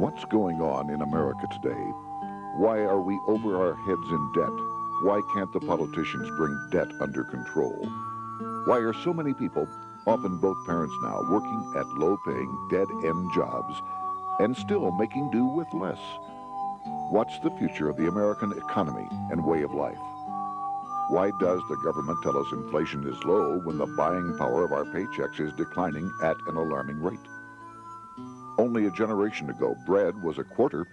What's going on in America today? Why are we over our heads in debt? Why can't the politicians bring debt under control? Why are so many people, often both parents now, working at low-paying, dead-end jobs and still making do with less? What's the future of the American economy and way of life? Why does the government tell us inflation is low when the buying power of our paychecks is declining at an alarming rate? Only a generation ago, bread was a quarter,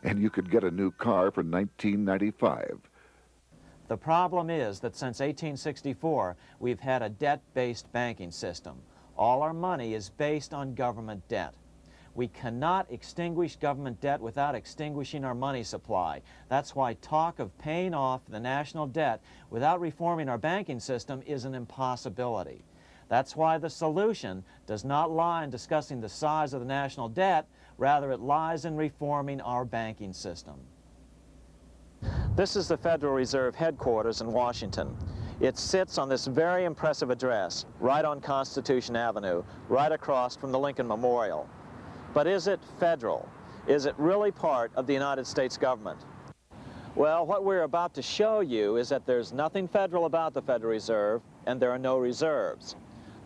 and you could get a new car for $19.95. The problem is that since 1864, we've had a debt-based banking system. All our money is based on government debt. We cannot extinguish government debt without extinguishing our money supply. That's why talk of paying off the national debt without reforming our banking system is an impossibility. That's why the solution does not lie in discussing the size of the national debt, rather it lies in reforming our banking system. This is the Federal Reserve headquarters in Washington. It sits on this very impressive address, right on Constitution Avenue, right across from the Lincoln Memorial. But is it federal? Is it really part of the United States government? Well, what we're about to show you is that there's nothing federal about the Federal Reserve, and there are no reserves.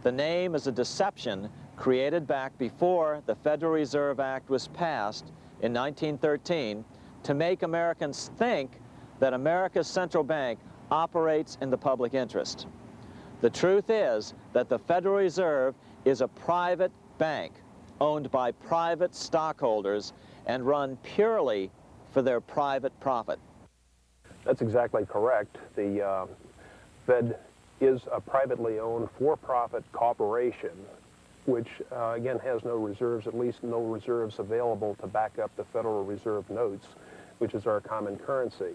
The name is a deception created back before the Federal Reserve Act was passed in 1913 to make Americans think that America's central bank operates in the public interest. The truth is that the Federal Reserve is a private bank owned by private stockholders and run purely for their private profit. That's exactly correct. The Fed is a privately owned for-profit corporation which, again, has no reserves, at least no reserves available to back up the Federal Reserve notes, which is our common currency.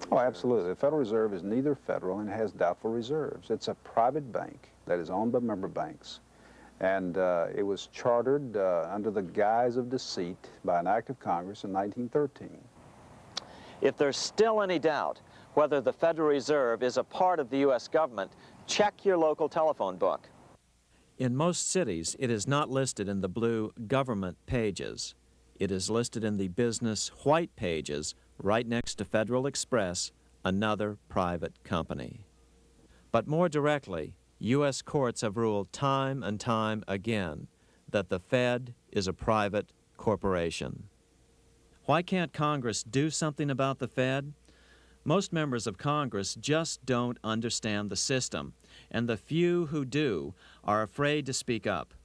Oh, absolutely. The Federal Reserve is neither federal and has doubtful reserves. It's a private bank that is owned by member banks. And it was chartered under the guise of deceit by an act of Congress in 1913. If there's still any doubt whether the Federal Reserve is a part of the U.S. government, check your local telephone book. In most cities, it is not listed in the blue government pages. It is listed in the business white pages right next to Federal Express, another private company. But more directly, U.S. courts have ruled time and time again that the Fed is a private corporation. Why can't Congress do something about the Fed? Most members of Congress just don't understand the system, and the few who do are afraid to speak up.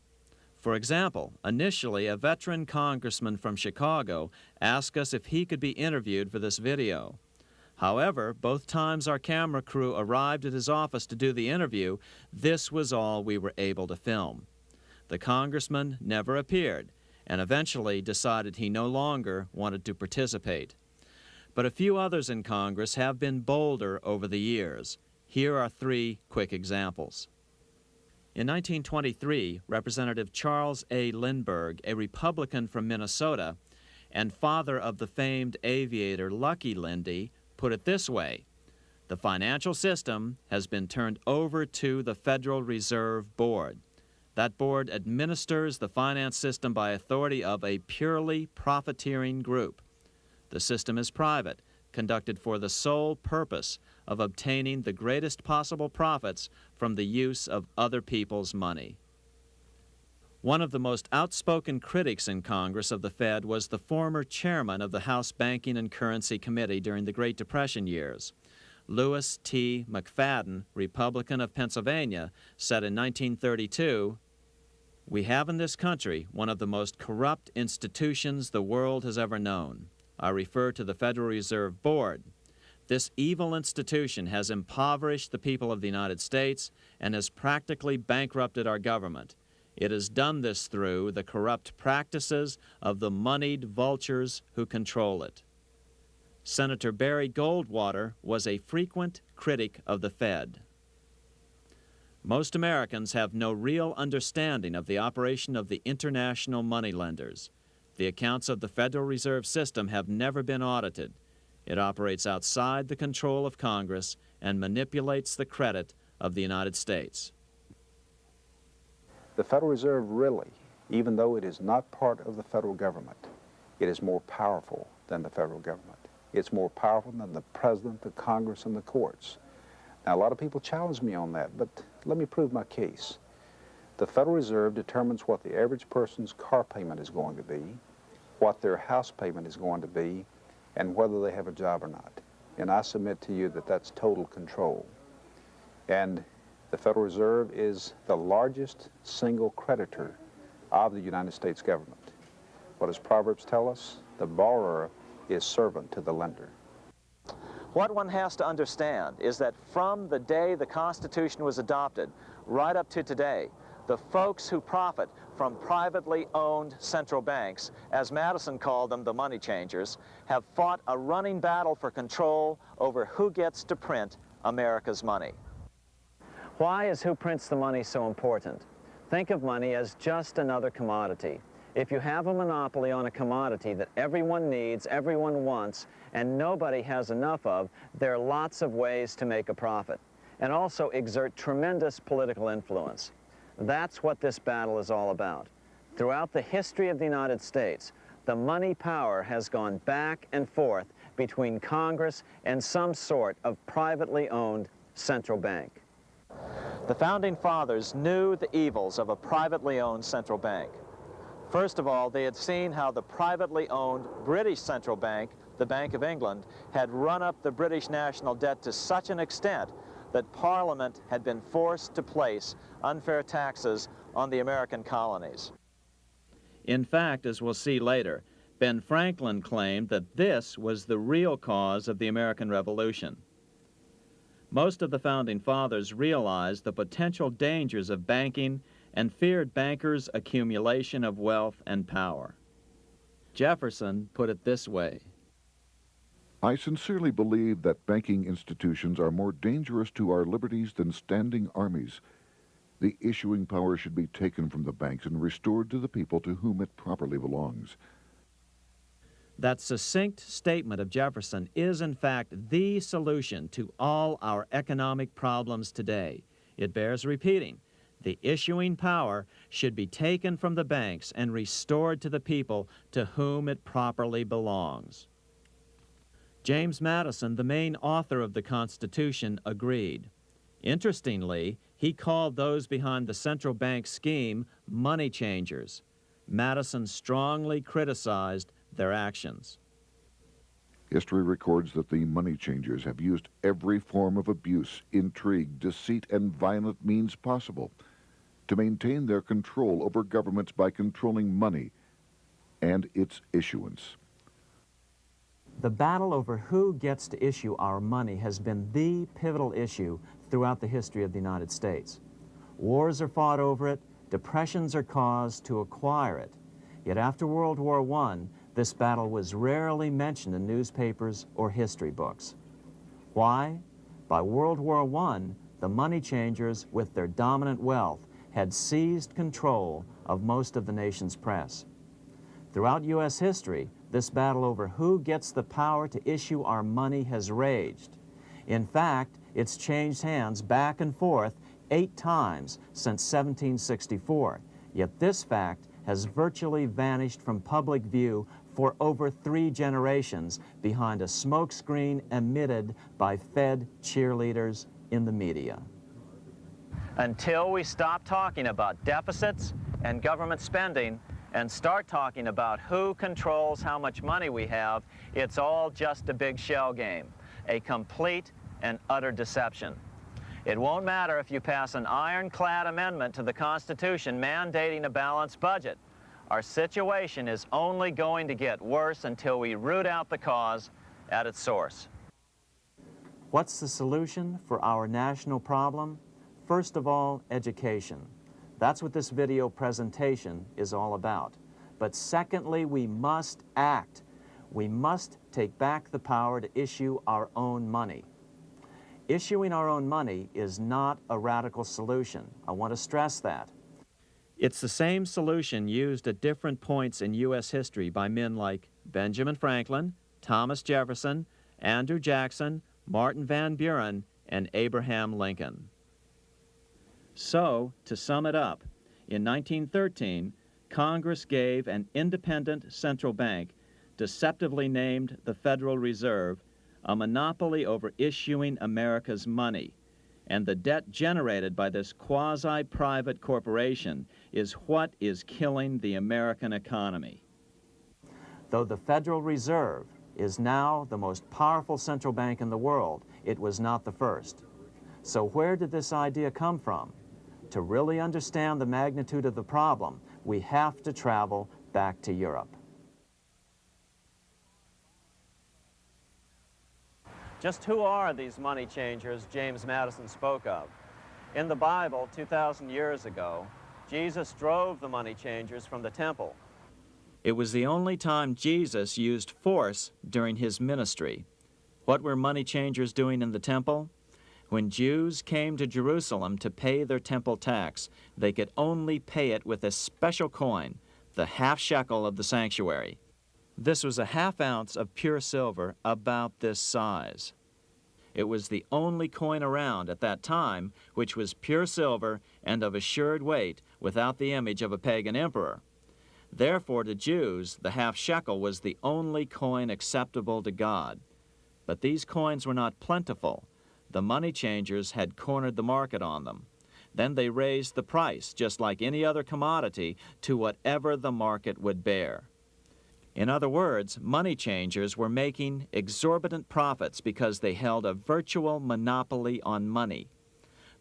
For example, initially a veteran congressman from Chicago asked us if he could be interviewed for this video. However, both times our camera crew arrived at his office to do the interview, this was all we were able to film. The congressman never appeared, and eventually decided he no longer wanted to participate. But a few others in Congress have been bolder over the years. Here are three quick examples. In 1923, Representative Charles A. Lindbergh, a Republican from Minnesota, and father of the famed aviator Lucky Lindy, put it this way: the financial system has been turned over to the Federal Reserve Board. That board administers the finance system by authority of a purely profiteering group. The system is private, conducted for the sole purpose of obtaining the greatest possible profits from the use of other people's money. One of the most outspoken critics in Congress of the Fed was the former chairman of the House Banking and Currency Committee during the Great Depression years. Lewis T. McFadden, Republican of Pennsylvania, said in 1932, "We have in this country one of the most corrupt institutions the world has ever known. I refer to the Federal Reserve Board. This evil institution has impoverished the people of the United States and has practically bankrupted our government. It has done this through the corrupt practices of the moneyed vultures who control it." Senator Barry Goldwater was a frequent critic of the Fed. Most Americans have no real understanding of the operation of the international moneylenders. The accounts of the Federal Reserve System have never been audited. It operates outside the control of Congress and manipulates the credit of the United States. The Federal Reserve really even though it is not part of the federal government, it is more powerful than the federal government. It's more powerful than the president, the Congress, and the courts. Now, a lot of people challenge me on that, but let me prove my case. The Federal Reserve determines what the average person's car payment is going to be, what their house payment is going to be, and whether they have a job or not. And I submit to you that that's total control. And the Federal Reserve is the largest single creditor of the United States government. What does Proverbs tell us? The borrower is servant to the lender. What one has to understand is that from the day the Constitution was adopted right up to today, the folks who profit from privately owned central banks, as Madison called them, the money changers, have fought a running battle for control over who gets to print America's money. Why is who prints the money so important? Think of money as just another commodity. If you have a monopoly on a commodity that everyone needs, everyone wants, and nobody has enough of, there are lots of ways to make a profit, and also exert tremendous political influence. That's what this battle is all about. Throughout the history of the United States, the money power has gone back and forth between Congress and some sort of privately owned central bank. The Founding Fathers knew the evils of a privately owned central bank. First of all, they had seen how the privately owned British central bank, the Bank of England, had run up the British national debt to such an extent that Parliament had been forced to place unfair taxes on the American colonies. In fact, as we'll see later, Ben Franklin claimed that this was the real cause of the American Revolution. Most of the Founding Fathers realized the potential dangers of banking and feared bankers' accumulation of wealth and power. Jefferson put it this way: I sincerely believe that banking institutions are more dangerous to our liberties than standing armies. The issuing power should be taken from the banks and restored to the people to whom it properly belongs. That succinct statement of Jefferson is, in fact, the solution to all our economic problems today. It bears repeating. The issuing power should be taken from the banks and restored to the people to whom it properly belongs. James Madison, the main author of the Constitution, agreed. Interestingly, he called those behind the central bank scheme money changers. Madison strongly criticized their actions. History records that the money changers have used every form of abuse, intrigue, deceit, and violent means possible to maintain their control over governments by controlling money and its issuance. The battle over who gets to issue our money has been the pivotal issue throughout the history of the United States. Wars are fought over it, depressions are caused to acquire it. Yet after World War I, this battle was rarely mentioned in newspapers or history books. Why? By World War I, the money changers, with their dominant wealth, had seized control of most of the nation's press. Throughout U.S. history, this battle over who gets the power to issue our money has raged. In fact, it's changed hands back and forth 8 times since 1764, yet this fact has virtually vanished from public view for over 3 generations behind a smokescreen emitted by Fed cheerleaders in the media. Until we stop talking about deficits and government spending and start talking about who controls how much money we have, it's all just a big shell game, a complete and utter deception. It won't matter if you pass an ironclad amendment to the Constitution mandating a balanced budget. Our situation is only going to get worse until we root out the cause at its source. What's the solution for our national problem? First of all, education. That's what this video presentation is all about. But secondly, we must act. We must take back the power to issue our own money. Issuing our own money is not a radical solution. I want to stress that. It's the same solution used at different points in U.S. history by men like Benjamin Franklin, Thomas Jefferson, Andrew Jackson, Martin Van Buren, and Abraham Lincoln. So, to sum it up, in 1913, Congress gave an independent central bank, deceptively named the Federal Reserve, a monopoly over issuing America's money, and the debt generated by this quasi-private corporation is what is killing the American economy. Though the Federal Reserve is now the most powerful central bank in the world, it was not the first. So where did this idea come from? To really understand the magnitude of the problem, we have to travel back to Europe. Just who are these money changers James Madison spoke of? In the Bible, 2,000 years ago, Jesus drove the money changers from the temple. It was the only time Jesus used force during his ministry. What were money changers doing in the temple? When Jews came to Jerusalem to pay their temple tax, they could only pay it with a special coin, the half shekel of the sanctuary. This was a half ounce of pure silver about this size. It was the only coin around at that time which was pure silver and of assured weight without the image of a pagan emperor. Therefore, to Jews, the half shekel was the only coin acceptable to God. But these coins were not plentiful. The money changers had cornered the market on them. Then they raised the price, just like any other commodity, to whatever the market would bear. In other words, money changers were making exorbitant profits because they held a virtual monopoly on money.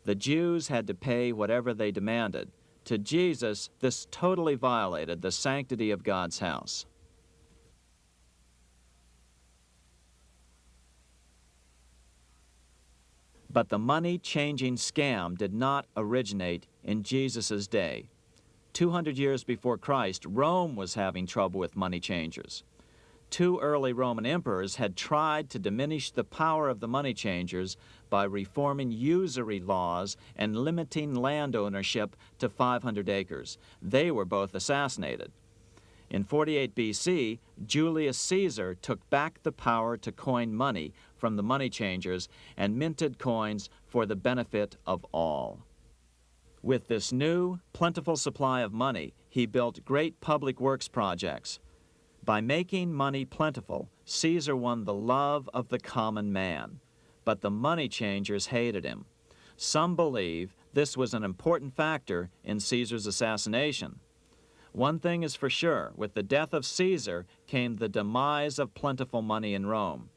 The Jews had to pay whatever they demanded. To Jesus, this totally violated the sanctity of God's house. But the money-changing scam did not originate in Jesus' day. 200 years before Christ, Rome was having trouble with money changers. 2 early Roman emperors had tried to diminish the power of the money changers by reforming usury laws and limiting land ownership to 500 acres. They were both assassinated. In 48 BC, Julius Caesar took back the power to coin money from the money changers and minted coins for the benefit of all. With this new, plentiful supply of money, he built great public works projects. By making money plentiful, Caesar won the love of the common man. But the money changers hated him. Some believe this was an important factor in Caesar's assassination. One thing is for sure, with the death of Caesar came the demise of plentiful money in Rome.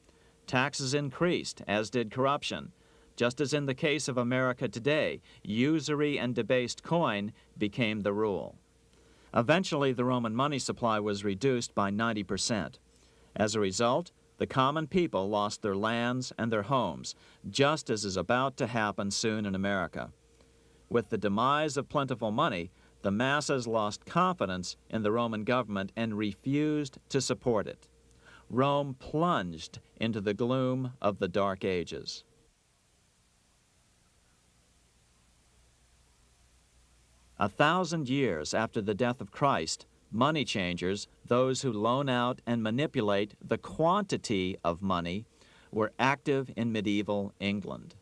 Taxes increased, as did corruption. Just as in the case of America today, usury and debased coin became the rule. Eventually, the Roman money supply was reduced by 90%. As a result, the common people lost their lands and their homes, just as is about to happen soon in America. With the demise of plentiful money, the masses lost confidence in the Roman government and refused to support it. Rome plunged into the gloom of the Dark Ages. A 1,000 years after the death of Christ, money changers, those who loan out and manipulate the quantity of money, were active in medieval England.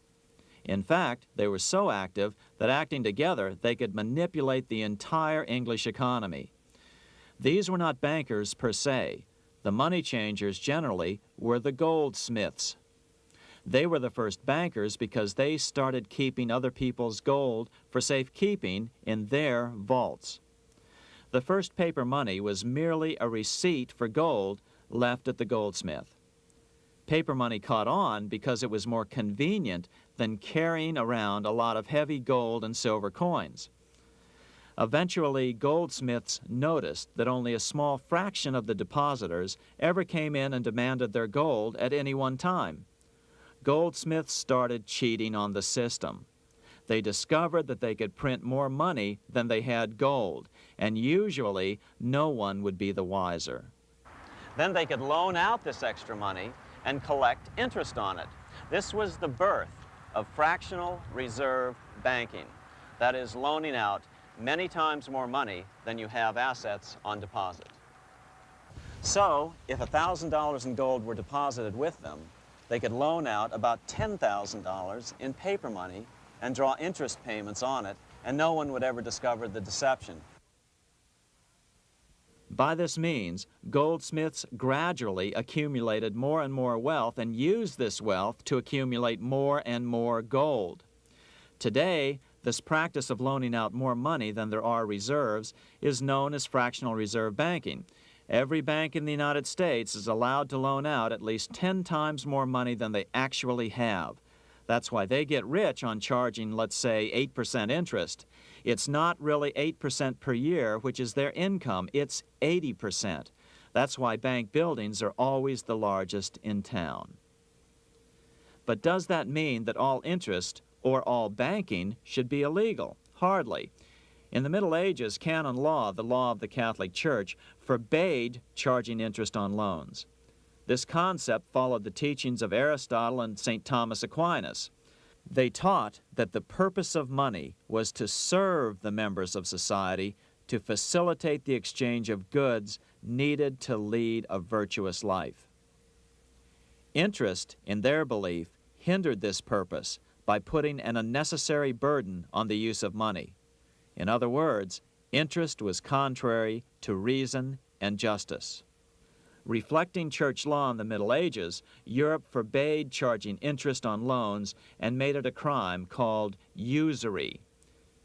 In fact, they were so active that acting together, they could manipulate the entire English economy. These were not bankers per se. The money changers generally were the goldsmiths. They were the first bankers because they started keeping other people's gold for safekeeping in their vaults. The first paper money was merely a receipt for gold left at the goldsmith. Paper money caught on because it was more convenient than carrying around a lot of heavy gold and silver coins. Eventually, goldsmiths noticed that only a small fraction of the depositors ever came in and demanded their gold at any one time. Goldsmiths started cheating on the system. They discovered that they could print more money than they had gold, and usually no one would be the wiser. Then they could loan out this extra money and collect interest on it. This was the birth of fractional reserve banking. That is, loaning out many times more money than you have assets on deposit. So, if $1,000 in gold were deposited with them, they could loan out about $10,000 in paper money and draw interest payments on it, and no one would ever discover the deception. By this means, goldsmiths gradually accumulated more and more wealth and used this wealth to accumulate more and more gold. Today, this practice of loaning out more money than there are reserves is known as fractional reserve banking. Every bank in the United States is allowed to loan out at least 10 times more money than they actually have. That's why they get rich on charging, let's say, 8% interest. It's not really 8% per year, which is their income. It's 80%. That's why bank buildings are always the largest in town. But does that mean that all interest or all banking should be illegal? Hardly. In the Middle Ages, canon law, the law of the Catholic Church, forbade charging interest on loans. This concept followed the teachings of Aristotle and St. Thomas Aquinas. They taught that the purpose of money was to serve the members of society, to facilitate the exchange of goods needed to lead a virtuous life. Interest, in their belief, hindered this purpose by putting an unnecessary burden on the use of money. In other words, interest was contrary to reason and justice. Reflecting church law in the Middle Ages, Europe forbade charging interest on loans and made it a crime called usury.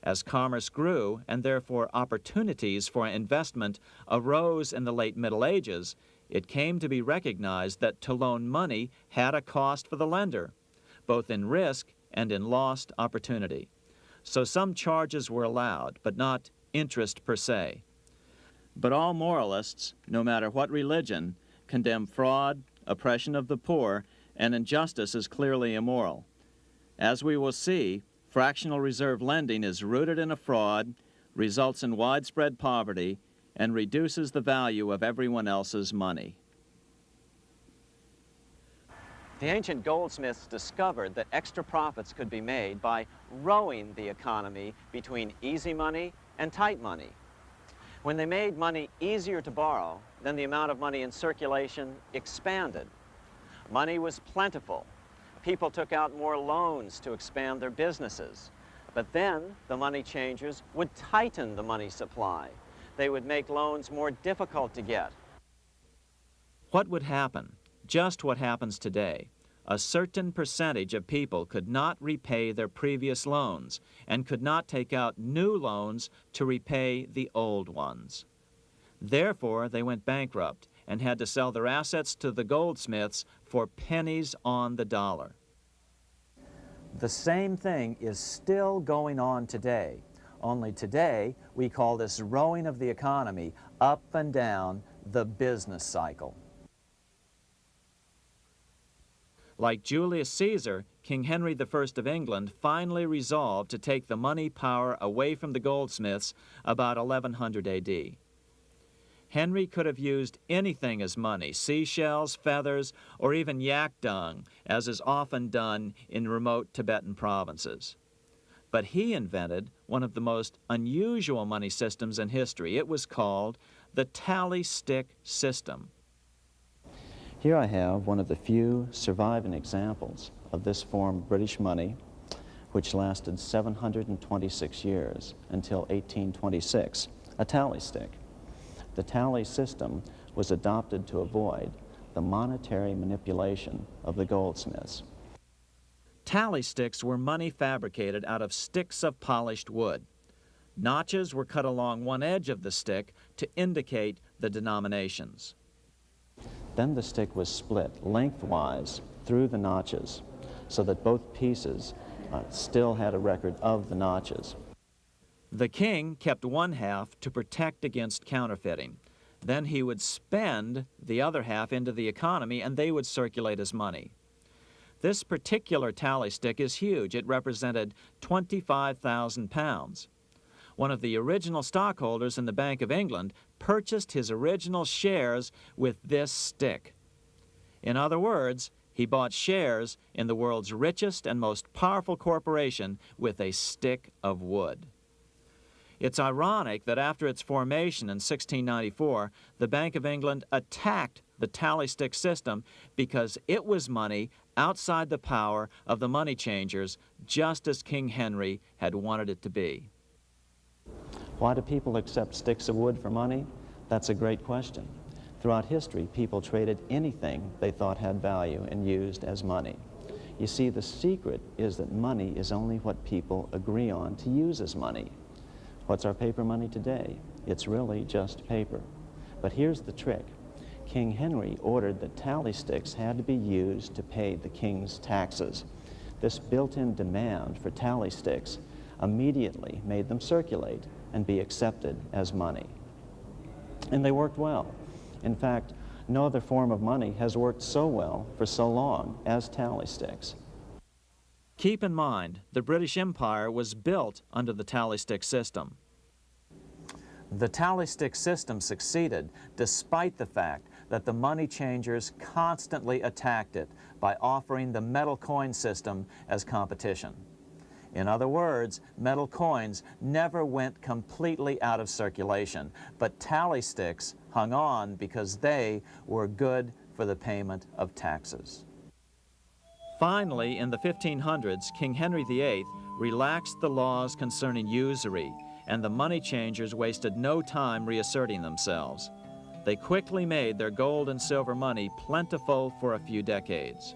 As commerce grew, and therefore opportunities for investment arose in the late Middle Ages, it came to be recognized that to loan money had a cost for the lender, both in risk and in lost opportunity. So some charges were allowed, but not interest per se. But all moralists, no matter what religion, condemn fraud, oppression of the poor, and injustice as clearly immoral. As we will see, fractional reserve lending is rooted in a fraud, results in widespread poverty, and reduces the value of everyone else's money. The ancient goldsmiths discovered that extra profits could be made by rowing the economy between easy money and tight money. When they made money easier to borrow, then the amount of money in circulation expanded. Money was plentiful. People took out more loans to expand their businesses. But then the money changers would tighten the money supply. They would make loans more difficult to get. What would happen? Just what happens today. A certain percentage of people could not repay their previous loans and could not take out new loans to repay the old ones. Therefore, they went bankrupt and had to sell their assets to the goldsmiths for pennies on the dollar. The same thing is still going on today. Only today, we call this rowing of the economy up and down the business cycle. Like Julius Caesar, King Henry I of England finally resolved to take the money power away from the goldsmiths about 1100 AD. Henry could have used anything as money, seashells, feathers, or even yak dung, as is often done in remote Tibetan provinces. But he invented one of the most unusual money systems in history. It was called the tally stick system. Here I have one of the few surviving examples of this form of British money, which lasted 726 years until 1826, a tally stick. The tally system was adopted to avoid the monetary manipulation of the goldsmiths. Tally sticks were money fabricated out of sticks of polished wood. Notches were cut along one edge of the stick to indicate the denominations. Then the stick was split lengthwise through the notches so that both pieces still had a record of the notches. The king kept one half to protect against counterfeiting. Then he would spend the other half into the economy and they would circulate as money. This particular tally stick is huge. It represented 25,000 pounds. One of the original stockholders in the Bank of England purchased his original shares with this stick. In other words, he bought shares in the world's richest and most powerful corporation with a stick of wood. It's ironic that after its formation in 1694, the Bank of England attacked the tally stick system because it was money outside the power of the money changers, just as King Henry had wanted it to be. Why do people accept sticks of wood for money? That's a great question. Throughout history, people traded anything they thought had value and used as money. You see, the secret is that money is only what people agree on to use as money. What's our paper money today? It's really just paper. But here's the trick. King Henry ordered that tally sticks had to be used to pay the king's taxes. This built-in demand for tally sticks immediately made them circulate and be accepted as money. And they worked well. In fact, no other form of money has worked so well for so long as tally sticks. Keep in mind, the British Empire was built under the tally stick system. The tally stick system succeeded despite the fact that the money changers constantly attacked it by offering the metal coin system as competition. In other words, metal coins never went completely out of circulation, but tally sticks hung on because they were good for the payment of taxes. Finally, in the 1500s, King Henry VIII relaxed the laws concerning usury, and the money changers wasted no time reasserting themselves. They quickly made their gold and silver money plentiful for a few decades.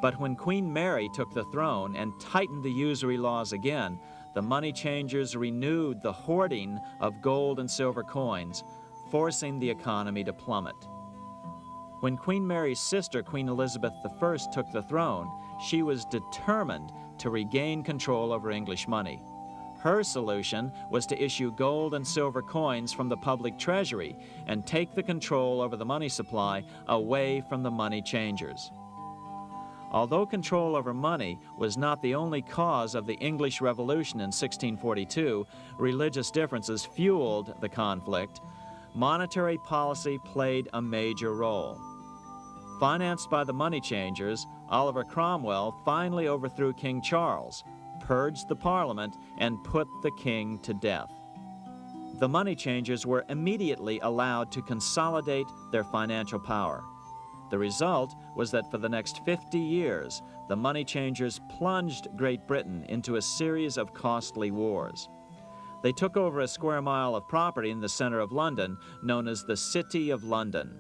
But when Queen Mary took the throne and tightened the usury laws again, the money changers renewed the hoarding of gold and silver coins, forcing the economy to plummet. When Queen Mary's sister, Queen Elizabeth I, took the throne, she was determined to regain control over English money. Her solution was to issue gold and silver coins from the public treasury and take the control over the money supply away from the money changers. Although control over money was not the only cause of the English Revolution in 1642, religious differences fueled the conflict. Monetary policy played a major role. Financed by the money changers, Oliver Cromwell finally overthrew King Charles, purged the Parliament, and put the king to death. The money changers were immediately allowed to consolidate their financial power. The result was that for the next 50 years, the money changers plunged Great Britain into a series of costly wars. They took over a square mile of property in the center of London, known as the City of London.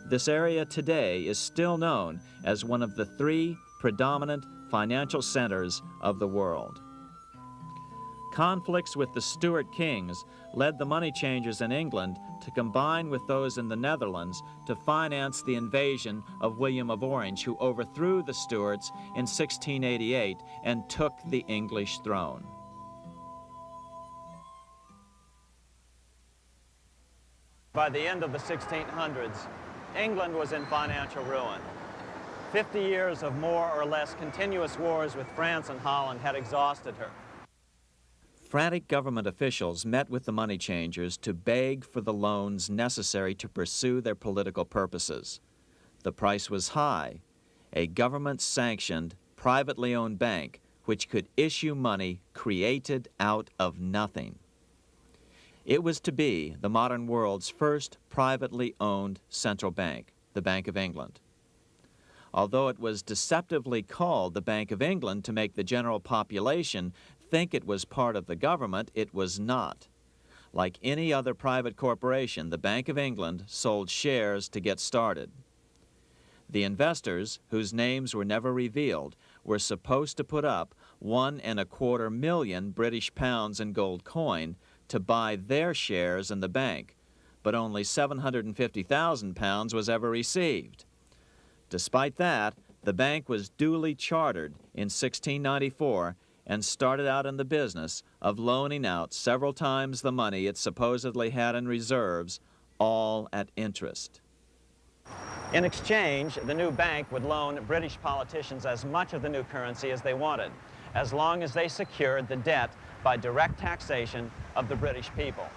This area today is still known as one of the 3 predominant financial centers of the world. Conflicts with the Stuart kings led the money changers in England to combine with those in the Netherlands to finance the invasion of William of Orange, who overthrew the Stuarts in 1688 and took the English throne. By the end of the 1600s, England was in financial ruin. 50 years of more or less continuous wars with France and Holland had exhausted her. Frantic government officials met with the money changers to beg for the loans necessary to pursue their political purposes. The price was high: a government-sanctioned, privately owned bank which could issue money created out of nothing. It was to be the modern world's first privately owned central bank, the Bank of England. Although it was deceptively called the Bank of England to make the general population think it was part of the government, it was not. Like any other private corporation, the Bank of England sold shares to get started. The investors, whose names were never revealed, were supposed to put up £1.25 million British pounds in gold coin to buy their shares in the bank, but only £750,000 was ever received. Despite that, the bank was duly chartered in 1694 and started out in the business of loaning out several times the money it supposedly had in reserves, all at interest. In exchange, the new bank would loan British politicians as much of the new currency as they wanted, as long as they secured the debt by direct taxation of the British people.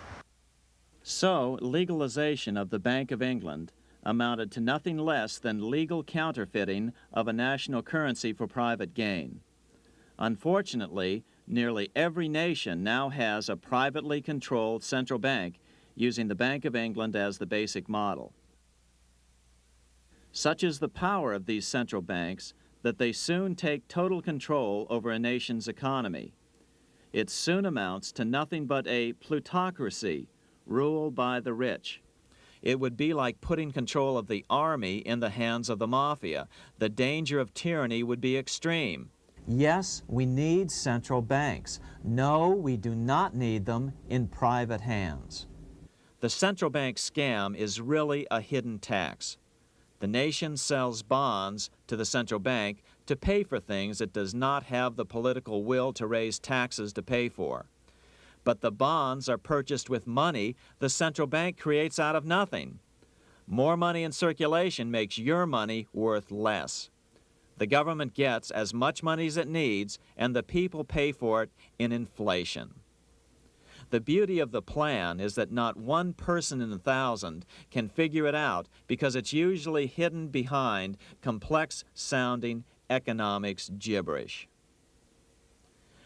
So, legalization of the Bank of England amounted to nothing less than legal counterfeiting of a national currency for private gain. Unfortunately, nearly every nation now has a privately controlled central bank using the Bank of England as the basic model. Such is the power of these central banks that they soon take total control over a nation's economy. It soon amounts to nothing but a plutocracy, rule by the rich. It would be like putting control of the army in the hands of the mafia. The danger of tyranny would be extreme. Yes, we need central banks. No, we do not need them in private hands. The central bank scam is really a hidden tax. The nation sells bonds to the central bank to pay for things it does not have the political will to raise taxes to pay for. But the bonds are purchased with money the central bank creates out of nothing. More money in circulation makes your money worth less. The government gets as much money as it needs, and the people pay for it in inflation. The beauty of the plan is that not one person in 1,000 can figure it out because it's usually hidden behind complex-sounding economics gibberish.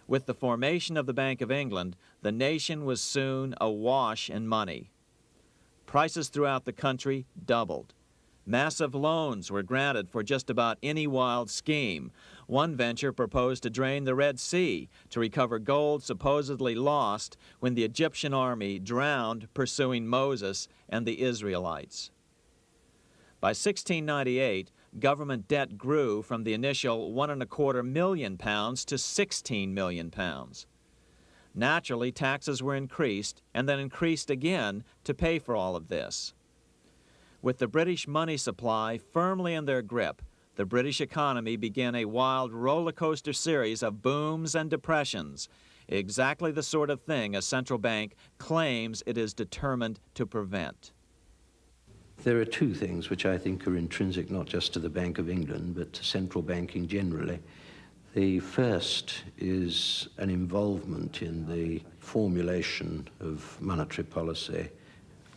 With the formation of the Bank of England, the nation was soon awash in money. Prices throughout the country doubled. Massive loans were granted for just about any wild scheme. One venture proposed to drain the Red Sea to recover gold supposedly lost when the Egyptian army drowned pursuing Moses and the Israelites. By 1698, government debt grew from the initial £1.25 million to £16 million. Naturally, taxes were increased and then increased again to pay for all of this. With the British money supply firmly in their grip, the British economy began a wild roller coaster series of booms and depressions, exactly the sort of thing a central bank claims it is determined to prevent. There are two things which I think are intrinsic not just to the Bank of England, but to central banking generally. The first is an involvement in the formulation of monetary policy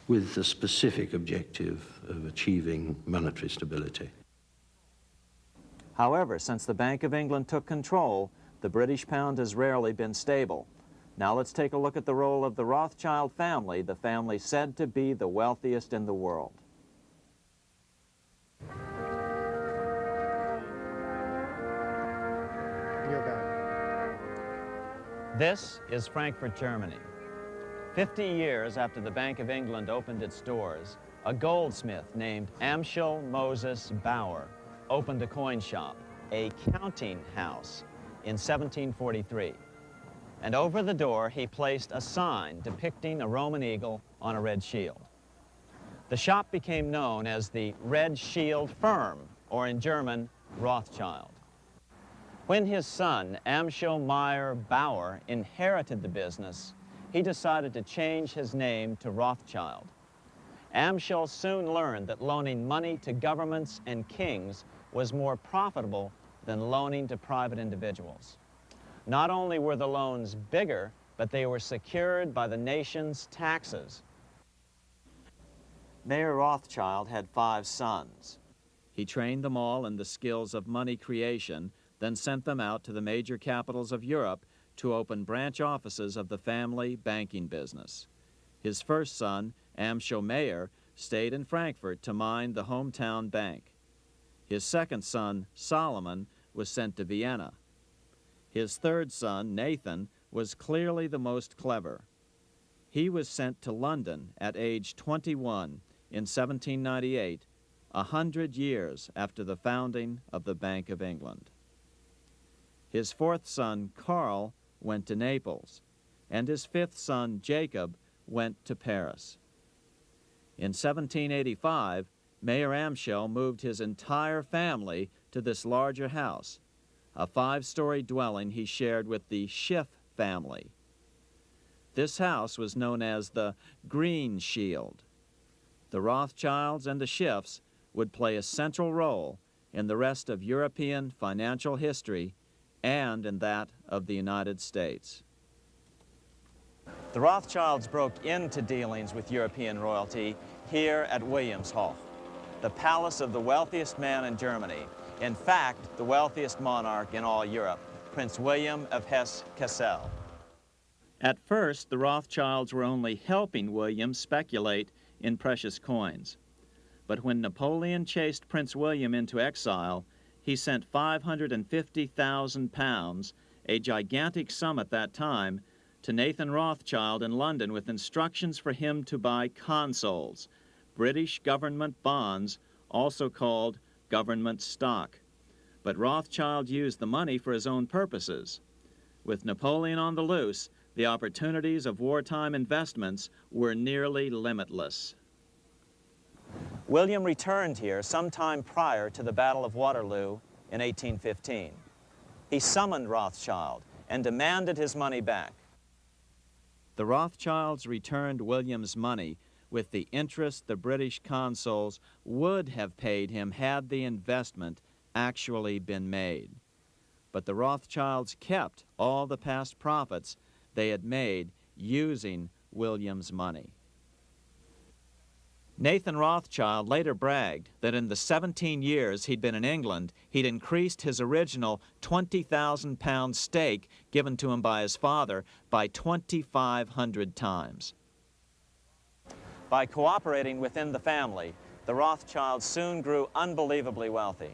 with the specific objective of achieving monetary stability. However, since the Bank of England took control, the British pound has rarely been stable. Now let's take a look at the role of the Rothschild family, the family said to be the wealthiest in the world. This is Frankfurt, Germany. 50 years after the Bank of England opened its doors, a goldsmith named Amschel Moses Bauer opened a coin shop, a counting house, in 1743. And over the door, he placed a sign depicting a Roman eagle on a red shield. The shop became known as the Red Shield Firm, or in German, Rothschild. When his son, Amschel Meyer Bauer, inherited the business, he decided to change his name to Rothschild. Amschel soon learned that loaning money to governments and kings was more profitable than loaning to private individuals. Not only were the loans bigger, but they were secured by the nation's taxes. Mayer Rothschild had 5 sons. He trained them all in the skills of money creation, then sent them out to the major capitals of Europe to open branch offices of the family banking business. His first son, Amschel Meyer, stayed in Frankfurt to mind the hometown bank. His second son, Solomon, was sent to Vienna. His third son, Nathan, was clearly the most clever. He was sent to London at age 21 in 1798, 100 years after the founding of the Bank of England. His fourth son, Karl, went to Naples, and his fifth son, Jacob, went to Paris. In 1785, Mayer Amschel moved his entire family to this larger house, a 5-story dwelling he shared with the Schiff family. This house was known as the Green Shield. The Rothschilds and the Schiffs would play a central role in the rest of European financial history and in that of the United States. The Rothschilds broke into dealings with European royalty here at Wilhelmshof, the palace of the wealthiest man in Germany. In fact, the wealthiest monarch in all Europe, Prince William of Hesse-Kassel. At first, the Rothschilds were only helping William speculate in precious coins. But when Napoleon chased Prince William into exile, he sent £550,000, a gigantic sum at that time, to Nathan Rothschild in London with instructions for him to buy consols, British government bonds, also called government stock. But Rothschild used the money for his own purposes. With Napoleon on the loose, the opportunities of wartime investments were nearly limitless. William returned here sometime prior to the Battle of Waterloo in 1815. He summoned Rothschild and demanded his money back. The Rothschilds returned William's money with the interest the British consuls would have paid him had the investment actually been made. But the Rothschilds kept all the past profits they had made using William's money. Nathan Rothschild later bragged that in the 17 years he'd been in England, he'd increased his original £20,000 stake given to him by his father by 2,500 times. By cooperating within the family, the Rothschilds soon grew unbelievably wealthy.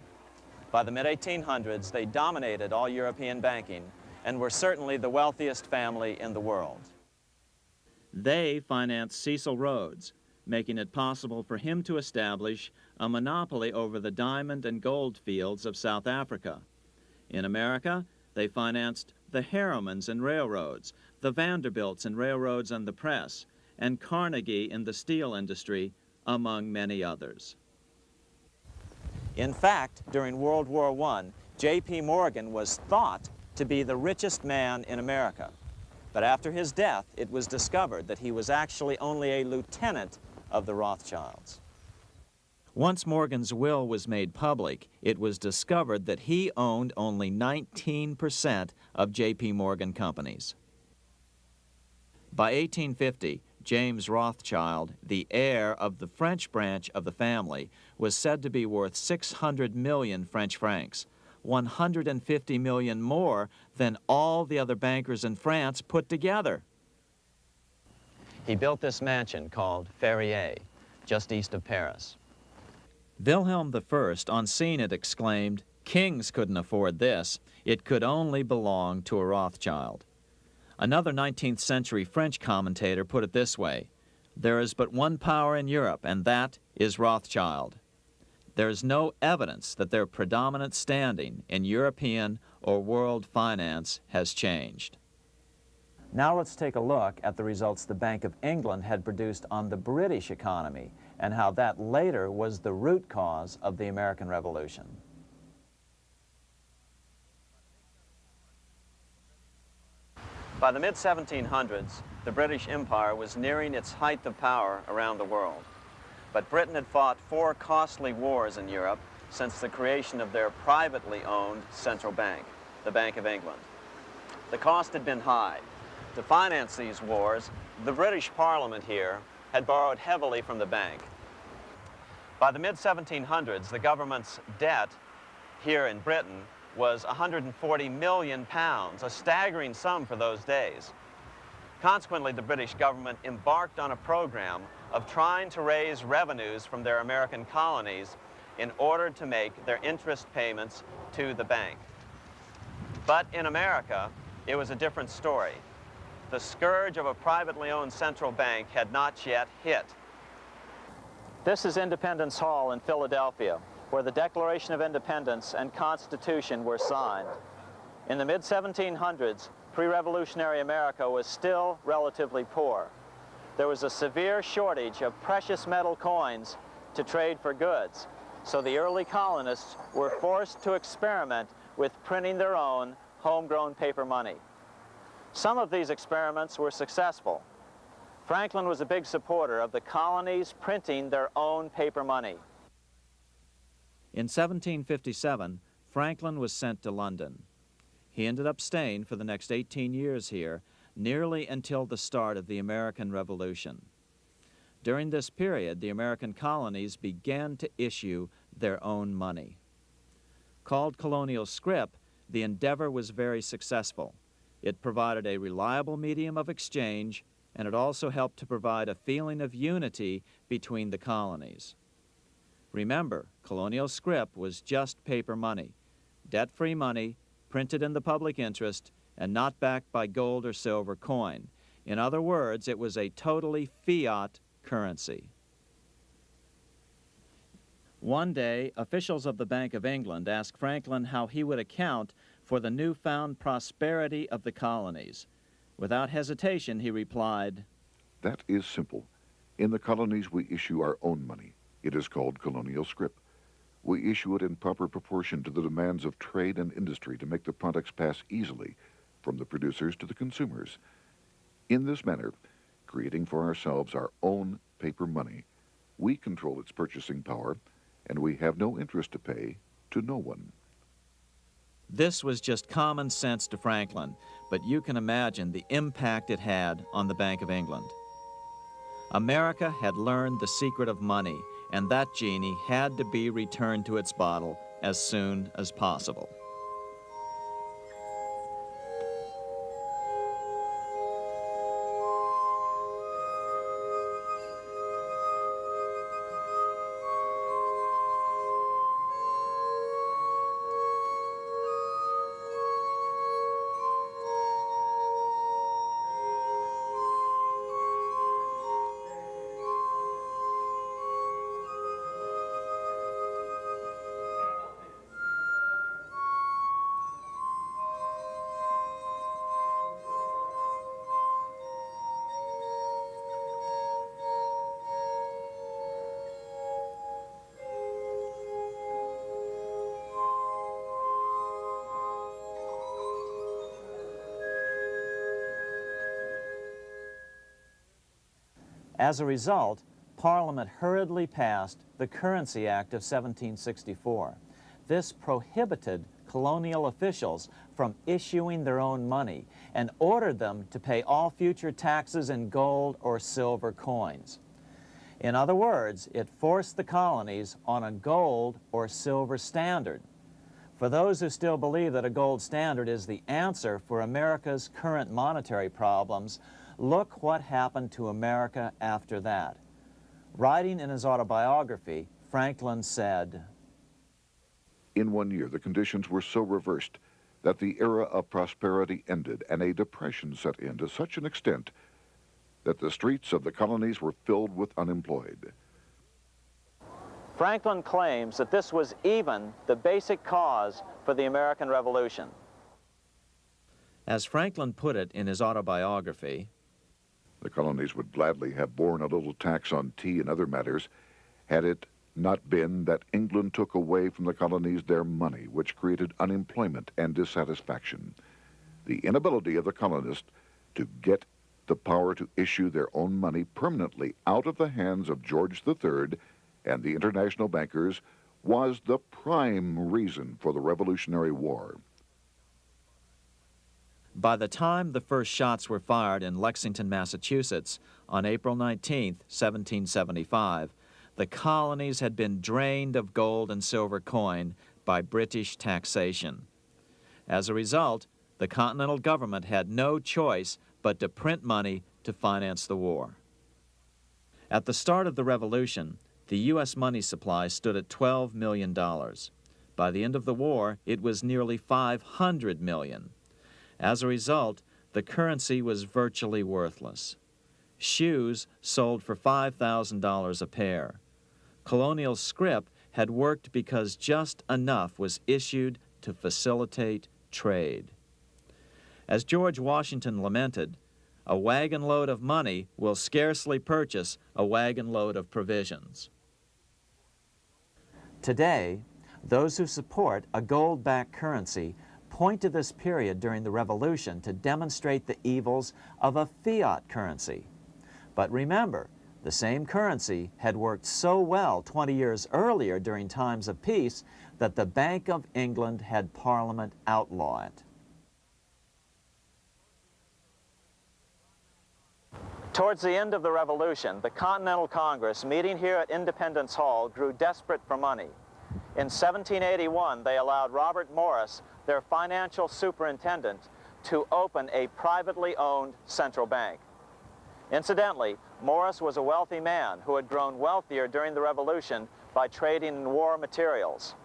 By the mid-1800s, they dominated all European banking and were certainly the wealthiest family in the world. They financed Cecil Rhodes, making it possible for him to establish a monopoly over the diamond and gold fields of South Africa. In America, they financed the Harrimans and railroads, the Vanderbilts and railroads and the press, and Carnegie in the steel industry, among many others. In fact, during World War I, J.P. Morgan was thought to be the richest man in America. But after his death, it was discovered that he was actually only a lieutenant of the Rothschilds. Once Morgan's will was made public, it was discovered that he owned only 19% of J.P. Morgan companies. By 1850, James Rothschild, the heir of the French branch of the family, was said to be worth 600 million French francs, 150 million more than all the other bankers in France put together. He built this mansion called Ferrier, just east of Paris. Wilhelm I, on seeing it, exclaimed, "Kings couldn't afford this. It could only belong to a Rothschild." Another 19th century French commentator put it this way: "There is but one power in Europe, and that is Rothschild." There is no evidence that their predominant standing in European or world finance has changed. Now let's take a look at the results the Bank of England had produced on the British economy and how that later was the root cause of the American Revolution. By the mid-1700s, the British Empire was nearing its height of power around the world. But Britain had fought 4 costly wars in Europe since the creation of their privately owned central bank, the Bank of England. The cost had been high. To finance these wars, the British Parliament here had borrowed heavily from the bank. By the mid-1700s, the government's debt here in Britain was £140 million, a staggering sum for those days. Consequently, the British government embarked on a program of trying to raise revenues from their American colonies in order to make their interest payments to the bank. But in America, it was a different story. The scourge of a privately owned central bank had not yet hit. This is Independence Hall in Philadelphia, where the Declaration of Independence and Constitution were signed. In the mid-1700s, pre-revolutionary America was still relatively poor. There was a severe shortage of precious metal coins to trade for goods, so the early colonists were forced to experiment with printing their own homegrown paper money. Some of these experiments were successful. Franklin was a big supporter of the colonies printing their own paper money. In 1757, Franklin was sent to London. He ended up staying for the next 18 years here, nearly until the start of the American Revolution. During this period, the American colonies began to issue their own money. Called colonial scrip, the endeavor was very successful. It provided a reliable medium of exchange, and it also helped to provide a feeling of unity between the colonies. Remember, colonial scrip was just paper money, debt-free money, printed in the public interest, and not backed by gold or silver coin. In other words, it was a totally fiat currency. One day, officials of the Bank of England asked Franklin how he would account for the newfound prosperity of the colonies. Without hesitation, he replied, "That is simple. In the colonies, we issue our own money. It is called colonial scrip. We issue it in proper proportion to the demands of trade and industry to make the products pass easily from the producers to the consumers. In this manner, creating for ourselves our own paper money, we control its purchasing power, and we have no interest to pay to no one." This was just common sense to Franklin, but you can imagine the impact it had on the Bank of England. America had learned the secret of money, and that genie had to be returned to its bottle as soon as possible. As a result, Parliament hurriedly passed the Currency Act of 1764. This prohibited colonial officials from issuing their own money and ordered them to pay all future taxes in gold or silver coins. In other words, it forced the colonies on a gold or silver standard. For those who still believe that a gold standard is the answer for America's current monetary problems, look what happened to America after that. Writing in his autobiography, Franklin said, "In 1 year, the conditions were so reversed that the era of prosperity ended and a depression set in to such an extent that the streets of the colonies were filled with unemployed." Franklin claims that this was even the basic cause for the American Revolution. As Franklin put it in his autobiography, The colonies would gladly have borne a little tax on tea and other matters had it not been that England took away from the colonies their money, which created unemployment and dissatisfaction. The inability of the colonists to get the power to issue their own money permanently out of the hands of George III and the international bankers was the prime reason for the Revolutionary War. by the time the first shots were fired in Lexington, Massachusetts on April 19, 1775, the colonies had been drained of gold and silver coin by British taxation. As a result, the Continental government had no choice but to print money to finance the war. At the start of the Revolution, the U.S. money supply stood at $12 million. By the end of the war, it was nearly $500 million. As a result, the currency was virtually worthless. Shoes sold for $5,000 a pair. Colonial scrip had worked because just enough was issued to facilitate trade. As George Washington lamented, a wagon load of money will scarcely purchase a wagon load of provisions. Today, those who support a gold-backed currency point to this period during the Revolution to demonstrate the evils of a fiat currency. But remember, the same currency had worked so well 20 years earlier during times of peace that the Bank of England had Parliament outlaw it. Towards the end of the Revolution, the Continental Congress, meeting here at Independence Hall, grew desperate for money. In 1781, they allowed Robert Morris, their financial superintendent, to open a privately owned central bank. Incidentally, Morris was a wealthy man who had grown wealthier during the Revolution by trading in war materials.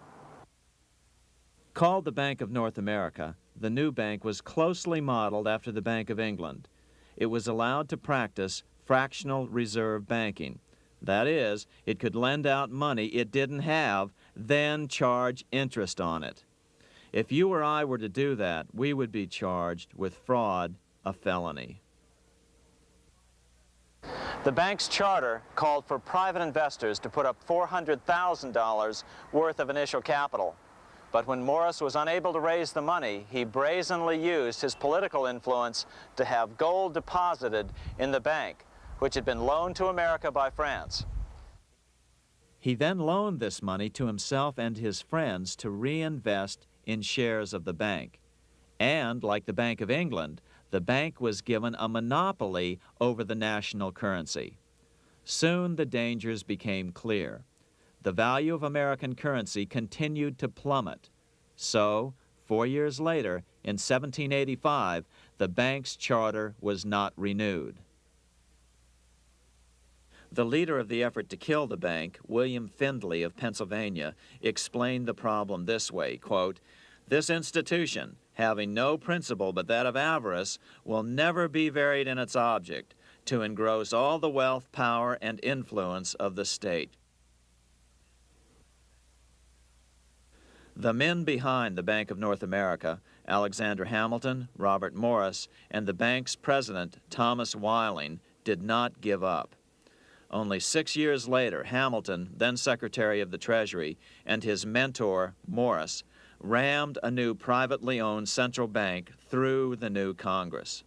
Called the Bank of North America, the new bank was closely modeled after the Bank of England. It was allowed to practice fractional reserve banking. That is, it could lend out money it didn't have, then charge interest on it. If you or I were to do that, we would be charged with fraud, a felony. The bank's charter called for private investors to put up $400,000 worth of initial capital. But when Morris was unable to raise the money, he brazenly used his political influence to have gold deposited in the bank, which had been loaned to America by France. He then loaned this money to himself and his friends to reinvest in shares of the bank. And, like the Bank of England, the bank was given a monopoly over the national currency. Soon the dangers became clear. The value of American currency continued to plummet. So, 4 years later, in 1785, the bank's charter was not renewed. The leader of the effort to kill the bank, William Findley of Pennsylvania, explained the problem this way, quote, "This institution, having no principle but that of avarice, will never be varied in its object, to engross all the wealth, power, and influence of the state." The men behind the Bank of North America, Alexander Hamilton, Robert Morris, and the bank's president, Thomas Whiling, did not give up. Only 6 years later, Hamilton, then Secretary of the Treasury, and his mentor, Morris, rammed a new privately owned central bank through the new Congress.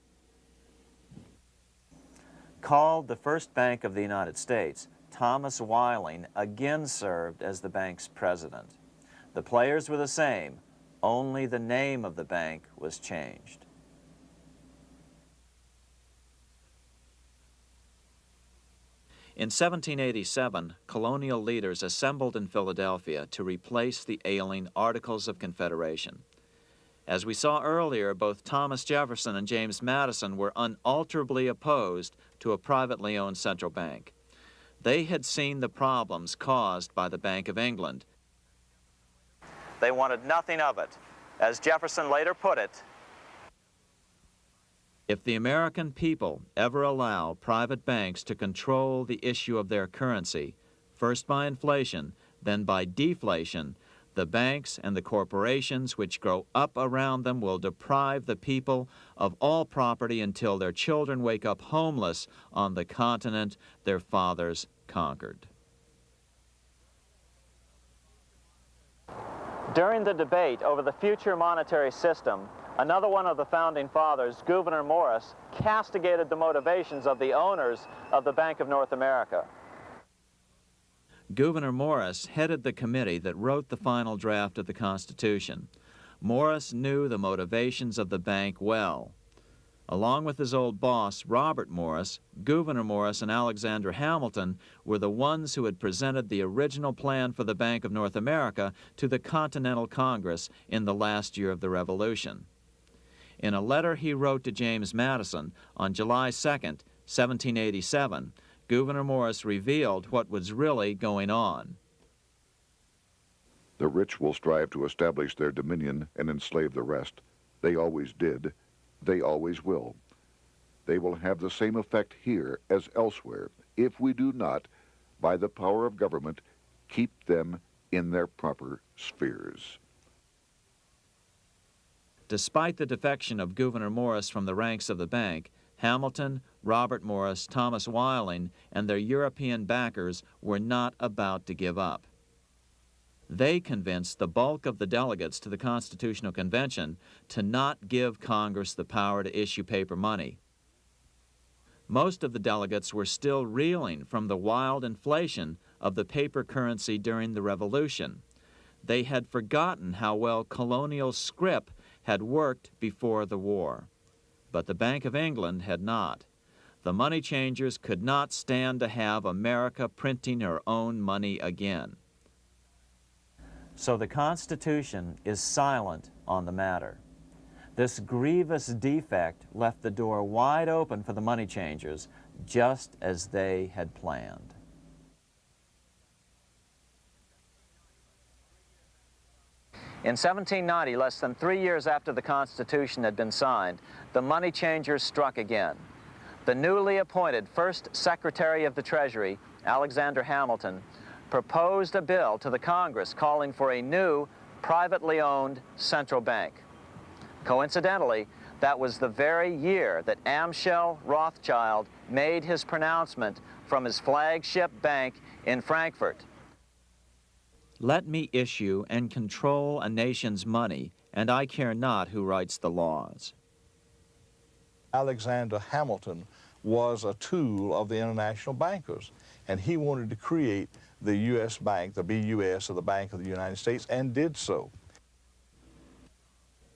Called the first bank of the United States, Thomas Whiling again served as the bank's president. The players were the same, only the name of the bank was changed. In 1787, colonial leaders assembled in Philadelphia to replace the ailing Articles of Confederation. As we saw earlier, both Thomas Jefferson and James Madison were unalterably opposed to a privately owned central bank. They had seen the problems caused by the Bank of England. They wanted nothing of it. As Jefferson later put it, "If the American people ever allow private banks to control the issue of their currency, first by inflation, then by deflation, the banks and the corporations which grow up around them will deprive the people of all property until their children wake up homeless on the continent their fathers conquered." During the debate over the future monetary system, another one of the founding fathers, Gouverneur Morris, castigated the motivations of the owners of the Bank of North America. Gouverneur Morris headed the committee that wrote the final draft of the Constitution. Morris knew the motivations of the bank well. Along with his old boss, Robert Morris, Gouverneur Morris and Alexander Hamilton were the ones who had presented the original plan for the Bank of North America to the Continental Congress in the last year of the Revolution. In a letter he wrote to James Madison on July 2nd, 1787, Gouverneur Morris revealed what was really going on. "The rich will strive to establish their dominion and enslave the rest. They always did. They always will. They will have the same effect here as elsewhere if we do not, by the power of government, keep them in their proper spheres." Despite the defection of Gouverneur Morris from the ranks of the bank, Hamilton, Robert Morris, Thomas Whiling, and their European backers were not about to give up. They convinced the bulk of the delegates to the Constitutional Convention to not give Congress the power to issue paper money. Most of the delegates were still reeling from the wild inflation of the paper currency during the Revolution. They had forgotten how well colonial scrip had worked before the war. But the Bank of England had not. The money changers could not stand to have America printing her own money again. So the Constitution is silent on the matter. This grievous defect left the door wide open for the money changers, just as they had planned. In 1790, less than 3 years after the Constitution had been signed, the money changers struck again. The newly appointed first Secretary of the Treasury, Alexander Hamilton, proposed a bill to the Congress calling for a new, privately owned central bank. Coincidentally, that was the very year that Amschel Rothschild made his pronouncement from his flagship bank in Frankfurt. Let me issue and control a nation's money, and I care not who writes the laws. Alexander Hamilton was a tool of the international bankers, and he wanted to create the U.S. Bank, the BUS, or the Bank of the United States, and did so.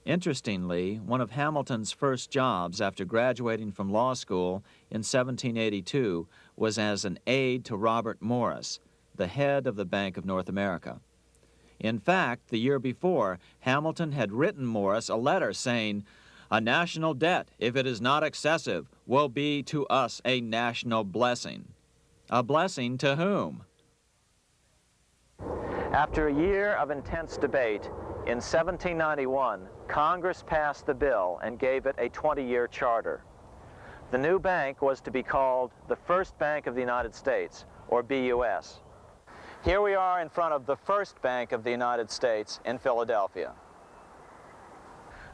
Interestingly, one of Hamilton's first jobs after graduating from law school in 1782 was as an aide to Robert Morris, the head of the Bank of North America. In fact, the year before, Hamilton had written Morris a letter saying, "A national debt, if it is not excessive, will be to us a national blessing." A blessing to whom? After a year of intense debate, in 1791, Congress passed the bill and gave it a 20-year charter. The new bank was to be called the First Bank of the United States, or BUS. Here we are in front of the First Bank of the United States in Philadelphia.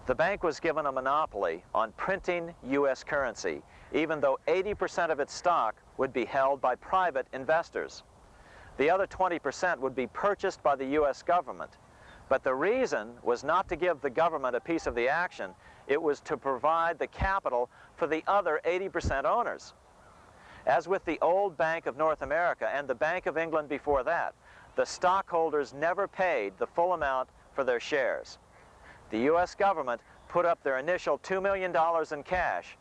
The bank was given a monopoly on printing U.S. currency, even though 80% of its stock would be held by private investors. The other 20% would be purchased by the U.S. government. But the reason was not to give the government a piece of the action. It was to provide the capital for the other 80% owners. As with the old Bank of North America and the Bank of England before that, the stockholders never paid the full amount for their shares. The U.S. government put up their initial $2 million in cash.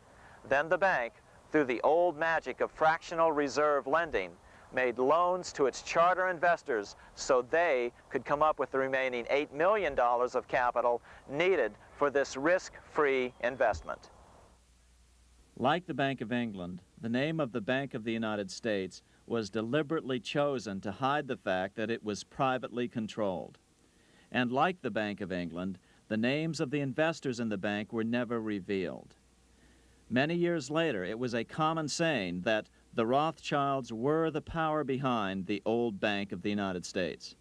Then the bank, through the old magic of fractional reserve lending, made loans to its charter investors so they could come up with the remaining $8 million of capital needed for this risk-free investment. Like the Bank of England, the name of the Bank of the United States was deliberately chosen to hide the fact that it was privately controlled. And like the Bank of England, the names of the investors in the bank were never revealed. Many years later, it was a common saying that the Rothschilds were the power behind the old Bank of the United States.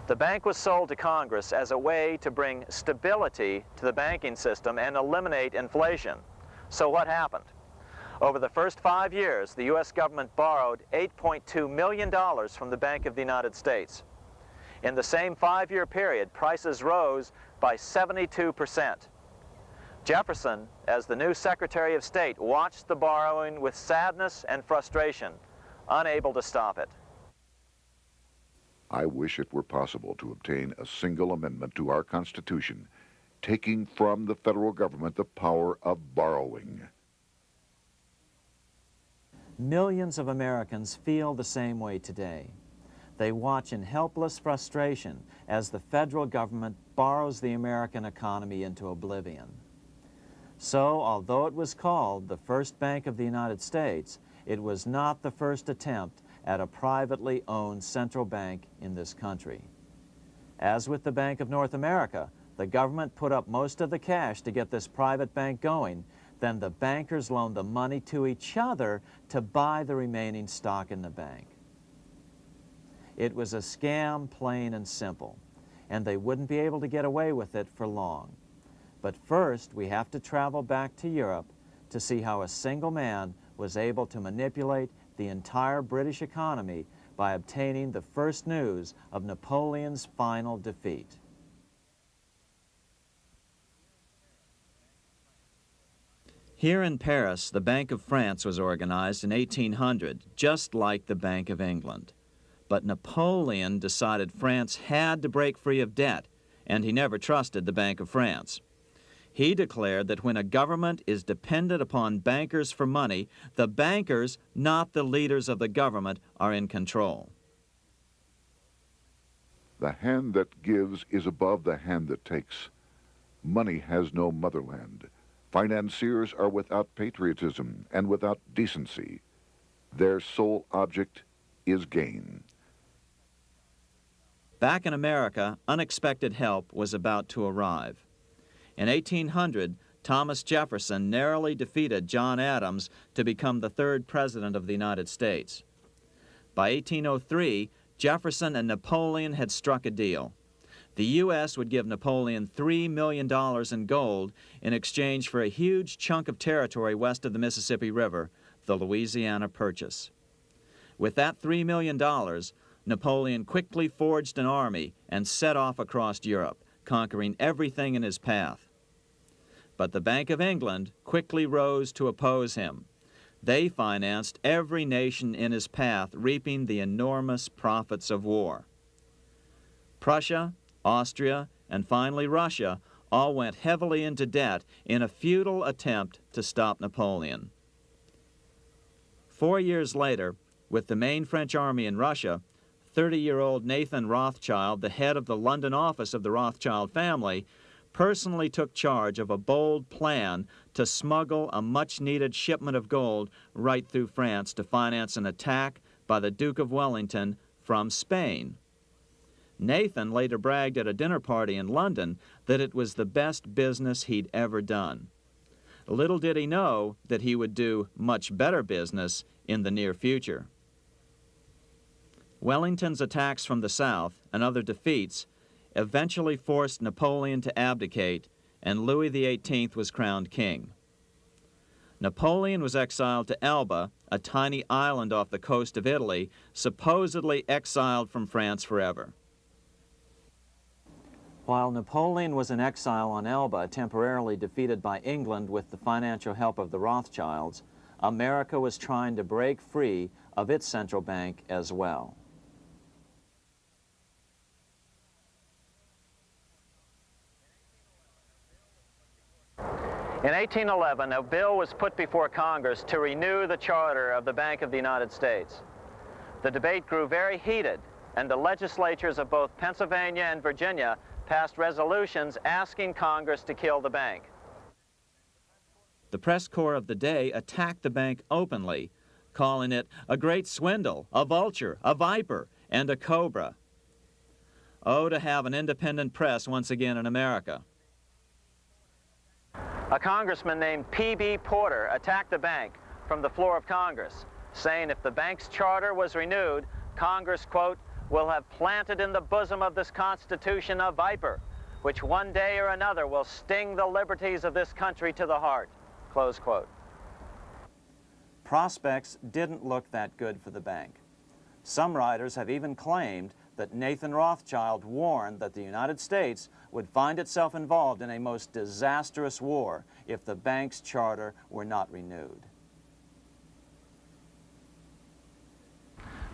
The bank was sold to Congress as a way to bring stability to the banking system and eliminate inflation. So what happened? Over the first 5 years, the U.S. government borrowed $8.2 million from the Bank of the United States. In the same 5-year period, prices rose by 72%. Jefferson, as the new Secretary of State, watched the borrowing with sadness and frustration, unable to stop it. I wish it were possible to obtain a single amendment to our Constitution, taking from the federal government the power of borrowing. Millions of Americans feel the same way today. They watch in helpless frustration as the federal government borrows the American economy into oblivion. So, although it was called the First Bank of the United States, it was not the first attempt at a privately owned central bank in this country. As with the Bank of North America, the government put up most of the cash to get this private bank going, then the bankers loaned the money to each other to buy the remaining stock in the bank. It was a scam, plain and simple, and they wouldn't be able to get away with it for long. But first, we have to travel back to Europe to see how a single man was able to manipulate the entire British economy by obtaining the first news of Napoleon's final defeat. Here in Paris, the Bank of France was organized in 1800, just like the Bank of England. But Napoleon decided France had to break free of debt, and he never trusted the Bank of France. He declared that when a government is dependent upon bankers for money, the bankers, not the leaders of the government, are in control. The hand that gives is above the hand that takes. Money has no motherland. Financiers are without patriotism and without decency. Their sole object is gain. Back in America, unexpected help was about to arrive. In 1800, Thomas Jefferson narrowly defeated John Adams to become the third president of the United States. By 1803, Jefferson and Napoleon had struck a deal. The U.S. would give Napoleon $3 million in gold in exchange for a huge chunk of territory west of the Mississippi River, the Louisiana Purchase. With that $3 million, Napoleon quickly forged an army and set off across Europe, conquering everything in his path. But the Bank of England quickly rose to oppose him. They financed every nation in his path, reaping the enormous profits of war. Prussia, Austria, and finally Russia all went heavily into debt in a futile attempt to stop Napoleon. 4 years later, with the main French army in Russia, 30-year-old Nathan Rothschild, the head of the London office of the Rothschild family, personally took charge of a bold plan to smuggle a much-needed shipment of gold right through France to finance an attack by the Duke of Wellington from Spain. Nathan later bragged at a dinner party in London that it was the best business he'd ever done. Little did he know that he would do much better business in the near future. Wellington's attacks from the south and other defeats eventually forced Napoleon to abdicate, and Louis XVIII was crowned king. Napoleon was exiled to Elba, a tiny island off the coast of Italy, supposedly exiled from France forever. While Napoleon was in exile on Elba, temporarily defeated by England with the financial help of the Rothschilds, America was trying to break free of its central bank as well. In 1811, a bill was put before Congress to renew the charter of the Bank of the United States. The debate grew very heated, and the legislatures of both Pennsylvania and Virginia passed resolutions asking Congress to kill the bank. The press corps of the day attacked the bank openly, calling it a great swindle, a vulture, a viper, and a cobra. Oh, to have an independent press once again in America. A congressman named P.B. Porter attacked the bank from the floor of Congress, saying if the bank's charter was renewed, Congress, quote, will have planted in the bosom of this Constitution a viper, which one day or another will sting the liberties of this country to the heart, close quote. Prospects didn't look that good for the bank. Some writers have even claimed that Nathan Rothschild warned that the United States would find itself involved in a most disastrous war if the bank's charter were not renewed.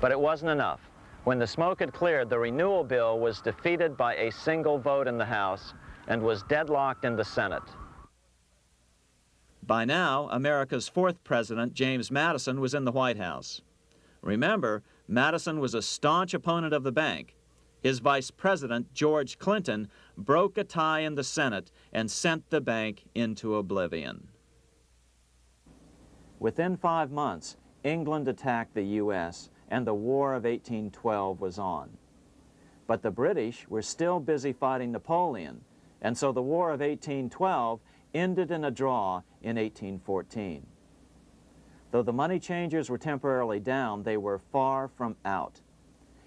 But it wasn't enough. When the smoke had cleared, the renewal bill was defeated by a single vote in the House and was deadlocked in the Senate. By now, America's fourth president, James Madison, was in the White House. Remember, Madison was a staunch opponent of the bank. His vice president, George Clinton, broke a tie in the Senate and sent the bank into oblivion. Within 5 months, England attacked the U.S., and the War of 1812 was on. But the British were still busy fighting Napoleon, and so the War of 1812 ended in a draw in 1814. Though the money changers were temporarily down, they were far from out.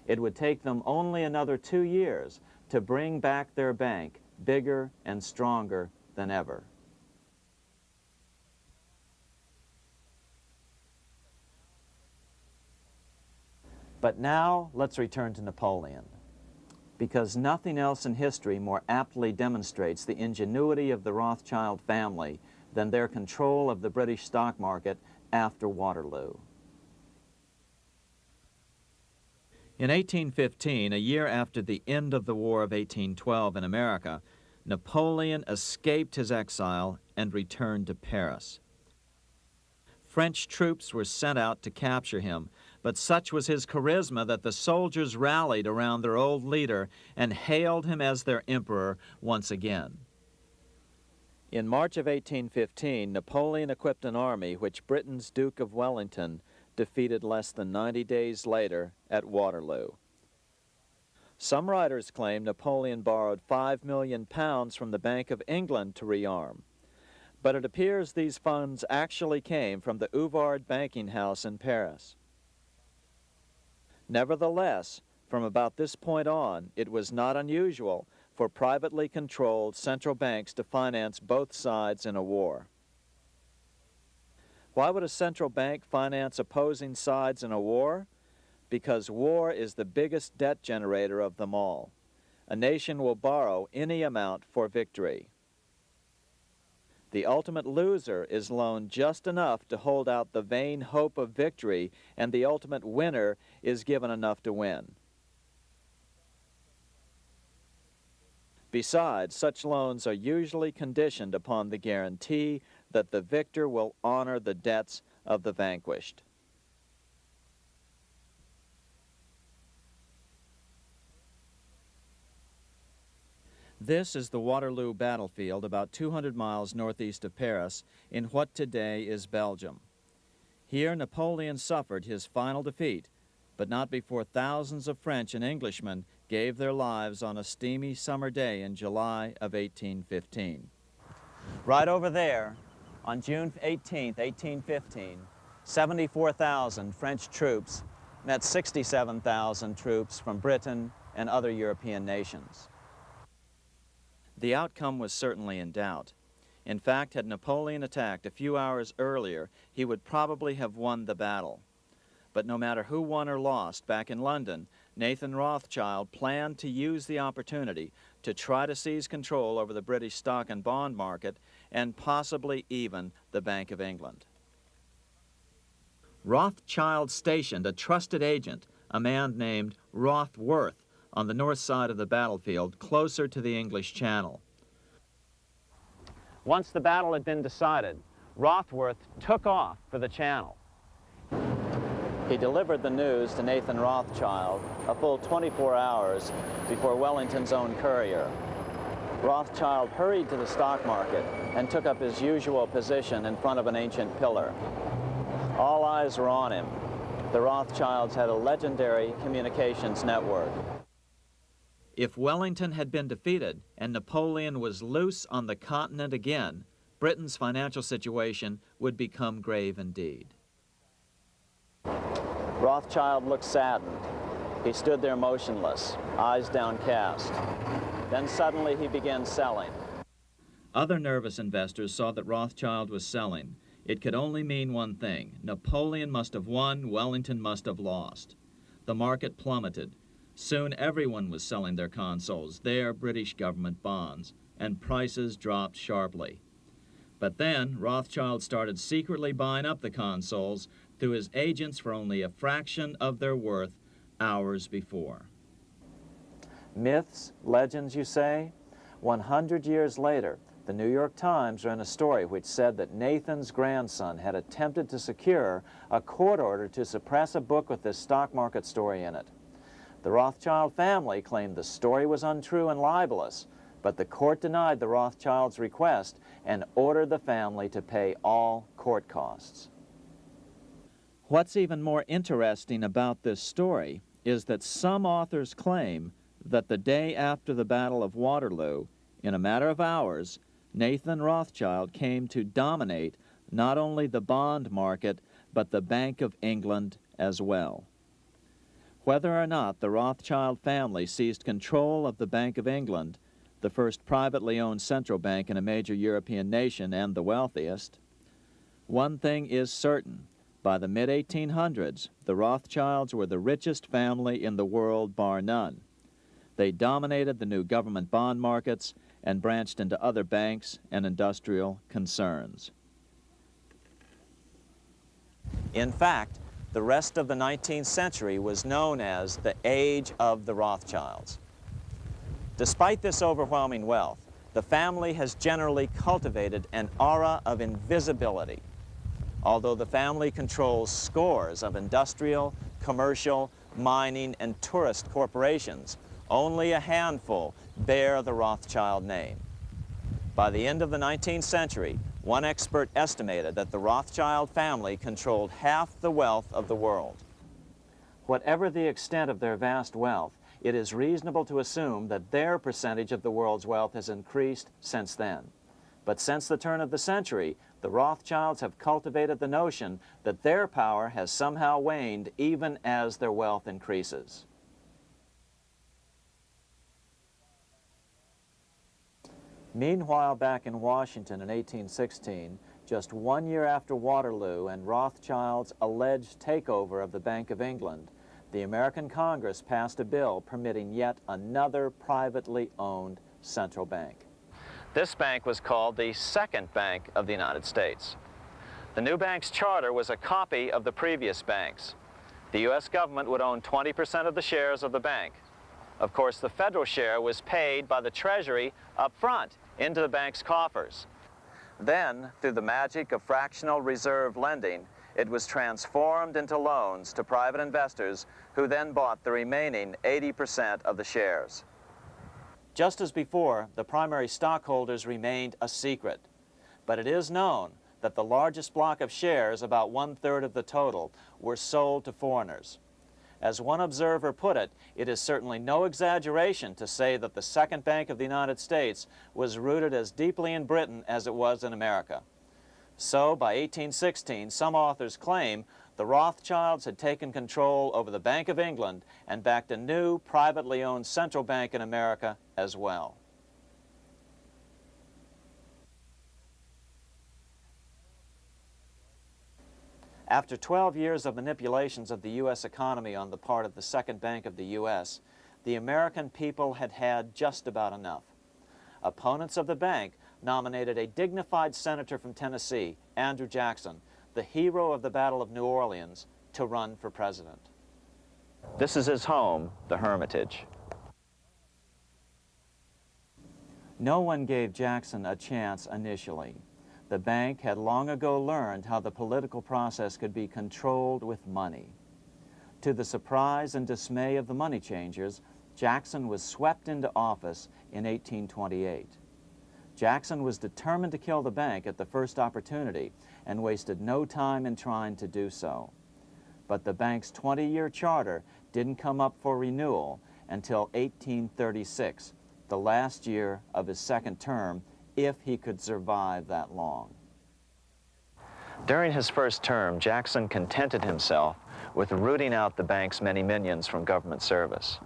It would take them only another 2 years to bring back their bank bigger and stronger than ever. But now let's return to Napoleon, because nothing else in history more aptly demonstrates the ingenuity of the Rothschild family than their control of the British stock market after Waterloo. In 1815, a year after the end of the War of 1812 in America, Napoleon escaped his exile and returned to Paris. French troops were sent out to capture him, but such was his charisma that the soldiers rallied around their old leader and hailed him as their emperor once again. In March of 1815, Napoleon equipped an army which Britain's Duke of Wellington defeated less than 90 days later at Waterloo. Some writers claim Napoleon borrowed £5 million from the Bank of England to rearm, but it appears these funds actually came from the Ouvard banking house in Paris. Nevertheless, from about this point on, it was not unusual for privately controlled central banks to finance both sides in a war. Why would a central bank finance opposing sides in a war? Because war is the biggest debt generator of them all. A nation will borrow any amount for victory. The ultimate loser is loaned just enough to hold out the vain hope of victory, and the ultimate winner is given enough to win. Besides, such loans are usually conditioned upon the guarantee that the victor will honor the debts of the vanquished. This is the Waterloo battlefield about 200 miles northeast of Paris in what today is Belgium. Here Napoleon suffered his final defeat, but not before thousands of French and Englishmen gave their lives on a steamy summer day in July of 1815. Right over there, on June 18, 1815, 74,000 French troops met 67,000 troops from Britain and other European nations. The outcome was certainly in doubt. In fact, had Napoleon attacked a few hours earlier, he would probably have won the battle. But no matter who won or lost, back in London, Nathan Rothschild planned to use the opportunity to try to seize control over the British stock and bond market and possibly even the Bank of England. Rothschild stationed a trusted agent, a man named Rothworth, on the north side of the battlefield, closer to the English Channel. Once the battle had been decided, Rothworth took off for the Channel. He delivered the news to Nathan Rothschild a full 24 hours before Wellington's own courier. Rothschild hurried to the stock market and took up his usual position in front of an ancient pillar. All eyes were on him. The Rothschilds had a legendary communications network. If Wellington had been defeated and Napoleon was loose on the continent again, Britain's financial situation would become grave indeed. Rothschild looked saddened. He stood there motionless, eyes downcast. Then suddenly he began selling. Other nervous investors saw that Rothschild was selling. It could only mean one thing. Napoleon must have won, Wellington must have lost. The market plummeted. Soon everyone was selling their consols, their British government bonds, and prices dropped sharply. But then Rothschild started secretly buying up the consols through his agents for only a fraction of their worth hours before. Myths, legends, you say? 100 years later, the New York Times ran a story which said that Nathan's grandson had attempted to secure a court order to suppress a book with this stock market story in it. The Rothschild family claimed the story was untrue and libelous, but the court denied the Rothschilds' request and ordered the family to pay all court costs. What's even more interesting about this story is that some authors claim that the day after the Battle of Waterloo, in a matter of hours, Nathan Rothschild came to dominate not only the bond market, but the Bank of England as well. Whether or not the Rothschild family seized control of the Bank of England, the first privately owned central bank in a major European nation and the wealthiest, one thing is certain. By the mid-1800s, the Rothschilds were the richest family in the world, bar none. They dominated the new government bond markets and branched into other banks and industrial concerns. In fact, the rest of the 19th century was known as the Age of the Rothschilds. Despite this overwhelming wealth, the family has generally cultivated an aura of invisibility. Although the family controls scores of industrial, commercial, mining, and tourist corporations, only a handful bear the Rothschild name. By the end of the 19th century, one expert estimated that the Rothschild family controlled half the wealth of the world. Whatever the extent of their vast wealth, it is reasonable to assume that their percentage of the world's wealth has increased since then. But since the turn of the century, the Rothschilds have cultivated the notion that their power has somehow waned even as their wealth increases. Meanwhile, back in Washington in 1816, just 1 year after Waterloo and Rothschild's alleged takeover of the Bank of England, the American Congress passed a bill permitting yet another privately owned central bank. This bank was called the Second Bank of the United States. The new bank's charter was a copy of the previous banks. The U.S. government would own 20% of the shares of the bank. Of course, the federal share was paid by the Treasury up front into the bank's coffers. Then, through the magic of fractional reserve lending, it was transformed into loans to private investors who then bought the remaining 80% of the shares. Just as before, the primary stockholders remained a secret. But it is known that the largest block of shares, about 1/3 of the total, were sold to foreigners. As one observer put it, it is certainly no exaggeration to say that the Second Bank of the United States was rooted as deeply in Britain as it was in America. So, by 1816, some authors claim the Rothschilds had taken control over the Bank of England and backed a new, privately owned central bank in America as well. After 12 years of manipulations of the U.S. economy on the part of the Second Bank of the U.S., the American people had had just about enough. Opponents of the bank nominated a dignified senator from Tennessee, Andrew Jackson, the hero of the Battle of New Orleans, to run for president. This is his home, the Hermitage. No one gave Jackson a chance initially. The bank had long ago learned how the political process could be controlled with money. To the surprise and dismay of the money changers, Jackson was swept into office in 1828. Jackson was determined to kill the bank at the first opportunity and wasted no time in trying to do so. But the bank's 20-year charter didn't come up for renewal until 1836, the last year of his second term, if he could survive that long. During his first term, Jackson contented himself with rooting out the bank's many minions from government service.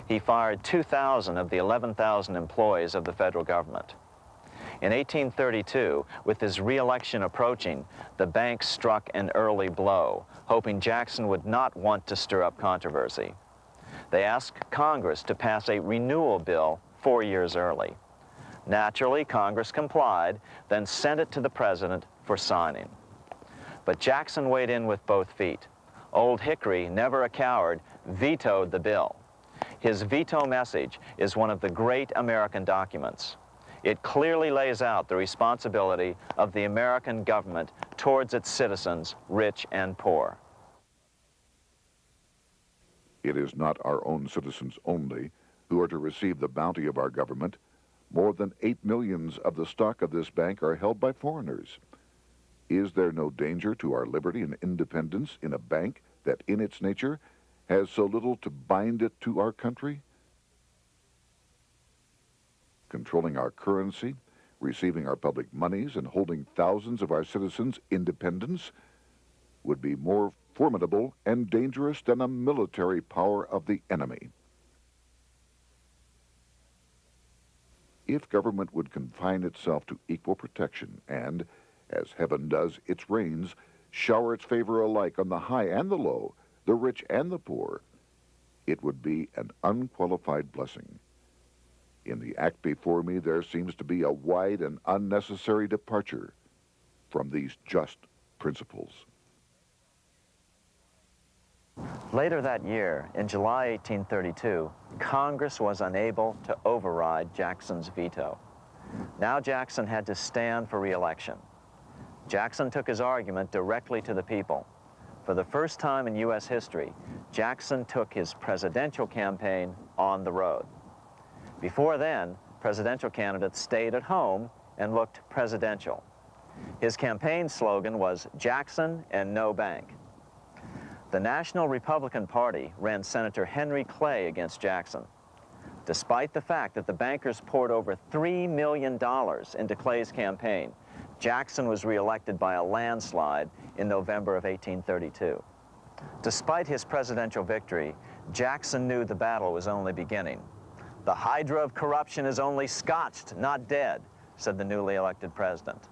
He fired 2,000 of the 11,000 employees of the federal government. In 1832, with his re-election approaching, the bank struck an early blow, hoping Jackson would not want to stir up controversy. They asked Congress to pass a renewal bill 4 years early. Naturally, Congress complied, then sent it to the president for signing. But Jackson weighed in with both feet. Old Hickory, never a coward, vetoed the bill. His veto message is one of the great American documents. It clearly lays out the responsibility of the American government towards its citizens, rich and poor. It is not our own citizens only who are to receive the bounty of our government. More than 8 millions of the stock of this bank are held by foreigners. Is there no danger to our liberty and independence in a bank that in its nature has so little to bind it to our country? Controlling our currency, receiving our public monies, and holding thousands of our citizens' independence would be more formidable and dangerous than a military power of the enemy. If government would confine itself to equal protection and, as heaven does its rains, shower its favor alike on the high and the low, the rich and the poor, it would be an unqualified blessing. In the act before me, there seems to be a wide and unnecessary departure from these just principles. Later that year, in July 1832, Congress was unable to override Jackson's veto. Now Jackson had to stand for re-election. Jackson took his argument directly to the people. For the first time in U.S. history, Jackson took his presidential campaign on the road. Before then, presidential candidates stayed at home and looked presidential. His campaign slogan was "Jackson and no bank." The National Republican Party ran Senator Henry Clay against Jackson. Despite the fact that the bankers poured over $3 million into Clay's campaign, Jackson was reelected by a landslide in November of 1832. Despite his presidential victory, Jackson knew the battle was only beginning. "The hydra of corruption is only scotched, not dead," said the newly elected president.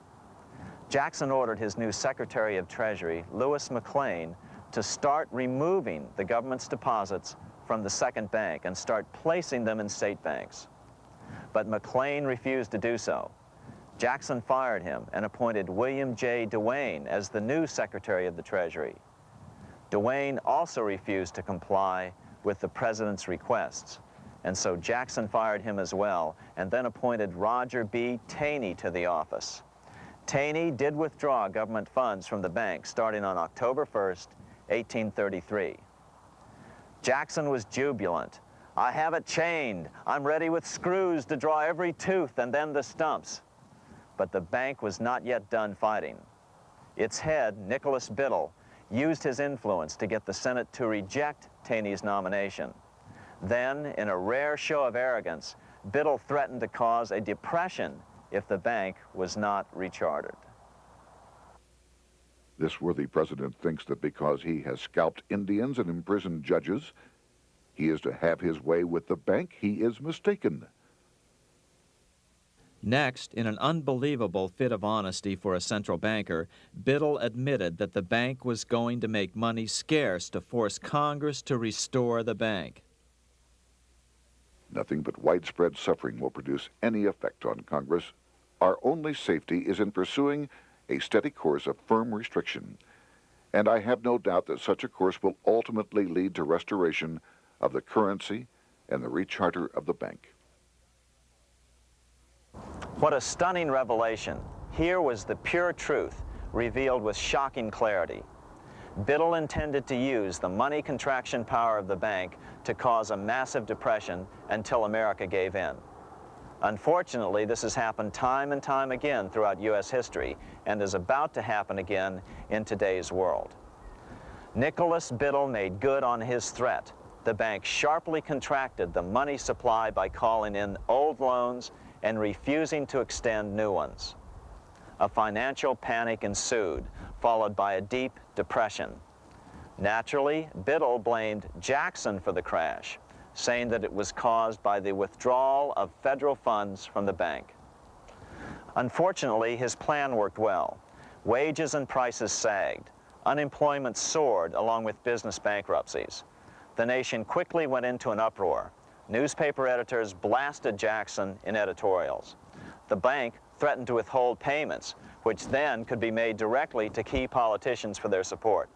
Jackson ordered his new Secretary of Treasury, Lewis McLean, to start removing the government's deposits from the second bank and start placing them in state banks. But McLean refused to do so. Jackson fired him and appointed William J. Duane as the new Secretary of the Treasury. Duane also refused to comply with the president's requests, and so Jackson fired him as well, and then appointed Roger B. Taney to the office. Taney did withdraw government funds from the bank starting on October 1st, 1833. Jackson was jubilant. "I have it chained. I'm ready with screws to draw every tooth and then the stumps." But the bank was not yet done fighting. Its head, Nicholas Biddle, used his influence to get the Senate to reject Taney's nomination. Then, in a rare show of arrogance, Biddle threatened to cause a depression if the bank was not rechartered. This worthy president thinks that because he has scalped Indians and imprisoned judges, he is to have his way with the bank. He is mistaken. Next, in an unbelievable fit of honesty for a central banker, Biddle admitted that the bank was going to make money scarce to force Congress to restore the bank. Nothing but widespread suffering will produce any effect on Congress. Our only safety is in pursuing a steady course of firm restriction, and I have no doubt that such a course will ultimately lead to restoration of the currency and the recharter of the bank. What a stunning revelation. Here was the pure truth, revealed with shocking clarity. Biddle intended to use the money contraction power of the bank to cause a massive depression until America gave in. Unfortunately, this has happened time and time again throughout U.S. history and is about to happen again in today's world. Nicholas Biddle made good on his threat. The bank sharply contracted the money supply by calling in old loans and refusing to extend new ones. A financial panic ensued, followed by a deep depression. Naturally, Biddle blamed Jackson for the crash, saying that it was caused by the withdrawal of federal funds from the bank. Unfortunately, his plan worked well. Wages and prices sagged. Unemployment soared along with business bankruptcies. The nation quickly went into an uproar. Newspaper editors blasted Jackson in editorials. The bank threatened to withhold payments, which then could be made directly to key politicians for their support.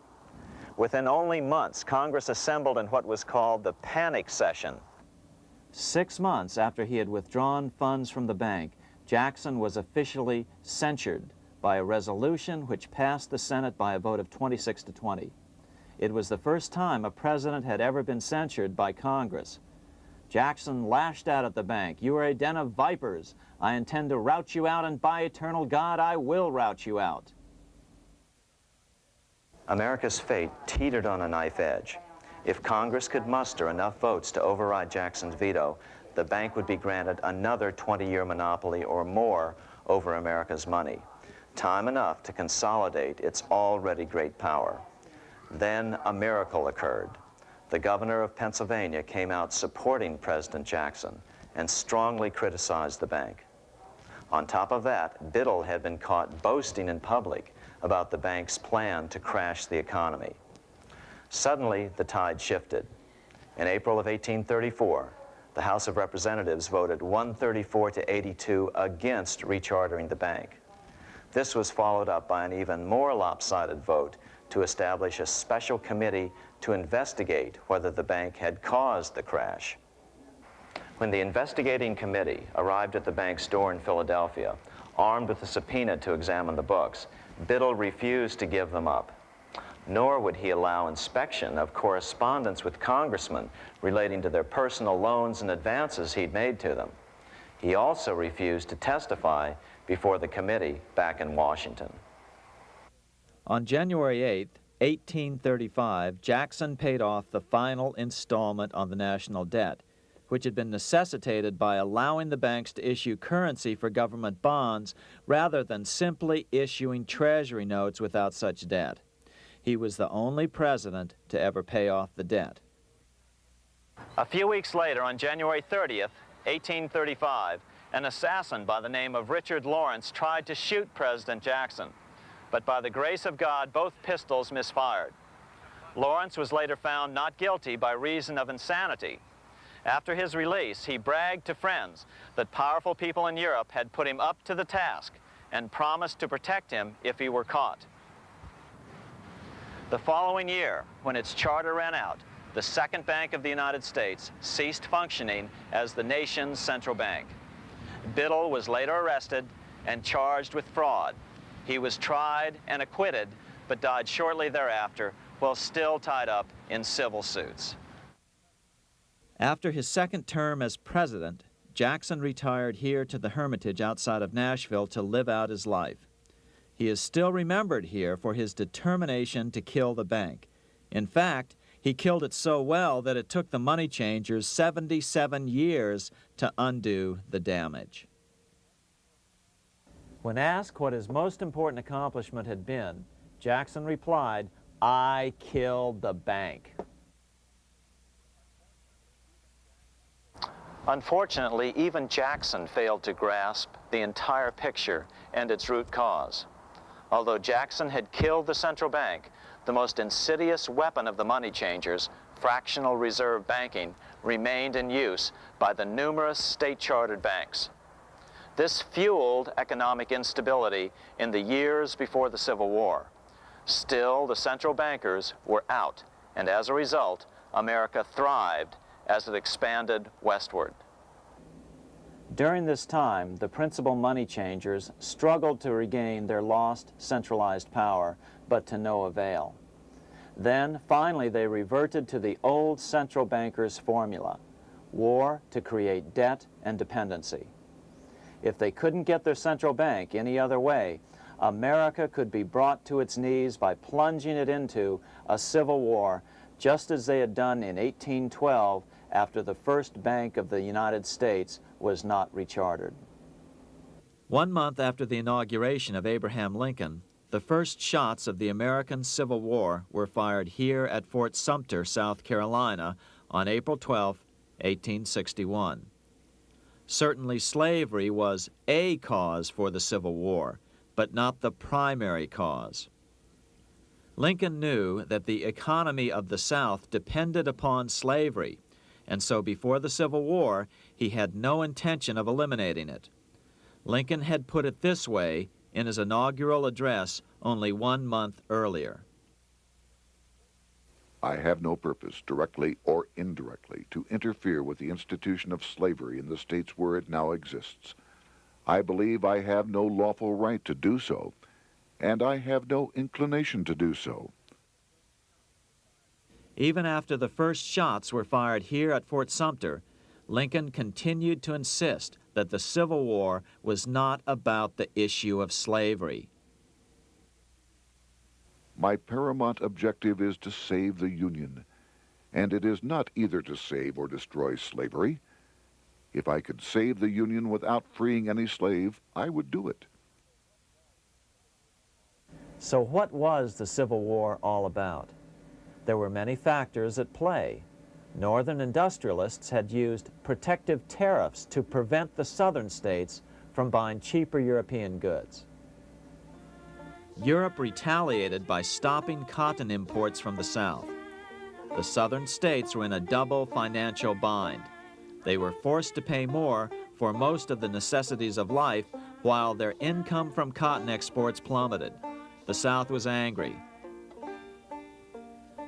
Within only months, Congress assembled in what was called the panic session. 6 months after he had withdrawn funds from the bank, Jackson was officially censured by a resolution which passed the Senate by a vote of 26 to 20. It was the first time a president had ever been censured by Congress. Jackson lashed out at the bank. "You are a den of vipers. I intend to rout you out, and by eternal God, I will rout you out." America's fate teetered on a knife edge. If Congress could muster enough votes to override Jackson's veto, the bank would be granted another 20-year monopoly or more over America's money, time enough to consolidate its already great power. Then a miracle occurred. The governor of Pennsylvania came out supporting President Jackson and strongly criticized the bank. On top of that, Biddle had been caught boasting in public about the bank's plan to crash the economy. Suddenly, the tide shifted. In April of 1834, the House of Representatives voted 134 to 82 against rechartering the bank. This was followed up by an even more lopsided vote to establish a special committee to investigate whether the bank had caused the crash. When the investigating committee arrived at the bank's door in Philadelphia, armed with a subpoena to examine the books, Biddle refused to give them up. Nor would he allow inspection of correspondence with congressmen relating to their personal loans and advances he'd made to them. He also refused to testify before the committee back in Washington. On January 8th, 1835, Jackson paid off the final installment on the national debt, which had been necessitated by allowing the banks to issue currency for government bonds rather than simply issuing treasury notes without such debt. He was the only president to ever pay off the debt. A few weeks later, on January 30th, 1835, an assassin by the name of Richard Lawrence tried to shoot President Jackson, but by the grace of God, both pistols misfired. Lawrence was later found not guilty by reason of insanity. After his release, he bragged to friends that powerful people in Europe had put him up to the task and promised to protect him if he were caught. The following year, when its charter ran out, the Second Bank of the United States ceased functioning as the nation's central bank. Biddle was later arrested and charged with fraud. He was tried and acquitted, but died shortly thereafter while still tied up in civil suits. After his second term as president, Jackson retired here to the Hermitage outside of Nashville to live out his life. He is still remembered here for his determination to kill the bank. In fact, he killed it so well that it took the money changers 77 years to undo the damage. When asked what his most important accomplishment had been, Jackson replied, "I killed the bank." Unfortunately, even Jackson failed to grasp the entire picture and its root cause. Although Jackson had killed the central bank, the most insidious weapon of the money changers, fractional reserve banking, remained in use by the numerous state-chartered banks. This fueled economic instability in the years before the Civil War. Still, the central bankers were out, and as a result, America thrived as it expanded westward. During this time, the principal money changers struggled to regain their lost centralized power, but to no avail. Then, finally, they reverted to the old central bankers' formula: war to create debt and dependency. If they couldn't get their central bank any other way, America could be brought to its knees by plunging it into a civil war, just as they had done in 1812 after the first Bank of the United States was not rechartered. 1 month after the inauguration of Abraham Lincoln, the first shots of the American Civil War were fired here at Fort Sumter, South Carolina, on April 12, 1861. Certainly slavery was a cause for the Civil War, but not the primary cause. Lincoln knew that the economy of the South depended upon slavery, and so before the Civil War, he had no intention of eliminating it. Lincoln had put it this way in his inaugural address only 1 month earlier. I have no purpose, directly or indirectly, to interfere with the institution of slavery in the states where it now exists. I believe I have no lawful right to do so, and I have no inclination to do so. Even after the first shots were fired here at Fort Sumter, Lincoln continued to insist that the Civil War was not about the issue of slavery. My paramount objective is to save the Union, and it is not either to save or destroy slavery. If I could save the Union without freeing any slave, I would do it. So what was the Civil War all about? There were many factors at play. Northern industrialists had used protective tariffs to prevent the southern states from buying cheaper European goods. Europe retaliated by stopping cotton imports from the South. The southern states were in a double financial bind. They were forced to pay more for most of the necessities of life while their income from cotton exports plummeted. The South was angry.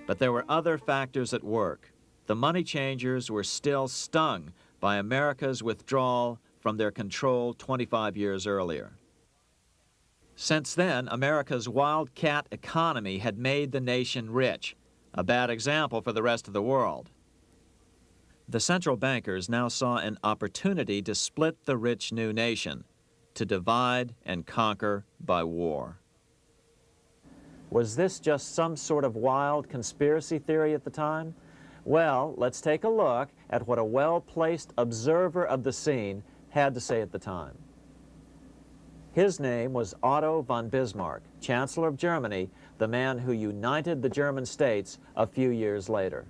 But there were other factors at work. The money changers were still stung by America's withdrawal from their control 25 years earlier. Since then, America's wildcat economy had made the nation rich, a bad example for the rest of the world. The central bankers now saw an opportunity to split the rich new nation, to divide and conquer by war. Was this just some sort of wild conspiracy theory at the time? Well, let's take a look at what a well-placed observer of the scene had to say at the time. His name was Otto von Bismarck, Chancellor of Germany, the man who united the German states a few years later.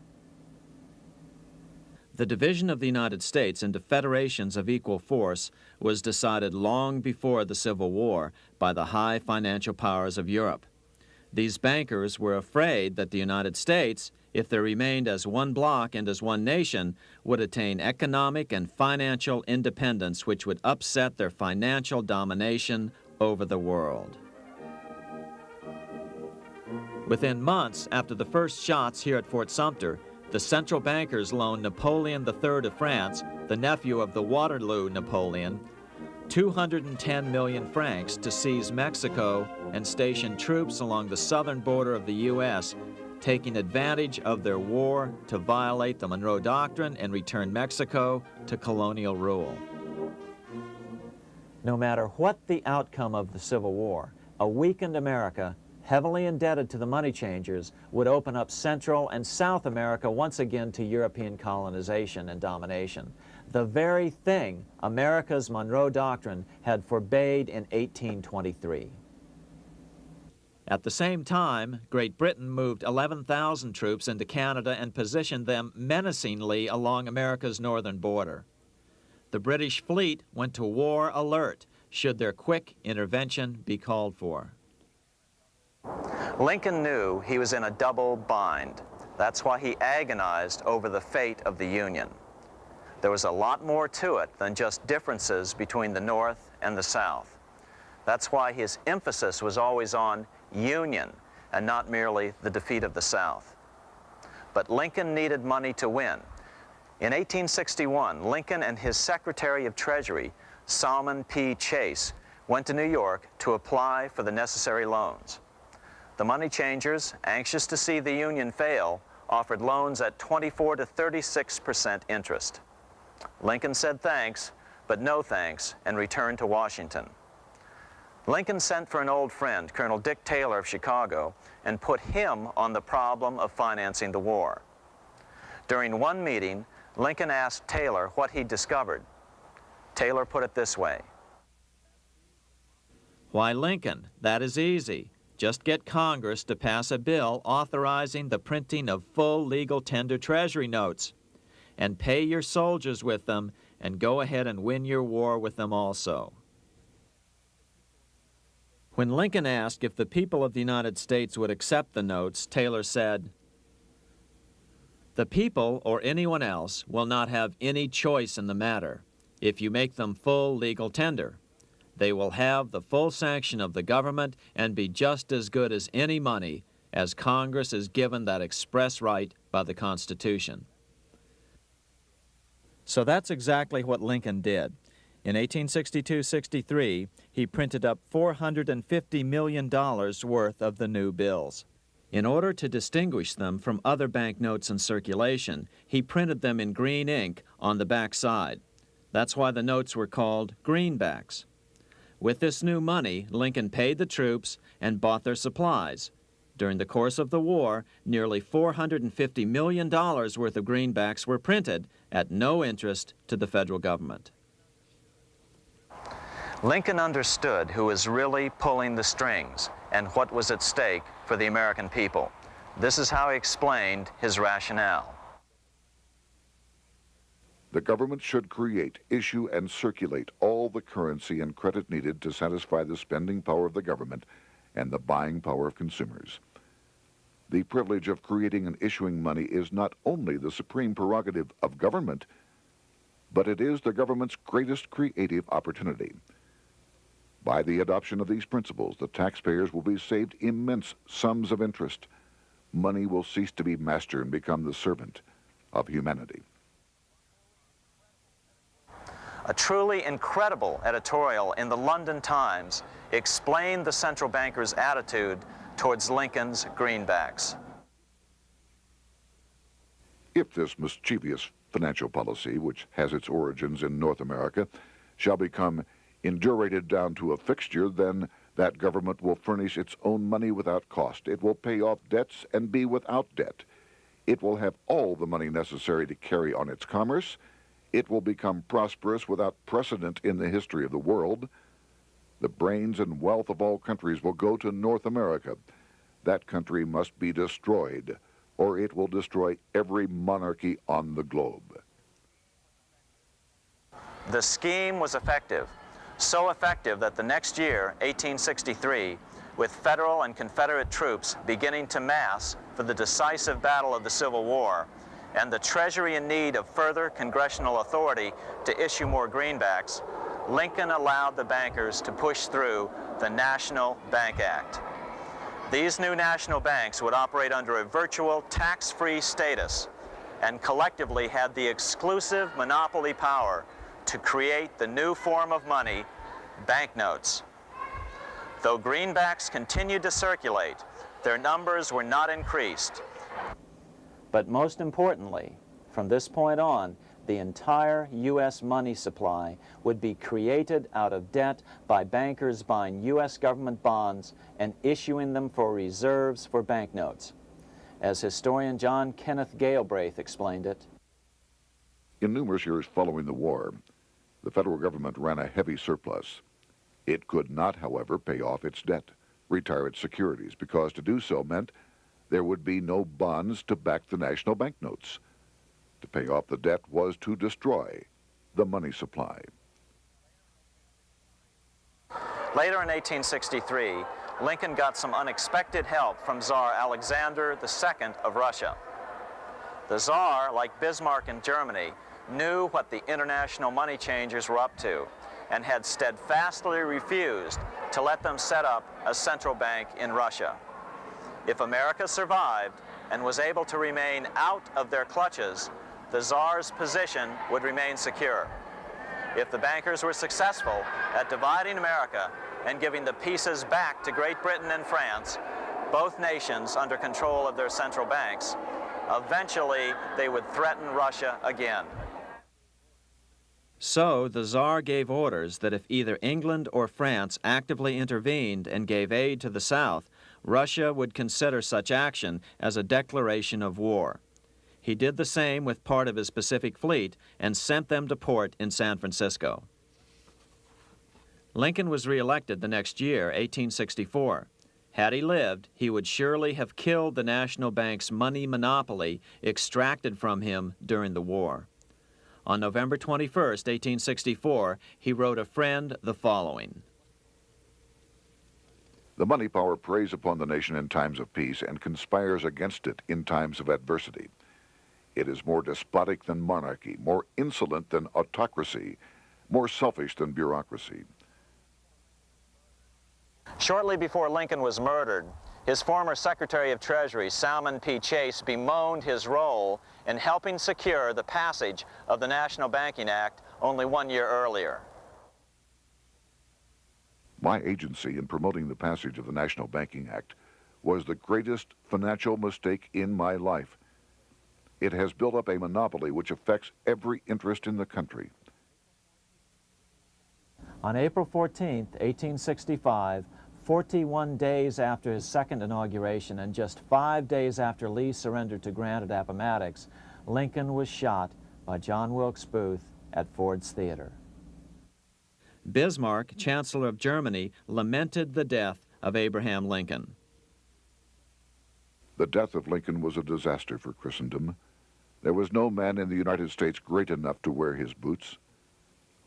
The division of the United States into federations of equal force was decided long before the Civil War by the high financial powers of Europe. These bankers were afraid that the United States, if they remained as one bloc and as one nation, would attain economic and financial independence which would upset their financial domination over the world. Within months after the first shots here at Fort Sumter, the central bankers loaned Napoleon III of France, the nephew of the Waterloo Napoleon, 210 million francs to seize Mexico and station troops along the southern border of the U.S., taking advantage of their war to violate the Monroe Doctrine and return Mexico to colonial rule. No matter what the outcome of the Civil War, a weakened America, heavily indebted to the money changers, would open up Central and South America once again to European colonization and domination. The very thing America's Monroe Doctrine had forbade in 1823. At the same time, Great Britain moved 11,000 troops into Canada and positioned them menacingly along America's northern border. The British fleet went to war alert should their quick intervention be called for. Lincoln knew he was in a double bind. That's why he agonized over the fate of the Union. There was a lot more to it than just differences between the North and the South. That's why his emphasis was always on union and not merely the defeat of the South. But Lincoln needed money to win. In 1861, Lincoln and his Secretary of Treasury, Salmon P. Chase, went to New York to apply for the necessary loans. The money changers, anxious to see the Union fail, offered loans at 24 to 36% interest. Lincoln said thanks, but no thanks, and returned to Washington. Lincoln sent for an old friend, Colonel Dick Taylor of Chicago, and put him on the problem of financing the war. During one meeting, Lincoln asked Taylor what he'd discovered. Taylor put it this way. "Why, Lincoln, that is easy. Just get Congress to pass a bill authorizing the printing of full legal tender Treasury notes, and pay your soldiers with them, and go ahead and win your war with them also." When Lincoln asked if the people of the United States would accept the notes, Taylor said, "The people, or anyone else, will not have any choice in the matter if you make them full legal tender. They will have the full sanction of the government and be just as good as any money, as Congress is given that express right by the Constitution." So that's exactly what Lincoln did. In 1862-63, he printed up $450 million worth of the new bills. In order to distinguish them from other banknotes in circulation, he printed them in green ink on the back side. That's why the notes were called greenbacks. With this new money, Lincoln paid the troops and bought their supplies. During the course of the war, nearly $450 million worth of greenbacks were printed at no interest to the federal government. Lincoln understood who was really pulling the strings and what was at stake for the American people. This is how he explained his rationale. The government should create, issue, and circulate all the currency and credit needed to satisfy the spending power of the government and the buying power of consumers. The privilege of creating and issuing money is not only the supreme prerogative of government, but it is the government's greatest creative opportunity. By the adoption of these principles, the taxpayers will be saved immense sums of interest. Money will cease to be master and become the servant of humanity. A truly incredible editorial in the London Times explained the central bankers' attitude towards Lincoln's greenbacks. If this mischievous financial policy, which has its origins in North America, shall become indurated down to a fixture, then That government will furnish its own money without cost. It will pay off debts and be without debt. It will have all the money necessary to carry on its commerce. It will become prosperous without precedent in the history of the world. The brains and wealth of all countries will go to North America. That country must be destroyed, or it will destroy every monarchy on the globe. The scheme was effective, so effective that the next year, 1863, with Federal and Confederate troops beginning to mass for the decisive battle of the Civil War, and the Treasury in need of further congressional authority to issue more greenbacks, Lincoln allowed the bankers to push through the National Bank Act. These new national banks would operate under a virtual tax-free status and collectively had the exclusive monopoly power to create the new form of money, banknotes. Though greenbacks continued to circulate, their numbers were not increased. But most importantly, from this point on, the entire U.S. money supply would be created out of debt by bankers buying U.S. government bonds and issuing them for reserves for banknotes. As historian John Kenneth Galbraith explained it, in numerous years following the war, the federal government ran a heavy surplus. It could not, however, pay off its debt, retire its securities, because to do so meant there would be no bonds to back the national banknotes. To pay off the debt was to destroy the money supply. Later in 1863, Lincoln got some unexpected help from Tsar Alexander II of Russia. The Tsar, like Bismarck in Germany, knew what the international money changers were up to and had steadfastly refused to let them set up a central bank in Russia. If America survived and was able to remain out of their clutches, the Tsar's position would remain secure. If the bankers were successful at dividing America and giving the pieces back to Great Britain and France, both nations under control of their central banks, eventually they would threaten Russia again. So the Tsar gave orders that if either England or France actively intervened and gave aid to the South, Russia would consider such action as a declaration of war. He did the same with part of his Pacific Fleet and sent them to port in San Francisco. Lincoln was reelected the next year, 1864. Had he lived, he would surely have killed the national bank's money monopoly extracted from him during the war. On November 21, 1864, he wrote a friend the following. The money power preys upon the nation in times of peace and conspires against it in times of adversity. It is more despotic than monarchy, more insolent than autocracy, more selfish than bureaucracy. Shortly before Lincoln was murdered, his former Secretary of Treasury, Salmon P. Chase, bemoaned his role in helping secure the passage of the National Banking Act only 1 year earlier. My agency in promoting the passage of the National Banking Act was the greatest financial mistake in my life. It has built up a monopoly which affects every interest in the country. On April 14, 1865, 41 days after his second inauguration and just 5 days after Lee surrendered to Grant at Appomattox, Lincoln was shot by John Wilkes Booth at Ford's Theater. Bismarck, Chancellor of Germany, lamented the death of Abraham Lincoln. The death of Lincoln was a disaster for Christendom. There was no man in the United States great enough to wear his boots.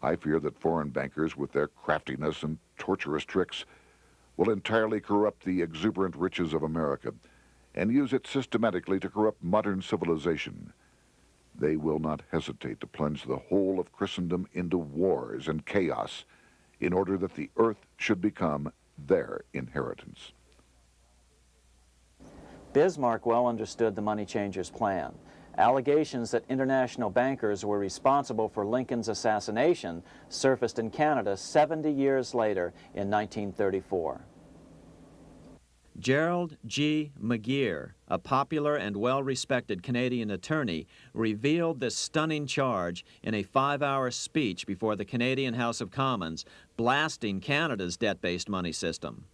I fear that foreign bankers, with their craftiness and tortuous tricks, will entirely corrupt the exuberant riches of America and use it systematically to corrupt modern civilization. They will not hesitate to plunge the whole of Christendom into wars and chaos in order that the earth should become their inheritance. Bismarck well understood the money changers' plan. Allegations that international bankers were responsible for Lincoln's assassination surfaced in Canada 70 years later in 1934. Gerald G. McGeer, a popular and well-respected Canadian attorney, revealed this stunning charge in a 5-hour speech before the Canadian House of Commons, blasting Canada's debt-based money system.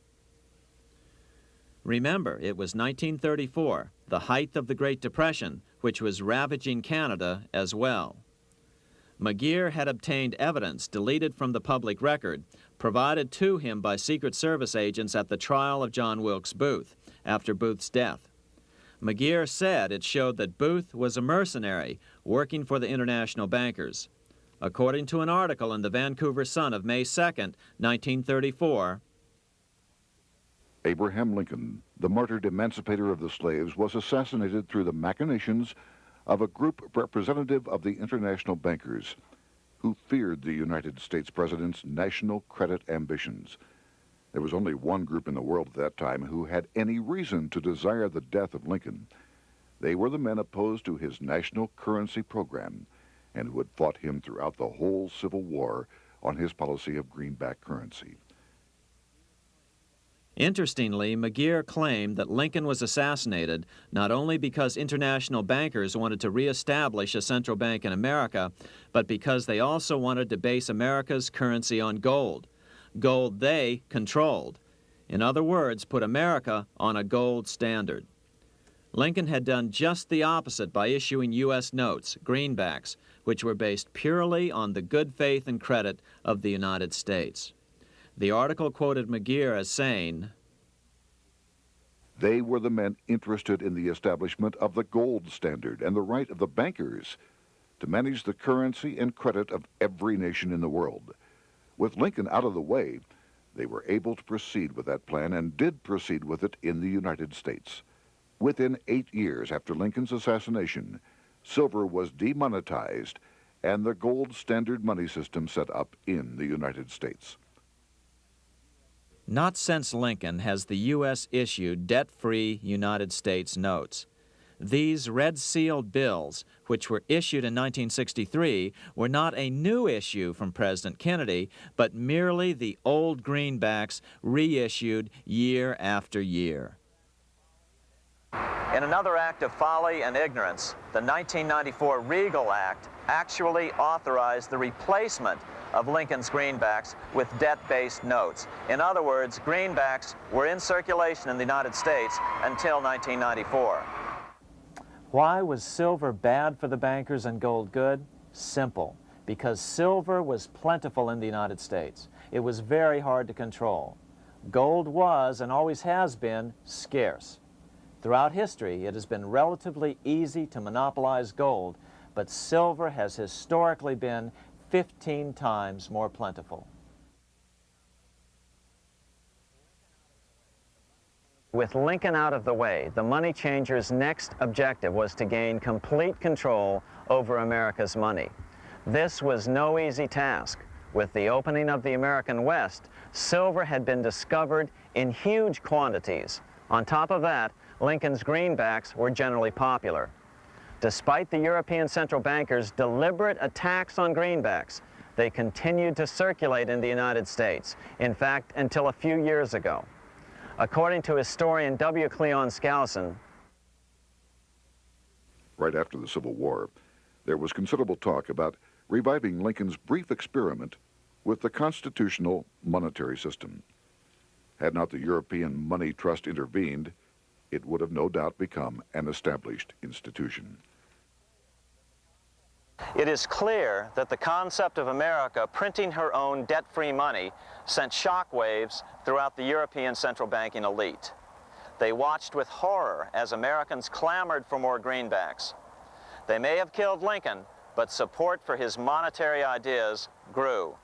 Remember, it was 1934, the height of the Great Depression, which was ravaging Canada as well. McGeer had obtained evidence deleted from the public record, provided to him by Secret Service agents at the trial of John Wilkes Booth after Booth's death. McGeer said it showed that Booth was a mercenary working for the international bankers. According to an article in the Vancouver Sun of May 2nd, 1934, Abraham Lincoln, the martyred emancipator of the slaves, was assassinated through the machinations of a group representative of the international bankers who feared the United States president's national credit ambitions. There was only one group in the world at that time who had any reason to desire the death of Lincoln. They were the men opposed to his national currency program and who had fought him throughout the whole Civil War on his policy of greenback currency. Interestingly, McGeer claimed that Lincoln was assassinated not only because international bankers wanted to reestablish a central bank in America, but because they also wanted to base America's currency on gold. Gold they controlled. In other words, put America on a gold standard. Lincoln had done just the opposite by issuing U.S. notes, greenbacks, which were based purely on the good faith and credit of the United States. The article quoted McGeer as saying, "They were the men interested in the establishment of the gold standard and the right of the bankers to manage the currency and credit of every nation in the world. With Lincoln out of the way, they were able to proceed with that plan and did proceed with it in the United States. Within 8 years after Lincoln's assassination, silver was demonetized and the gold standard money system set up in the United States." Not since Lincoln has the U.S. issued debt-free United States notes. These red-sealed bills, which were issued in 1963, were not a new issue from President Kennedy, but merely the old greenbacks reissued year after year. In another act of folly and ignorance, the 1994 Regal Act actually authorized the replacement of Lincoln's greenbacks with debt-based notes. In other words, greenbacks were in circulation in the United States until 1994. Why was silver bad for the bankers and gold good? Simple. Because silver was plentiful in the United States. It was very hard to control. Gold was, and always has been, scarce. Throughout history, it has been relatively easy to monopolize gold, but silver has historically been 15 times more plentiful. With Lincoln out of the way, the money changers' next objective was to gain complete control over America's money. This was no easy task. With the opening of the American West, silver had been discovered in huge quantities. On top of that, Lincoln's greenbacks were generally popular. Despite the European central bankers' deliberate attacks on greenbacks, they continued to circulate in the United States, in fact, until a few years ago. According to historian W. Cleon Skousen, right after the Civil War, there was considerable talk about reviving Lincoln's brief experiment with the constitutional monetary system. Had not the European Money Trust intervened, it would have no doubt become an established institution. It is clear that the concept of America printing her own debt-free money sent shockwaves throughout the European central banking elite. They watched with horror as Americans clamored for more greenbacks. They may have killed Lincoln, but support for his monetary ideas grew.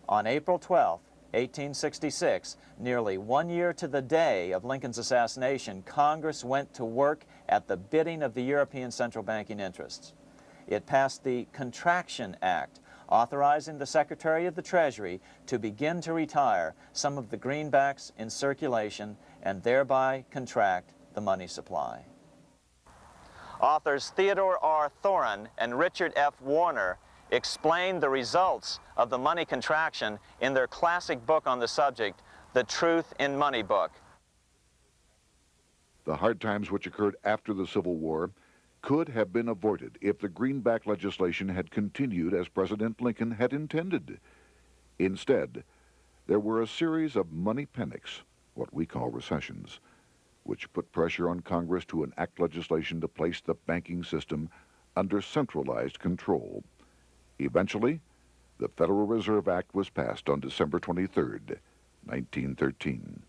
On April 12, 1866, nearly 1 year to the day of Lincoln's assassination, Congress went to work at the bidding of the European central banking interests. It passed the Contraction Act, authorizing the Secretary of the Treasury to begin to retire some of the greenbacks in circulation and thereby contract the money supply. Authors Theodore R. Thorin and Richard F. Warner explained the results of the money contraction in their classic book on the subject, The Truth in Money Book. The hard times which occurred after the Civil War could have been avoided if the greenback legislation had continued as President Lincoln had intended. Instead, there were a series of money panics, what we call recessions, which put pressure on Congress to enact legislation to place the banking system under centralized control. Eventually, the Federal Reserve Act was passed on December 23, 1913.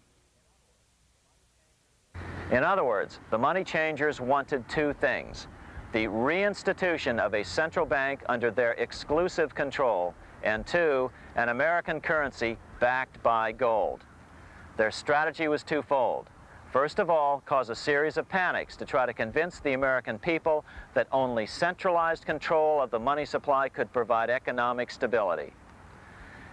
In other words, the money changers wanted two things: the reinstitution of a central bank under their exclusive control, and two, an American currency backed by gold. Their strategy was twofold. First of all, cause a series of panics to try to convince the American people that only centralized control of the money supply could provide economic stability.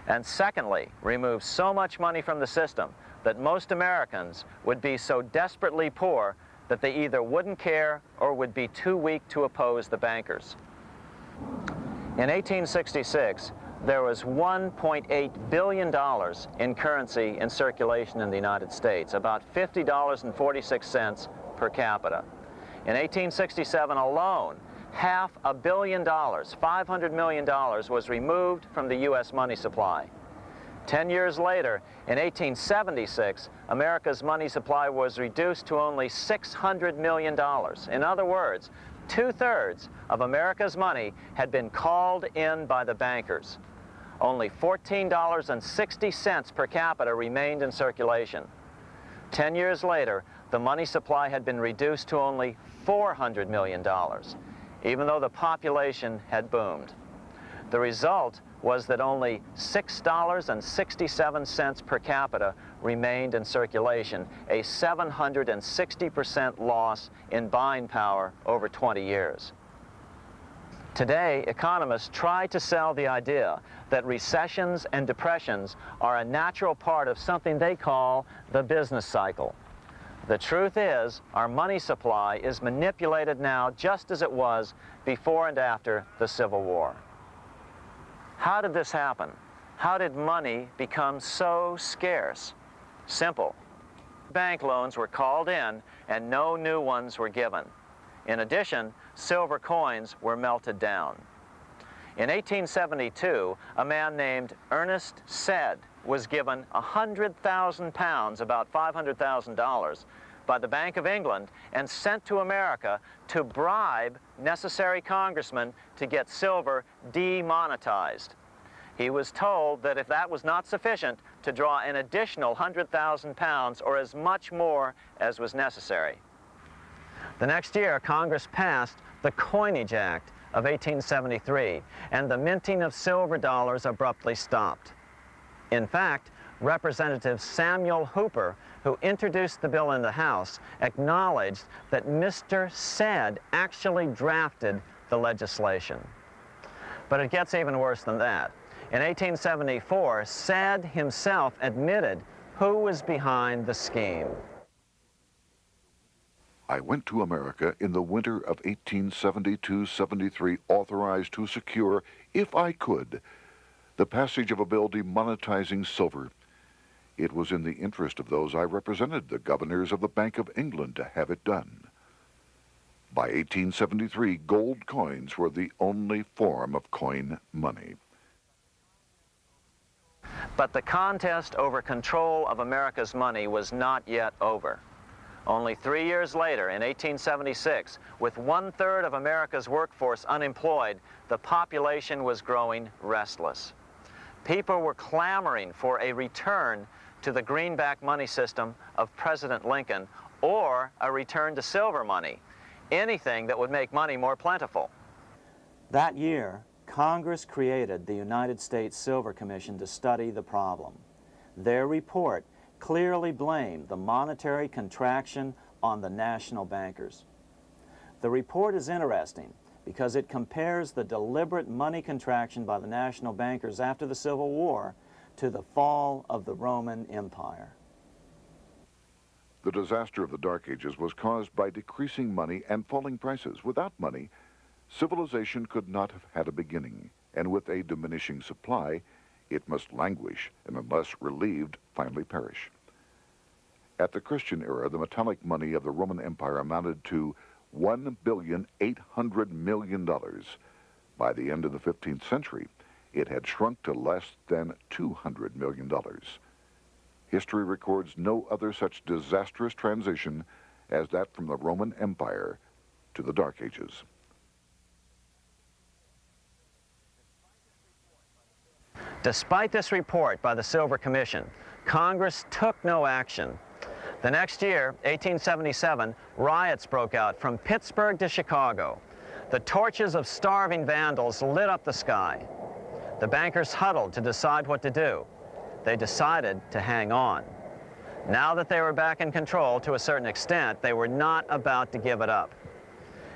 And secondly, remove so much money from the system that most Americans would be so desperately poor that they either wouldn't care or would be too weak to oppose the bankers. In 1866, there was $1.8 billion in currency in circulation in the United States, about $50.46 per capita. In 1867 alone, $500 million, $500 million, was removed from the U.S. money supply. 10 years later, in 1876, America's money supply was reduced to only $600 million. In other words, 2/3 of America's money had been called in by the bankers. Only $14.60 per capita remained in circulation. 10 years later, the money supply had been reduced to only $400 million, even though the population had boomed. The result was that only $6.67 per capita remained in circulation, a 760% loss in buying power over 20 years. Today, economists try to sell the idea that recessions and depressions are a natural part of something they call the business cycle. The truth is, our money supply is manipulated now just as it was before and after the Civil War. How did this happen? How did money become so scarce? Simple. Bank loans were called in and no new ones were given. In addition, silver coins were melted down. In 1872, a man named Ernest Sed was given 100,000 pounds, about $500,000, by the Bank of England and sent to America to bribe necessary congressmen to get silver demonetized. He was told that if that was not sufficient, to draw an additional 100,000 pounds or as much more as was necessary. The next year, Congress passed the Coinage Act of 1873, and the minting of silver dollars abruptly stopped. In fact, Representative Samuel Hooper, who introduced the bill in the House, acknowledged that Mr. Sed actually drafted the legislation. But it gets even worse than that. In 1874, Sed himself admitted who was behind the scheme. I went to America in the winter of 1872-73, authorized to secure, if I could, the passage of a bill demonetizing silver. It was in the interest of those I represented, the governors of the Bank of England, to have it done. By 1873, gold coins were the only form of coin money. But the contest over control of America's money was not yet over. Only 3 years later, in 1876, with 1/3 of America's workforce unemployed, the population was growing restless. People were clamoring for a return to the greenback money system of President Lincoln, or a return to silver money, anything that would make money more plentiful. That year, Congress created the United States Silver Commission to study the problem. Their report clearly blamed the monetary contraction on the national bankers. The report is interesting because it compares the deliberate money contraction by the national bankers after the Civil War to the fall of the Roman Empire. The disaster of the Dark Ages was caused by decreasing money and falling prices. Without money, civilization could not have had a beginning, and with a diminishing supply, it must languish and, unless relieved, finally perish. At the Christian era, the metallic money of the Roman Empire amounted to $1,800,000,000. By the end of the 15th century, it had shrunk to less than $200 million. History records no other such disastrous transition as that from the Roman Empire to the Dark Ages. Despite this report by the Silver Commission, Congress took no action. The next year, 1877, riots broke out from Pittsburgh to Chicago. The torches of starving vandals lit up the sky. The bankers huddled to decide what to do. They decided to hang on. Now that they were back in control to a certain extent, they were not about to give it up.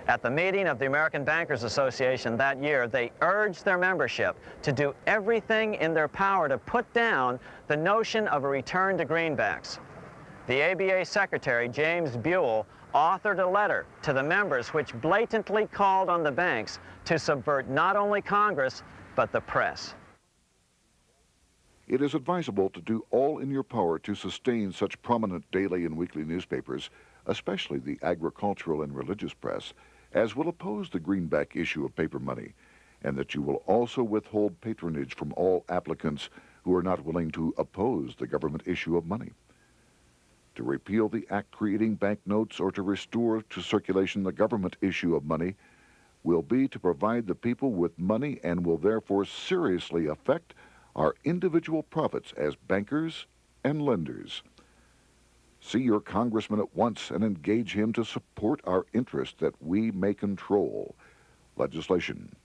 At the meeting of the American Bankers Association that year, they urged their membership to do everything in their power to put down the notion of a return to greenbacks. The ABA Secretary, James Buell, authored a letter to the members which blatantly called on the banks to subvert not only Congress, but the press. It is advisable to do all in your power to sustain such prominent daily and weekly newspapers, especially the agricultural and religious press, as will oppose the greenback issue of paper money, and that you will also withhold patronage from all applicants who are not willing to oppose the government issue of money. To repeal the act creating banknotes or to restore to circulation the government issue of money will be to provide the people with money and will therefore seriously affect our individual profits as bankers and lenders. See your congressman at once and engage him to support our interest that we may control legislation.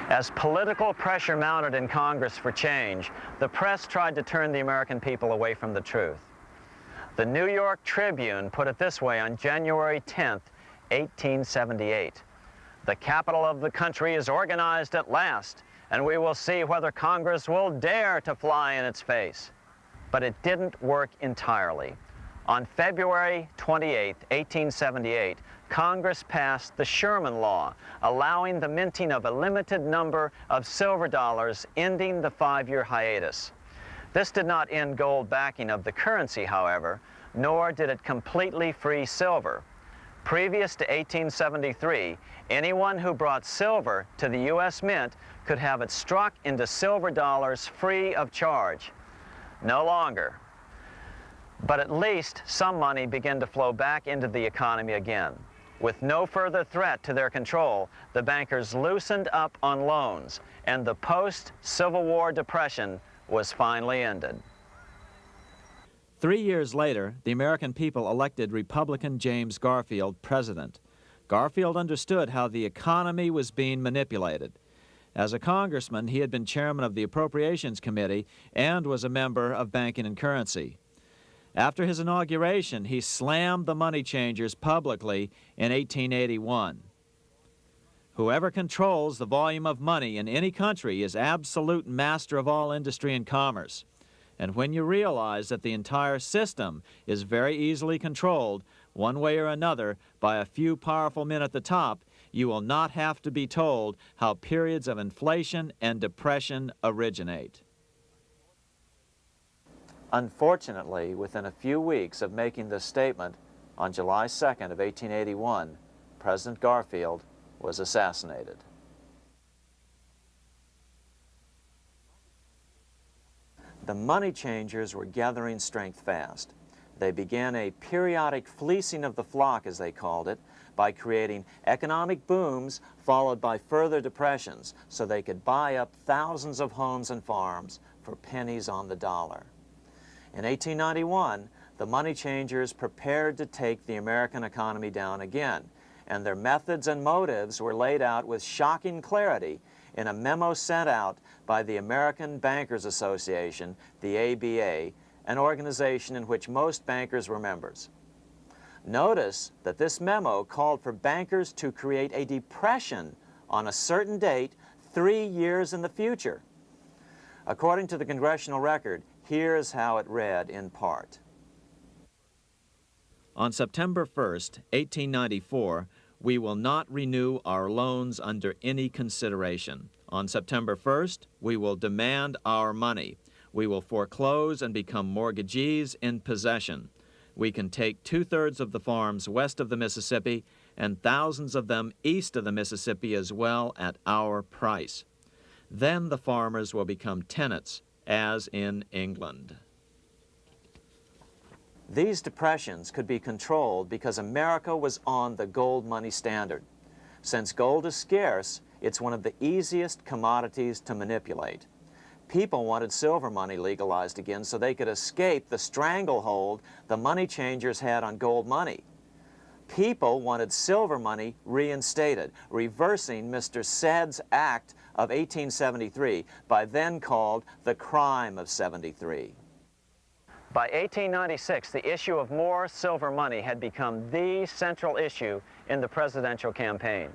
As political pressure mounted in Congress for change, the press tried to turn the American people away from the truth. The New York Tribune put it this way on January 10th, 1878. "The capital of the country is organized at last, and we will see whether Congress will dare to fly in its face." But it didn't work entirely. On February 28, 1878, Congress passed the Sherman Law, allowing the minting of a limited number of silver dollars, ending the 5-year hiatus. This did not end gold backing of the currency, however, nor did it completely free silver. Previous to 1873, anyone who brought silver to the U.S. Mint could have it struck into silver dollars free of charge. No longer. But at least some money began to flow back into the economy again. With no further threat to their control, the bankers loosened up on loans, and the post-Civil War depression was finally ended. 3 years later, the American people elected Republican James Garfield president. Garfield understood how the economy was being manipulated. As a congressman, he had been chairman of the Appropriations Committee and was a member of Banking and Currency. After his inauguration, he slammed the money changers publicly in 1881. Whoever controls the volume of money in any country is absolute master of all industry and commerce. And when you realize that the entire system is very easily controlled, one way or another, by a few powerful men at the top, you will not have to be told how periods of inflation and depression originate. Unfortunately, within a few weeks of making this statement, on July 2nd of 1881, President Garfield was assassinated. The money changers were gathering strength fast. They began a periodic fleecing of the flock, as they called it, by creating economic booms followed by further depressions so they could buy up thousands of homes and farms for pennies on the dollar. In 1891, the money changers prepared to take the American economy down again, and their methods and motives were laid out with shocking clarity in a memo sent out by the American Bankers Association, the ABA, an organization in which most bankers were members. Notice that this memo called for bankers to create a depression on a certain date 3 years in the future. According to the congressional record, here's how it read in part. On September 1st, 1894, we will not renew our loans under any consideration. On September 1st, we will demand our money. We will foreclose and become mortgagees in possession. We can take 2/3 of the farms west of the Mississippi and thousands of them east of the Mississippi as well at our price. Then the farmers will become tenants, as in England. These depressions could be controlled because America was on the gold money standard. Since gold is scarce, it's one of the easiest commodities to manipulate. People wanted silver money legalized again so they could escape the stranglehold the money changers had on gold money. People wanted silver money reinstated, reversing Mr. Said's Act of 1873, by then called the Crime of '73. By 1896, the issue of more silver money had become the central issue in the presidential campaign.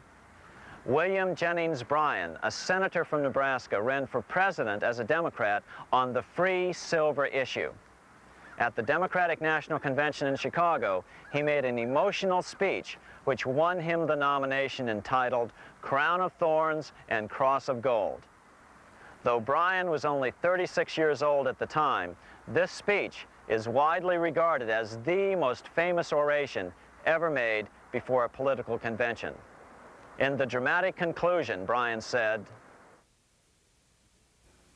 William Jennings Bryan, a senator from Nebraska, ran for president as a Democrat on the free silver issue. At the Democratic National Convention in Chicago, he made an emotional speech which won him the nomination entitled Crown of Thorns and Cross of Gold. Though Bryan was only 36 years old at the time, this speech is widely regarded as the most famous oration ever made before a political convention. In the dramatic conclusion, Bryan said,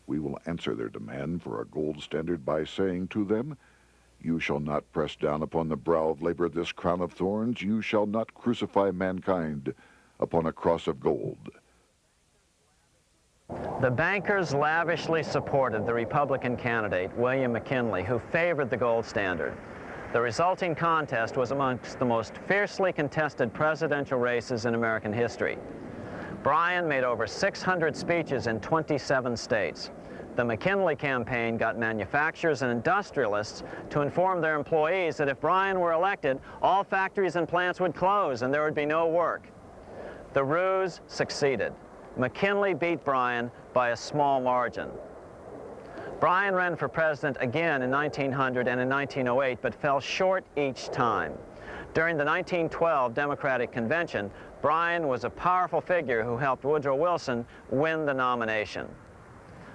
"We will answer their demand for a gold standard by saying to them, you shall not press down upon the brow of labor this crown of thorns. You shall not crucify mankind upon a cross of gold." The bankers lavishly supported the Republican candidate, William McKinley, who favored the gold standard. The resulting contest was amongst the most fiercely contested presidential races in American history. Bryan made over 600 speeches in 27 states. The McKinley campaign got manufacturers and industrialists to inform their employees that if Bryan were elected, all factories and plants would close and there would be no work. The ruse succeeded. McKinley beat Bryan by a small margin. Bryan ran for president again in 1900 and in 1908, but fell short each time. During the 1912 Democratic Convention, Bryan was a powerful figure who helped Woodrow Wilson win the nomination.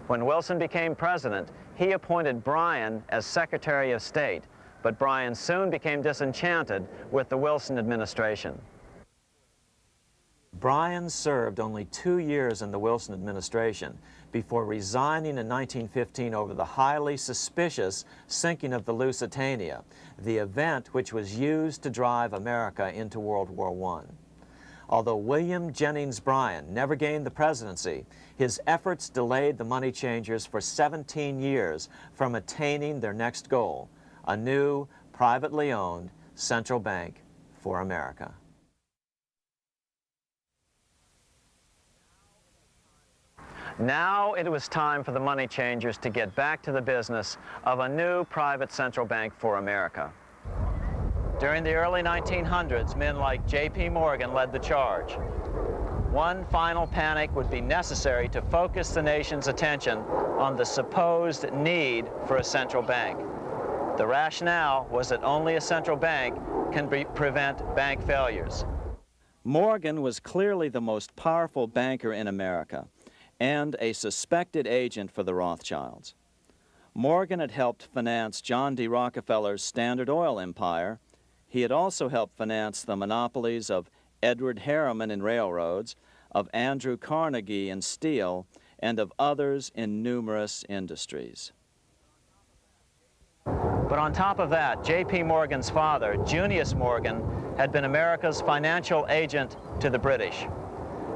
When Wilson became president, he appointed Bryan as Secretary of State, but Bryan soon became disenchanted with the Wilson administration. Bryan served only 2 years in the Wilson administration before resigning in 1915 over the highly suspicious sinking of the Lusitania, the event which was used to drive America into World War I. Although William Jennings Bryan never gained the presidency, his efforts delayed the money changers for 17 years from attaining their next goal, a new, privately owned central bank for America. Now it was time for the money changers to get back to the business of a new private central bank for America. During the early 1900s, men like J.P. Morgan led the charge. One final panic would be necessary to focus the nation's attention on the supposed need for a central bank. The rationale was that only a central bank can prevent bank failures. Morgan was clearly the most powerful banker in America and a suspected agent for the Rothschilds. Morgan had helped finance John D. Rockefeller's Standard Oil empire. He had also helped finance the monopolies of Edward Harriman in railroads, of Andrew Carnegie in steel, and of others in numerous industries. But on top of that, J.P. Morgan's father, Junius Morgan, had been America's financial agent to the British.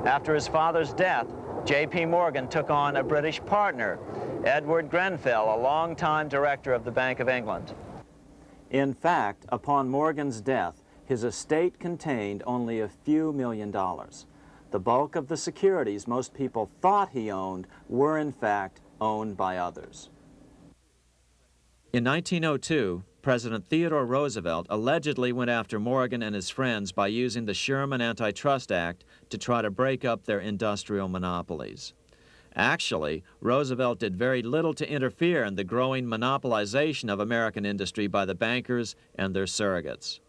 After his father's death, J.P. Morgan took on a British partner, Edward Grenfell, a longtime director of the Bank of England. In fact, upon Morgan's death, his estate contained only a few $1 million. The bulk of the securities most people thought he owned were, in fact, owned by others. In 1902, President Theodore Roosevelt allegedly went after Morgan and his friends by using the Sherman Antitrust Act to try to break up their industrial monopolies. Actually, Roosevelt did very little to interfere in the growing monopolization of American industry by the bankers and their surrogates.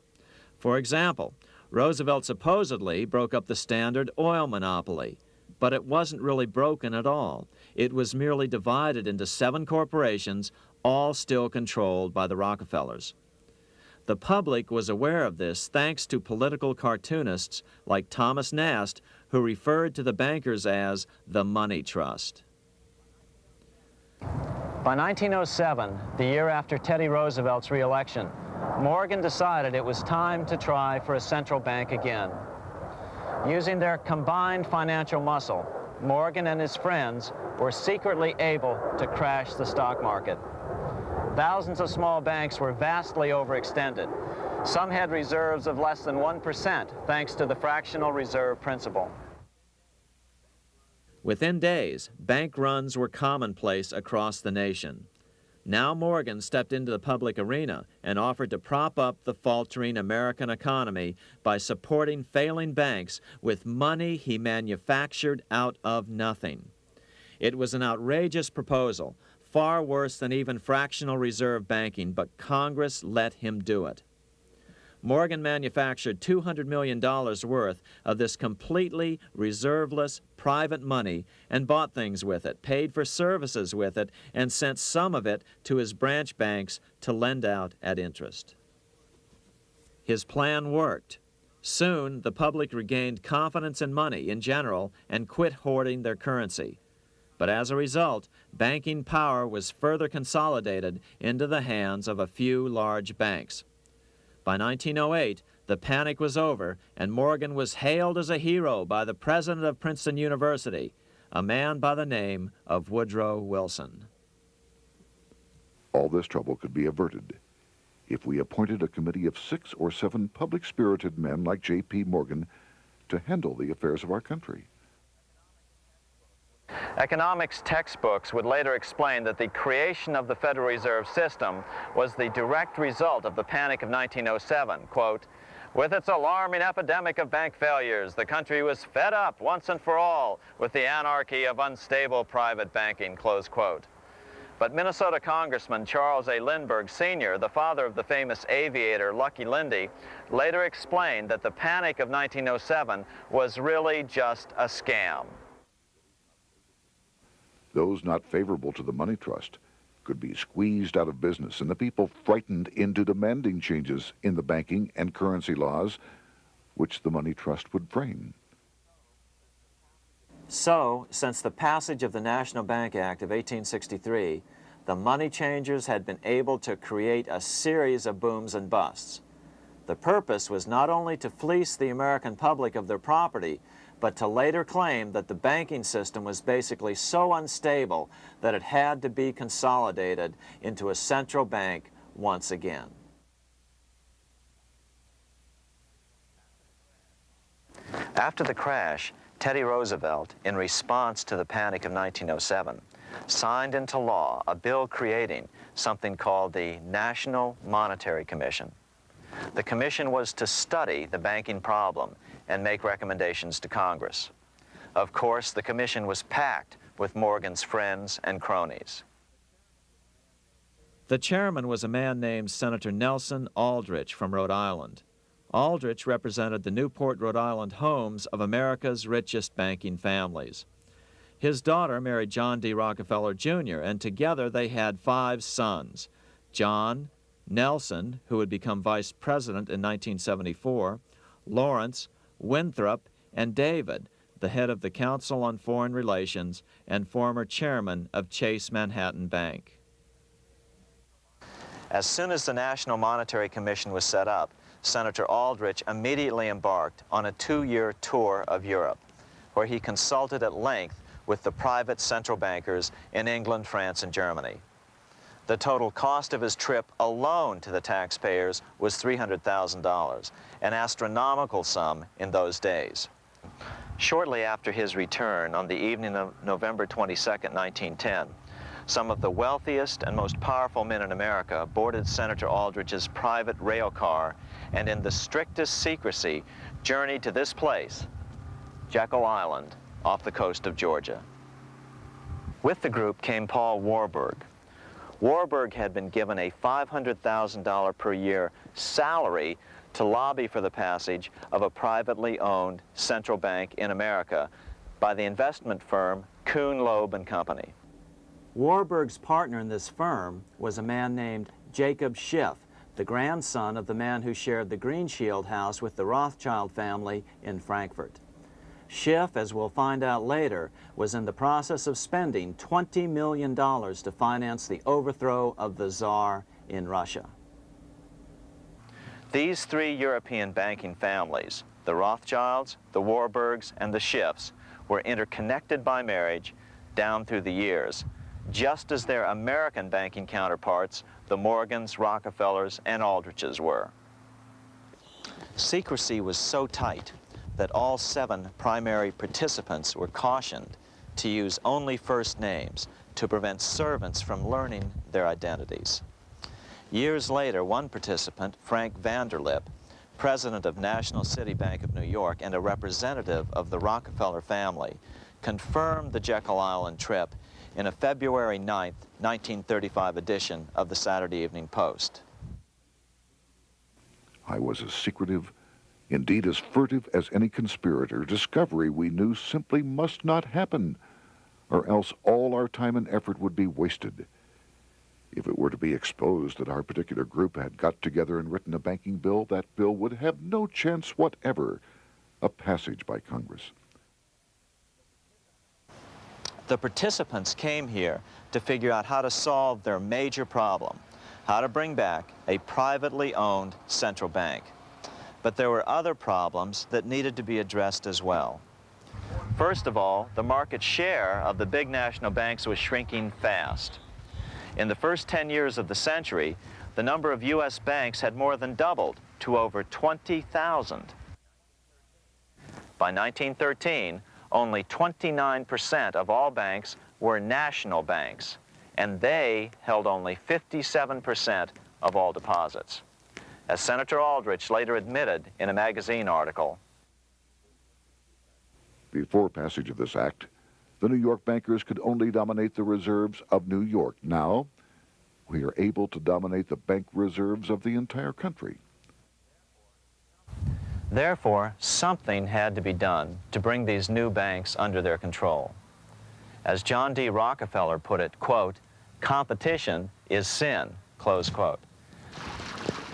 For example, Roosevelt supposedly broke up the Standard Oil monopoly, But it wasn't really broken at all. It was merely divided into 7 corporations, all still controlled by the Rockefellers. The public was aware of this thanks to political cartoonists like Thomas Nast, who referred to the bankers as the money trust. By 1907, the year after Teddy Roosevelt's re-election, Morgan decided it was time to try for a central bank again. Using their combined financial muscle, Morgan and his friends were secretly able to crash the stock market. Thousands of small banks were vastly overextended. Some had reserves of less than 1% thanks to the fractional reserve principle. Within days, bank runs were commonplace across the nation. Now Morgan stepped into the public arena and offered to prop up the faltering American economy by supporting failing banks with money he manufactured out of nothing. It was an outrageous proposal, far worse than even fractional reserve banking, but Congress let him do it. Morgan manufactured $200 million worth of this completely reserveless private money and bought things with it, paid for services with it, and sent some of it to his branch banks to lend out at interest. His plan worked. Soon, the public regained confidence in money in general and quit hoarding their currency. But as a result, banking power was further consolidated into the hands of a few large banks. By 1908, the panic was over, and Morgan was hailed as a hero by the president of Princeton University, a man by the name of Woodrow Wilson. All this trouble could be averted if we appointed a committee of 6 or 7 public-spirited men like J.P. Morgan to handle the affairs of our country. Economics textbooks would later explain that the creation of the Federal Reserve System was the direct result of the panic of 1907. Quote, "With its alarming epidemic of bank failures, the country was fed up once and for all with the anarchy of unstable private banking," close quote. But Minnesota Congressman Charles A. Lindbergh Sr., the father of the famous aviator Lucky Lindy, later explained that the panic of 1907 was really just a scam. Those not favorable to the money trust could be squeezed out of business and the people frightened into demanding changes in the banking and currency laws which the money trust would frame. So, since the passage of the National Bank Act of 1863, the money changers had been able to create a series of booms and busts. The purpose was not only to fleece the American public of their property, but to later claim that the banking system was basically so unstable that it had to be consolidated into a central bank once again. After the crash, Teddy Roosevelt, in response to the panic of 1907, signed into law a bill creating something called the National Monetary Commission. The commission was to study the banking problem and make recommendations to Congress. Of course, the commission was packed with Morgan's friends and cronies. The chairman was a man named Senator Nelson Aldrich from Rhode Island. Aldrich represented the Newport, Rhode Island homes of America's richest banking families. His daughter married John D. Rockefeller, Jr., and together they had 5 sons: John, Nelson, who would become vice president in 1974, Lawrence, Winthrop, and David, the head of the Council on Foreign Relations and former chairman of Chase Manhattan Bank. As soon as the National Monetary Commission was set up, Senator Aldrich immediately embarked on a 2-year tour of Europe, where he consulted at length with the private central bankers in England, France, and Germany. The total cost of his trip alone to the taxpayers was $300,000, an astronomical sum in those days. Shortly after his return, on the evening of November 22, 1910, some of the wealthiest and most powerful men in America boarded Senator Aldrich's private rail car and in the strictest secrecy journeyed to this place, Jekyll Island, off the coast of Georgia. With the group came Paul Warburg. Warburg had been given a $500,000 per year salary to lobby for the passage of a privately owned central bank in America, by the investment firm Kuhn, Loeb and Company. Warburg's partner in this firm was a man named Jacob Schiff, the grandson of the man who shared the Greenshield house with the Rothschild family in Frankfurt. Schiff, as we'll find out later, was in the process of spending $20 million to finance the overthrow of the Tsar in Russia. These three European banking families, the Rothschilds, the Warburgs, and the Schiffs, were interconnected by marriage down through the years, just as their American banking counterparts, the Morgans, Rockefellers, and Aldriches were. Secrecy was so tight that all 7 primary participants were cautioned to use only first names to prevent servants from learning their identities. Years later, one participant, Frank Vanderlip, president of National City Bank of New York and a representative of the Rockefeller family, confirmed the Jekyll Island trip in a February 9, 1935 edition of the Saturday Evening Post. I was as secretive, indeed as furtive as any conspirator. Discovery, we knew, simply must not happen, or else all our time and effort would be wasted. If it were to be exposed that our particular group had got together and written a banking bill, that bill would have no chance whatever of passage by Congress. The participants came here to figure out how to solve their major problem, how to bring back a privately owned central bank. But there were other problems that needed to be addressed as well. First of all, the market share of the big national banks was shrinking fast. In the first 10 years of the century, the number of U.S. banks had more than doubled to over 20,000. By 1913, only 29% of all banks were national banks, and they held only 57% of all deposits. As Senator Aldrich later admitted in a magazine article, before passage of this act, the New York bankers could only dominate the reserves of New York. Now, we are able to dominate the bank reserves of the entire country. Therefore, something had to be done to bring these new banks under their control. As John D. Rockefeller put it, quote, "Competition is sin," close quote.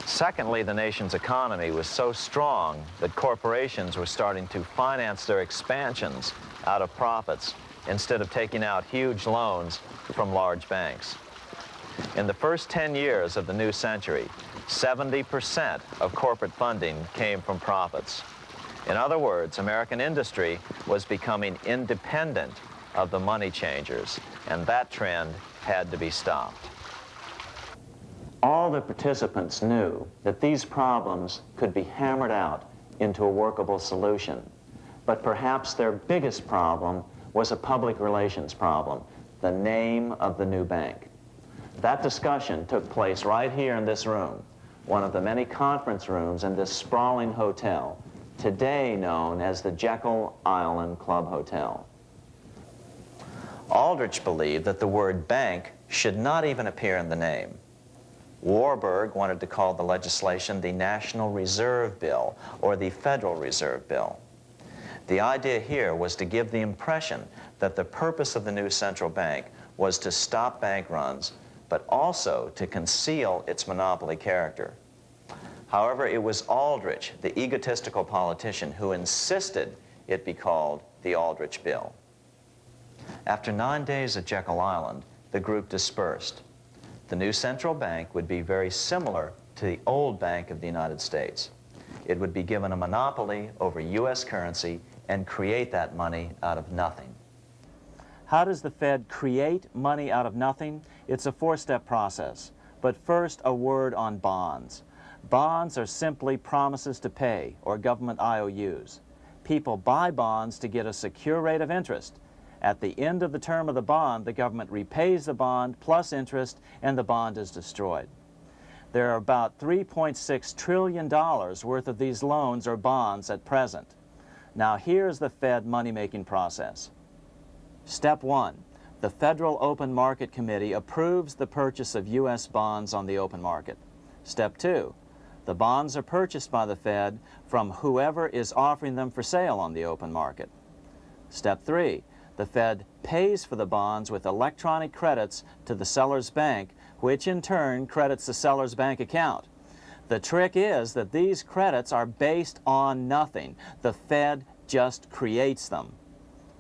Secondly, the nation's economy was so strong that corporations were starting to finance their expansions out of profits instead of taking out huge loans from large banks. In the first 10 years of the new century, 70% of corporate funding came from profits. In other words, American industry was becoming independent of the money changers, and that trend had to be stopped. All the participants knew that these problems could be hammered out into a workable solution, but perhaps their biggest problem was a public relations problem, the name of the new bank. That discussion took place right here in this room, one of the many conference rooms in this sprawling hotel, today known as the Jekyll Island Club Hotel. Aldrich believed that the word bank should not even appear in the name. Warburg wanted to call the legislation the National Reserve Bill or the Federal Reserve Bill. The idea here was to give the impression that the purpose of the new central bank was to stop bank runs, but also to conceal its monopoly character. However, it was Aldrich, the egotistical politician, who insisted it be called the Aldrich Bill. After 9 days at Jekyll Island, the group dispersed. The new central bank would be very similar to the old Bank of the United States. It would be given a monopoly over U.S. currency and create that money out of nothing. How does the Fed create money out of nothing? It's a four-step process. But first, a word on bonds. Bonds are simply promises to pay, or government IOUs. People buy bonds to get a secure rate of interest. At the end of the term of the bond, the government repays the bond plus interest, and the bond is destroyed. There are about $3.6 trillion worth of these loans or bonds at present. Now here's the Fed money-making process. Step 1. The Federal Open Market Committee approves the purchase of U.S. bonds on the open market. Step 2. The bonds are purchased by the Fed from whoever is offering them for sale on the open market. Step 3, the Fed pays for the bonds with electronic credits to the seller's bank, which in turn credits the seller's bank account. The trick is that these credits are based on nothing. The Fed just creates them.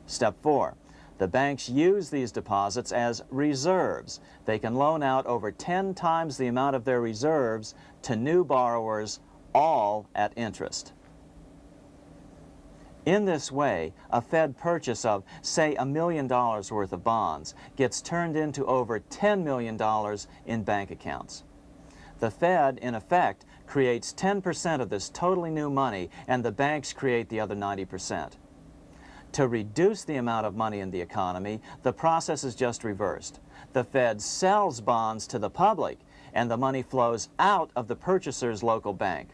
Step 4, the banks use these deposits as reserves. They can loan out over 10 times the amount of their reserves to new borrowers, all at interest. In this way, a Fed purchase of, say, $1 million worth of bonds gets turned into over $10 million in bank accounts. The Fed, in effect, creates 10% of this totally new money, and the banks create the other 90%. To reduce the amount of money in the economy, the process is just reversed. The Fed sells bonds to the public, and the money flows out of the purchaser's local bank.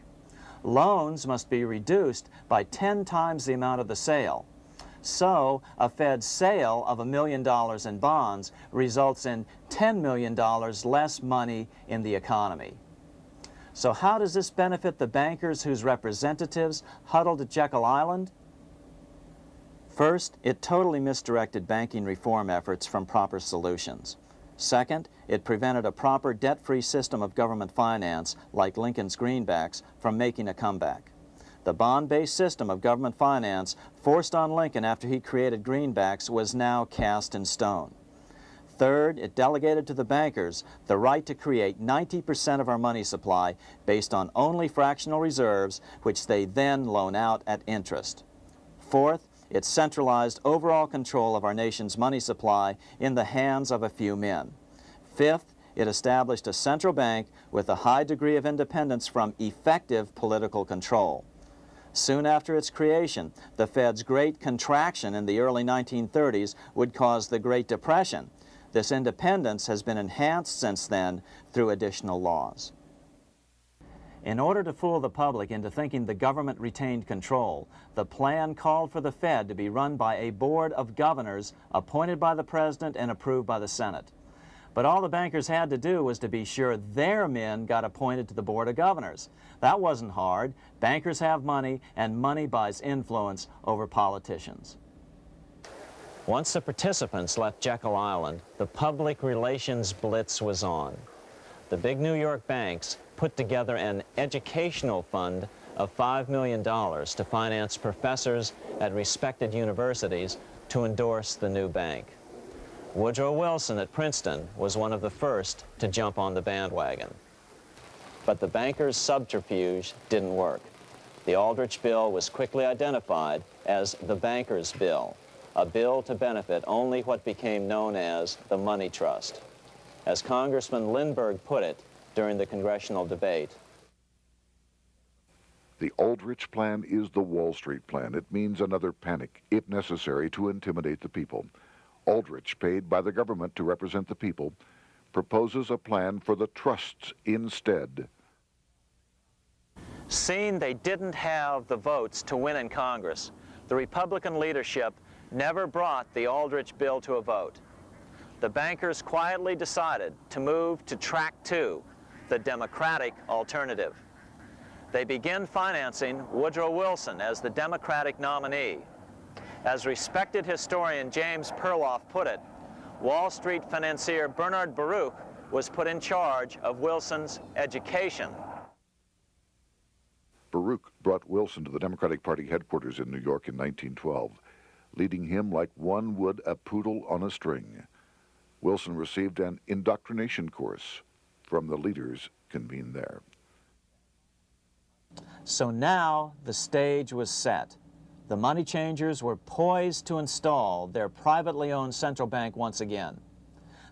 Loans must be reduced by 10 times the amount of the sale. So, a Fed sale of $1 million in bonds results in $10 million less money in the economy. So how does this benefit the bankers whose representatives huddled at Jekyll Island? First, it totally misdirected banking reform efforts from proper solutions. Second, it prevented a proper debt-free system of government finance, like Lincoln's greenbacks, from making a comeback. The bond-based system of government finance forced on Lincoln after he created greenbacks was now cast in stone. Third, it delegated to the bankers the right to create 90% of our money supply based on only fractional reserves, which they then loan out at interest. Fourth, it centralized overall control of our nation's money supply in the hands of a few men. Fifth, it established a central bank with a high degree of independence from effective political control. Soon after its creation, the Fed's great contraction in the early 1930s would cause the Great Depression. This independence has been enhanced since then through additional laws. In order to fool the public into thinking the government retained control, the plan called for the Fed to be run by a board of governors appointed by the President and approved by the Senate. But all the bankers had to do was to be sure their men got appointed to the board of governors. That wasn't hard. Bankers have money, and money buys influence over politicians. Once the participants left Jekyll Island, the public relations blitz was on. The big New York banks put together an educational fund of $5 million to finance professors at respected universities to endorse the new bank. Woodrow Wilson at Princeton was one of the first to jump on the bandwagon. But the bankers' subterfuge didn't work. The Aldrich Bill was quickly identified as the Bankers' Bill, a bill to benefit only what became known as the money trust. As Congressman Lindbergh put it during the congressional debate, the Aldrich Plan is the Wall Street Plan. It means another panic, if necessary, to intimidate the people. Aldrich, paid by the government to represent the people, proposes a plan for the trusts instead. seeing they didn't have the votes to win in Congress, the Republican leadership never brought the Aldrich bill to a vote. The bankers quietly decided to move to track 2, the Democratic alternative. They began financing Woodrow Wilson as the Democratic nominee. As respected historian James Perloff put it, Wall Street financier Bernard Baruch was put in charge of Wilson's education. Baruch brought Wilson to the Democratic Party headquarters in New York in 1912, leading him like one would a poodle on a string. Wilson received an indoctrination course from the leaders convened there. So now the stage was set. The money changers were poised to install their privately owned central bank once again.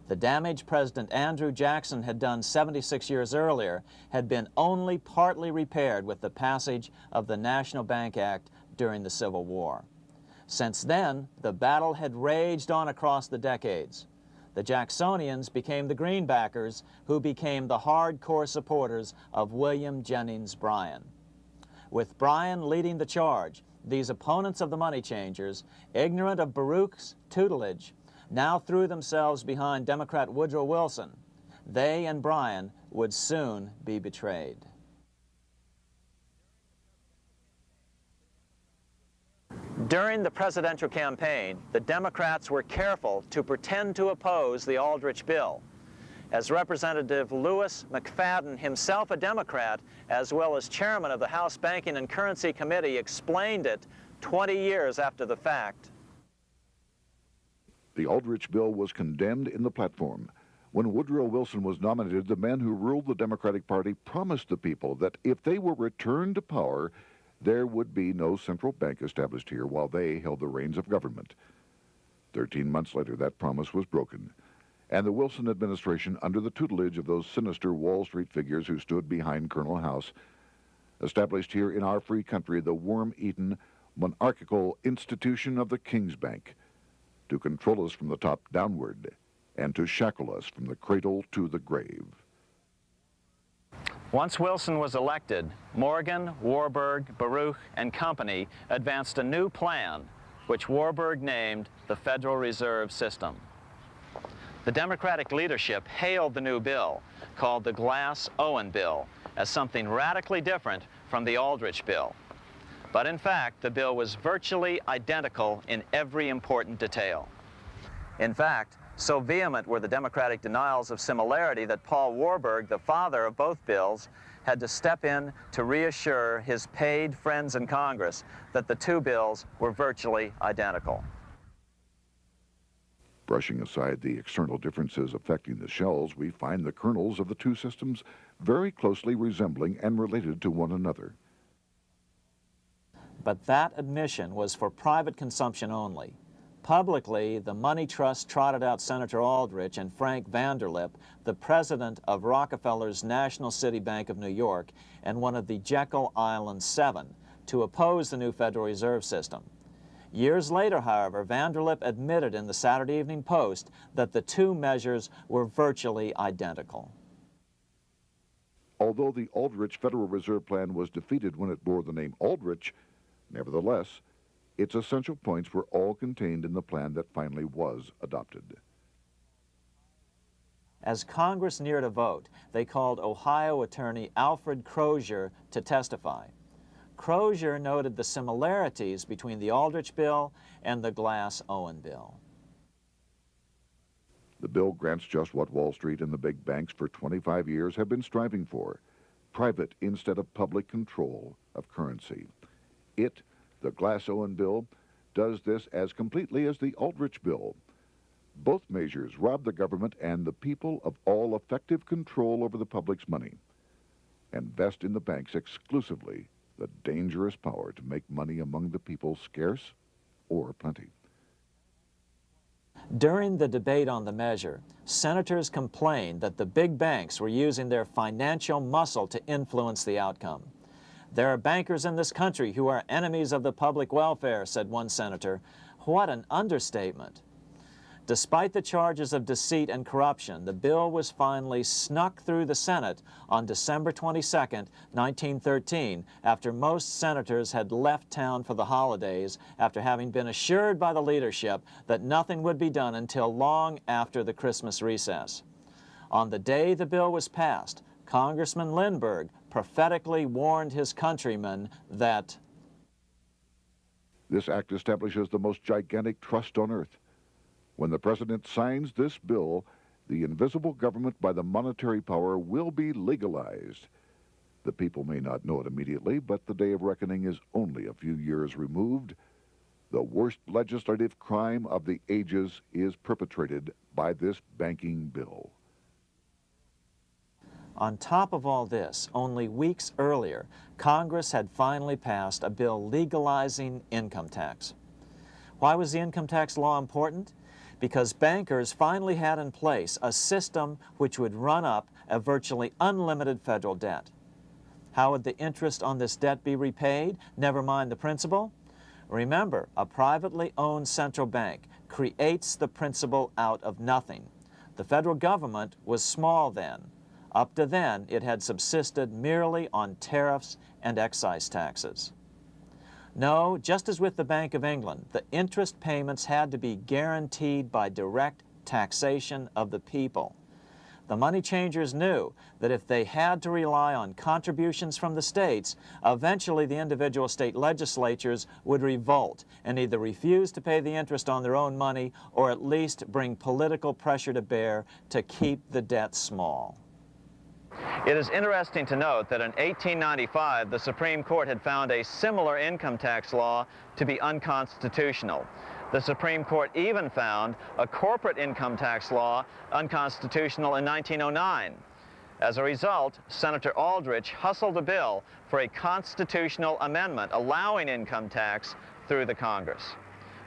The damage President Andrew Jackson had done 76 years earlier had been only partly repaired with the passage of the National Bank Act during the Civil War. Since then, the battle had raged on across the decades. The Jacksonians became the greenbackers, who became the hardcore supporters of William Jennings Bryan. With Bryan leading the charge, these opponents of the money changers, ignorant of Baruch's tutelage, now threw themselves behind Democrat Woodrow Wilson. They and Bryan would soon be betrayed. During the presidential campaign, the Democrats were careful to pretend to oppose the Aldrich bill. As Representative Lewis McFadden, himself a Democrat, as well as chairman of the House Banking and Currency Committee, explained it 20 years after the fact. The Aldrich bill was condemned in the platform. When Woodrow Wilson was nominated, the men who ruled the Democratic Party promised the people that if they were returned to power, there would be no central bank established here while they held the reins of government. 13 months later, that promise was broken, and the Wilson administration, under the tutelage of those sinister Wall Street figures who stood behind Colonel House, established here in our free country the worm-eaten, monarchical institution of the King's Bank, to control us from the top downward and to shackle us from the cradle to the grave. Once Wilson was elected, Morgan, Warburg, Baruch, and company advanced a new plan, which Warburg named the Federal Reserve System. The Democratic leadership hailed the new bill, called the Glass-Owen Bill, as something radically different from the Aldrich bill. But in fact, the bill was virtually identical in every important detail. In fact, so vehement were the Democratic denials of similarity that Paul Warburg, the father of both bills, had to step in to reassure his paid friends in Congress that the two bills were virtually identical. Brushing aside the external differences affecting the shells, we find the kernels of the two systems very closely resembling and related to one another. But that admission was for private consumption only. Publicly, the money trust trotted out Senator Aldrich and Frank Vanderlip, the president of Rockefeller's National City Bank of New York and one of the Jekyll Island Seven, to oppose the new Federal Reserve System. Years later, however, Vanderlip admitted in the Saturday Evening Post that the two measures were virtually identical. Although the Aldrich Federal Reserve Plan was defeated when it bore the name Aldrich, nevertheless, its essential points were all contained in the plan that finally was adopted. As Congress neared a vote, they called Ohio attorney Alfred Crozier to testify. Crozier noted the similarities between the Aldrich bill and the Glass-Owen bill. The bill grants just what Wall Street and the big banks for 25 years have been striving for: private instead of public control of currency. It, the Glass-Owen bill, does this as completely as the Aldrich bill. Both measures rob the government and the people of all effective control over the public's money and vest in the banks exclusively the dangerous power to make money among the people scarce or plenty. During the debate on the measure, senators complained that the big banks were using their financial muscle to influence the outcome. "There are bankers in this country who are enemies of the public welfare," said one senator. What an understatement. Despite the charges of deceit and corruption, the bill was finally snuck through the Senate on December 22, 1913, after most senators had left town for the holidays, after having been assured by the leadership that nothing would be done until long after the Christmas recess. On the day the bill was passed, Congressman Lindbergh prophetically warned his countrymen that this act establishes the most gigantic trust on earth. When the president signs this bill, the invisible government by the monetary power will be legalized. The people may not know it immediately, but the day of reckoning is only a few years removed. The worst legislative crime of the ages is perpetrated by this banking bill. On top of all this, only weeks earlier, Congress had finally passed a bill legalizing income tax. Why was the income tax law important? Because bankers finally had in place a system which would run up a virtually unlimited federal debt. How would the interest on this debt be repaid? Never mind the principal. Remember, a privately owned central bank creates the principal out of nothing. The federal government was small then. Up to then, it had subsisted merely on tariffs and excise taxes. No, just as with the Bank of England, the interest payments had to be guaranteed by direct taxation of the people. The money changers knew that if they had to rely on contributions from the states, eventually the individual state legislatures would revolt and either refuse to pay the interest on their own money or at least bring political pressure to bear to keep the debt small. It is interesting to note that in 1895, the Supreme Court had found a similar income tax law to be unconstitutional. The Supreme Court even found a corporate income tax law unconstitutional in 1909. As a result, Senator Aldrich hustled a bill for a constitutional amendment allowing income tax through the Congress.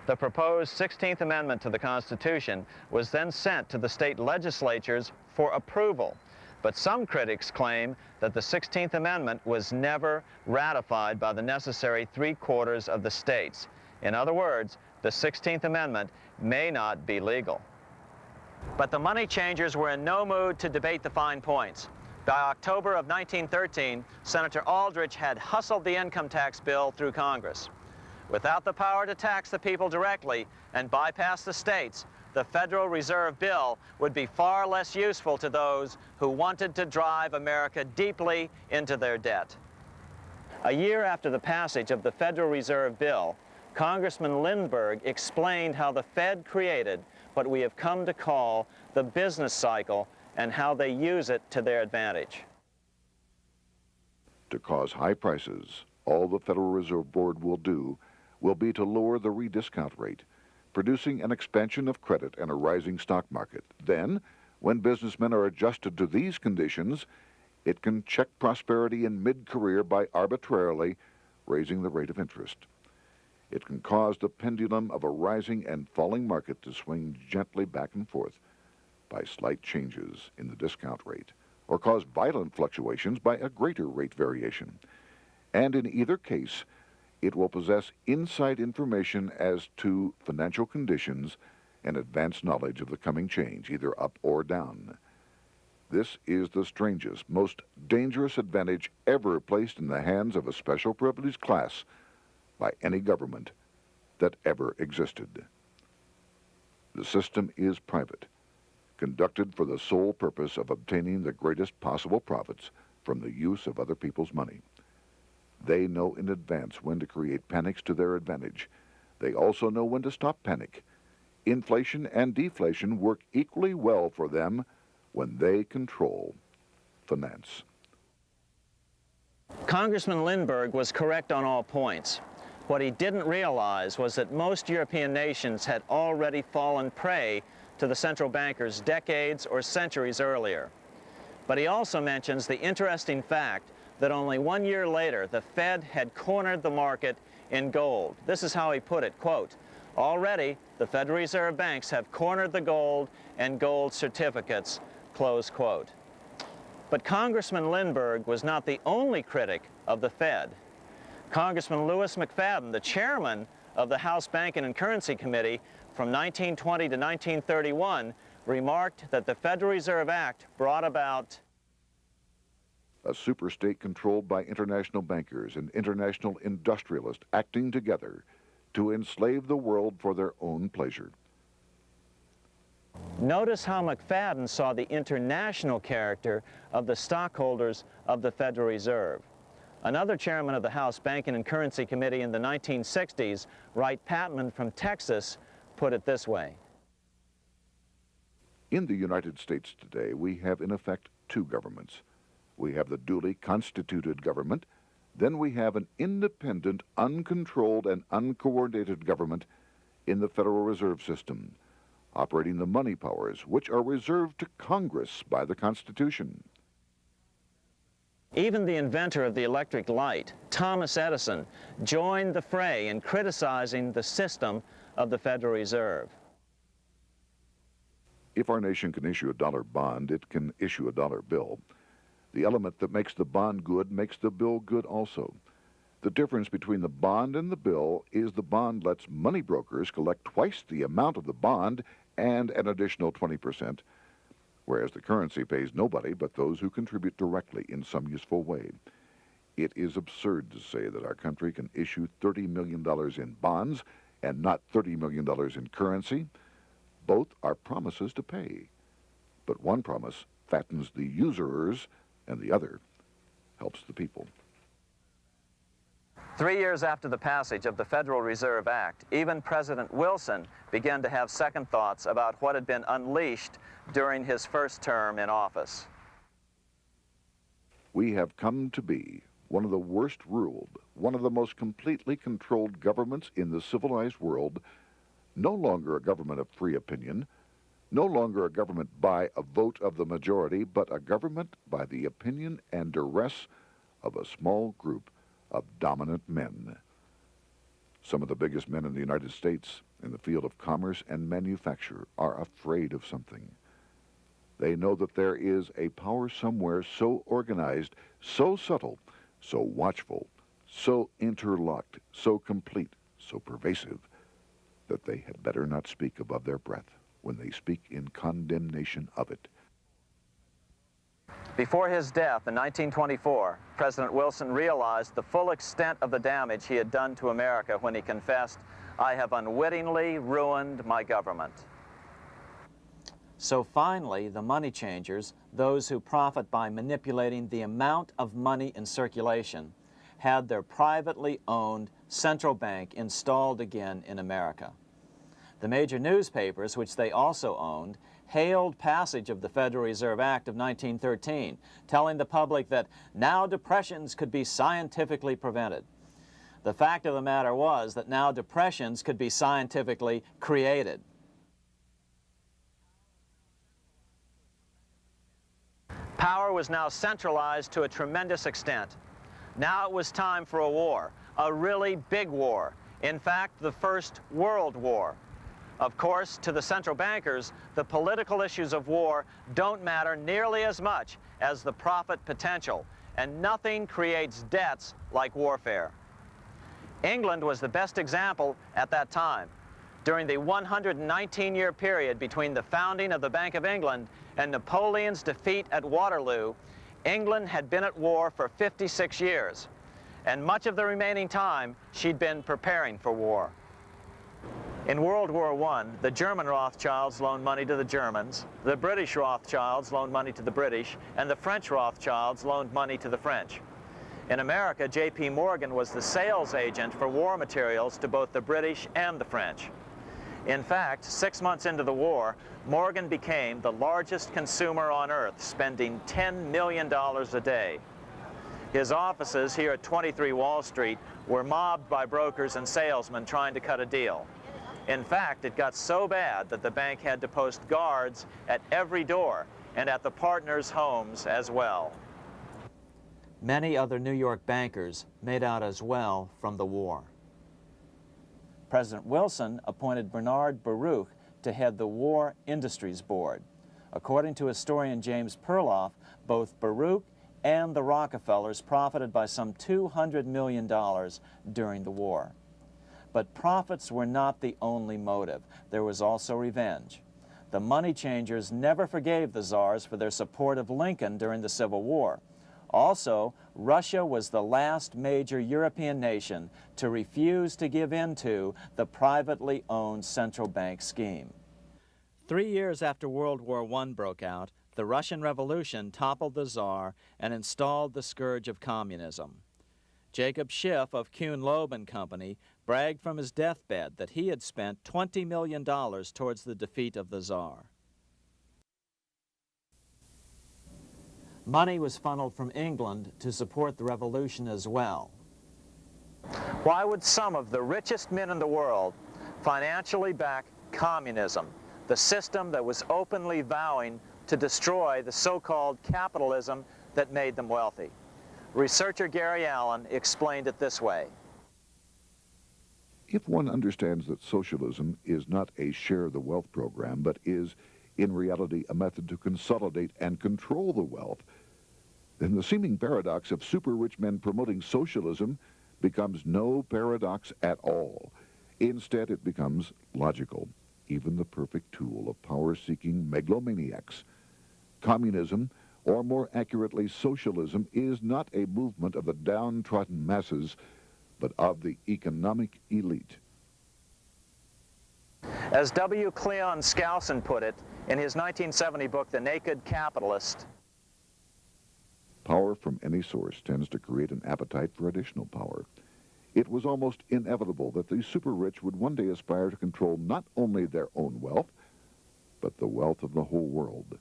The proposed 16th Amendment to the Constitution was then sent to the state legislatures for approval. But some critics claim that the 16th Amendment was never ratified by the necessary 3/4 of the states. In other words, the 16th Amendment may not be legal. But the money changers were in no mood to debate the fine points. By October of 1913, Senator Aldrich had hustled the income tax bill through Congress. Without the power to tax the people directly and bypass the states, the Federal Reserve Bill would be far less useful to those who wanted to drive America deeply into their debt. A year after the passage of the Federal Reserve Bill, Congressman Lindbergh explained how the Fed created what we have come to call the business cycle and how they use it to their advantage. To cause high prices, all the Federal Reserve Board will do will be to lower the rediscount rate, producing an expansion of credit and a rising stock market. Then, when businessmen are adjusted to these conditions, it can check prosperity in mid-career by arbitrarily raising the rate of interest. It can cause the pendulum of a rising and falling market to swing gently back and forth by slight changes in the discount rate, or cause violent fluctuations by a greater rate variation. And in either case, it will possess inside information as to financial conditions and advanced knowledge of the coming change, either up or down. This is the strangest, most dangerous advantage ever placed in the hands of a special privileged class by any government that ever existed. The system is private, conducted for the sole purpose of obtaining the greatest possible profits from the use of other people's money. They know in advance when to create panics to their advantage. They also know when to stop panic. Inflation and deflation work equally well for them when they control finance. Congressman Lindbergh was correct on all points. What he didn't realize was that most European nations had already fallen prey to the central bankers decades or centuries earlier. But he also mentions the interesting fact that only 1 year later, the Fed had cornered the market in gold. This is how he put it, quote, "Already, the Federal Reserve banks have cornered the gold and gold certificates," close quote. But Congressman Lindbergh was not the only critic of the Fed. Congressman Lewis McFadden, the chairman of the House Banking and Currency Committee from 1920 to 1931, remarked that the Federal Reserve Act brought about a superstate controlled by international bankers and international industrialists acting together to enslave the world for their own pleasure. Notice how McFadden saw the international character of the stockholders of the Federal Reserve. Another chairman of the House Banking and Currency Committee in the 1960s, Wright Patman from Texas, put it this way. In the United States today, we have in effect two governments. We have the duly constituted government, then we have an independent, uncontrolled, and uncoordinated government in the Federal Reserve System, operating the money powers which are reserved to Congress by the Constitution. Even the inventor of the electric light, Thomas Edison, joined the fray in criticizing the system of the Federal Reserve. If our nation can issue a dollar bond, it can issue a dollar bill. The element that makes the bond good makes the bill good also. The difference between the bond and the bill is the bond lets money brokers collect twice the amount of the bond and an additional 20%, whereas the currency pays nobody but those who contribute directly in some useful way. It is absurd to say that our country can issue $30 million in bonds and not $30 million in currency. Both are promises to pay, but one promise fattens the usurers, and the other helps the people. 3 years after the passage of the Federal Reserve Act, even President Wilson began to have second thoughts about what had been unleashed during his first term in office. We have come to be one of the worst ruled, one of the most completely controlled governments in the civilized world, no longer a government of free opinion, no longer a government by a vote of the majority, but a government by the opinion and duress of a small group of dominant men. Some of the biggest men in the United States in the field of commerce and manufacture are afraid of something. They know that there is a power somewhere so organized, so subtle, so watchful, so interlocked, so complete, so pervasive, that they had better not speak above their breath when they speak in condemnation of it. Before his death in 1924, President Wilson realized the full extent of the damage he had done to America when he confessed, "I have unwittingly ruined my government." So finally, the money changers, those who profit by manipulating the amount of money in circulation, had their privately owned central bank installed again in America. The major newspapers, which they also owned, hailed passage of the Federal Reserve Act of 1913, telling the public that now depressions could be scientifically prevented. The fact of the matter was that now depressions could be scientifically created. Power was now centralized to a tremendous extent. Now it was time for a war, a really big war. In fact, the First World War. Of course, to the central bankers, the political issues of war don't matter nearly as much as the profit potential, and nothing creates debts like warfare. England was the best example at that time. During the 119-year period between the founding of the Bank of England and Napoleon's defeat at Waterloo, England had been at war for 56 years, and much of the remaining time she'd been preparing for war. In World War I, the German Rothschilds loaned money to the Germans, the British Rothschilds loaned money to the British, and the French Rothschilds loaned money to the French. In America, J.P. Morgan was the sales agent for war materials to both the British and the French. In fact, 6 months into the war, Morgan became the largest consumer on earth, spending $10 million a day. His offices here at 23 Wall Street were mobbed by brokers and salesmen trying to cut a deal. In fact, it got so bad that the bank had to post guards at every door and at the partners' homes as well. Many other New York bankers made out as well from the war. President Wilson appointed Bernard Baruch to head the War Industries Board. According to historian James Perloff, both Baruch and the Rockefellers profited by some $200 million during the war. But profits were not the only motive. There was also revenge. The money changers never forgave the czars for their support of Lincoln during the Civil War. Also, Russia was the last major European nation to refuse to give in to the privately owned central bank scheme. 3 years after World War I broke out, the Russian Revolution toppled the Tsar and installed the scourge of communism. Jacob Schiff of Kuhn Loeb and Company bragged from his deathbed that he had spent $20 million towards the defeat of the Tsar. Money was funneled from England to support the revolution as well. Why would some of the richest men in the world financially back communism, the system that was openly vowing to destroy the so-called capitalism that made them wealthy? Researcher Gary Allen explained it this way. If one understands that socialism is not a share the wealth program, but is in reality a method to consolidate and control the wealth, then the seeming paradox of super-rich men promoting socialism becomes no paradox at all. Instead, it becomes logical, even the perfect tool of power-seeking megalomaniacs. Communism, or more accurately socialism, is not a movement of the downtrodden masses, but of the economic elite. As W. Cleon Skousen put it in his 1970 book, The Naked Capitalist, power from any source tends to create an appetite for additional power. It was almost inevitable that the super-rich would one day aspire to control not only their own wealth, but the wealth of the whole world.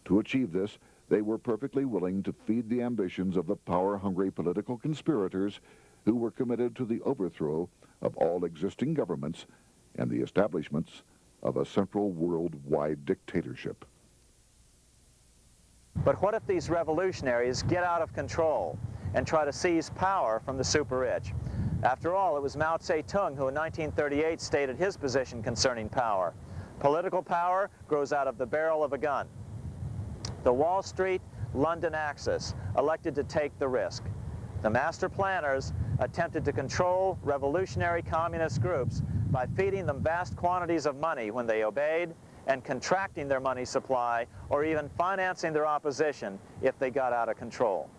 To achieve this, they were perfectly willing to feed the ambitions of the power-hungry political conspirators who were committed to the overthrow of all existing governments and the establishments of a central worldwide dictatorship. but what if these revolutionaries get out of control and try to seize power from the super-rich? After all, it was Mao Zedong who in 1938 stated his position concerning power. Political power grows out of the barrel of a gun. The Wall Street, London axis elected to take the risk. The master planners attempted to control revolutionary communist groups by feeding them vast quantities of money when they obeyed and contracting their money supply or even financing their opposition if they got out of control.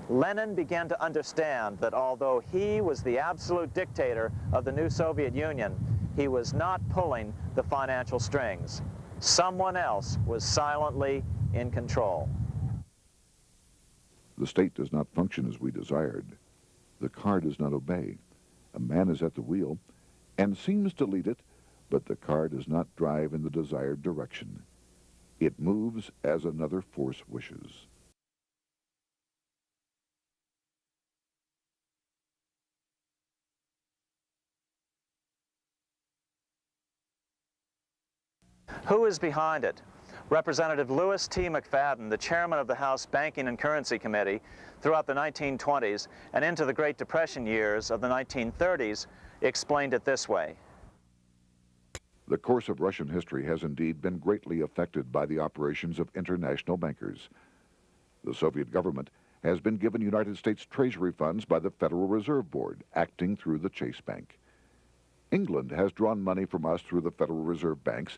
Lenin began to understand that although he was the absolute dictator of the new Soviet Union, he was not pulling the financial strings. Someone else was silently in control. The state does not function as we desired. The car does not obey. A man is at the wheel and seems to lead it, but the car does not drive in the desired direction. It moves as another force wishes. Who is behind it? Representative Louis T. McFadden, the chairman of the House Banking and Currency Committee throughout the 1920s and into the Great Depression years of the 1930s, explained it this way. The course of Russian history has indeed been greatly affected by the operations of international bankers. The Soviet government has been given United States Treasury funds by the Federal Reserve Board, acting through the Chase Bank. England has drawn money from us through the Federal Reserve banks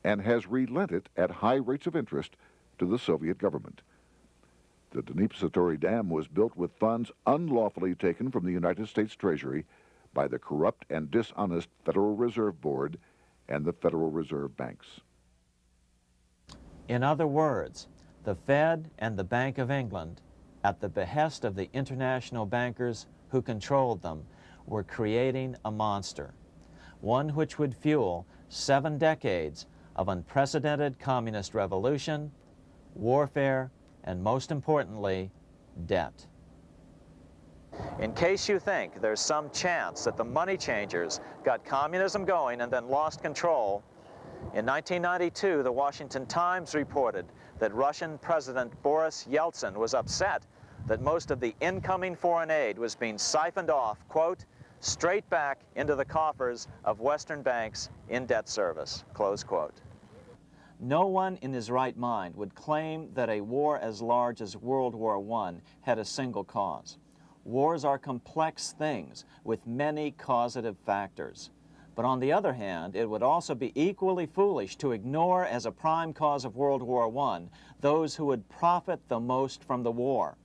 and has relent it at high rates of interest to the Soviet government. The Dnipro Dam was built with funds unlawfully taken from the United States Treasury by the corrupt and dishonest Federal Reserve Board and the Federal Reserve banks. In other words, the Fed and the Bank of England, at the behest of the international bankers who controlled them, were creating a monster, one which would fuel 7 decades of unprecedented communist revolution, warfare, and most importantly, debt. In case you think there's some chance that the money changers got communism going and then lost control, in 1992, the Washington Times reported that Russian President Boris Yeltsin was upset that most of the incoming foreign aid was being siphoned off, quote, straight back into the coffers of Western banks in debt service, close quote. No one in his right mind would claim that a war as large as World War I had a single cause. Wars are complex things with many causative factors. But on the other hand, it would also be equally foolish to ignore as a prime cause of World War I those who would profit the most from the war.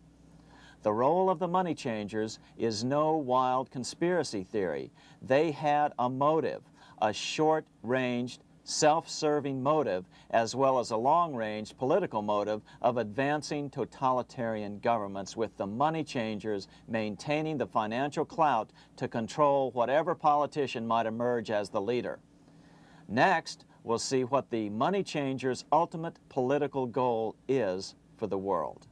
The role of the money changers is no wild conspiracy theory. They had a motive, a short-ranged, self-serving motive, as well as a long-range political motive of advancing totalitarian governments, with the money changers maintaining the financial clout to control whatever politician might emerge as the leader. Next, we'll see what the money changers' ultimate political goal is for the world.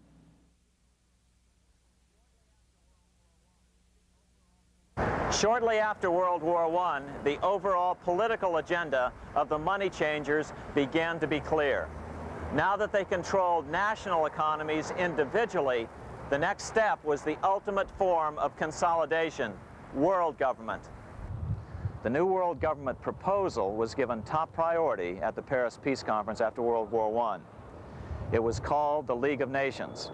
Shortly after World War I, the overall political agenda of the money changers began to be clear. Now that they controlled national economies individually, the next step was the ultimate form of consolidation, world government. The new world government proposal was given top priority at the Paris Peace Conference after World War I. It was called the League of Nations,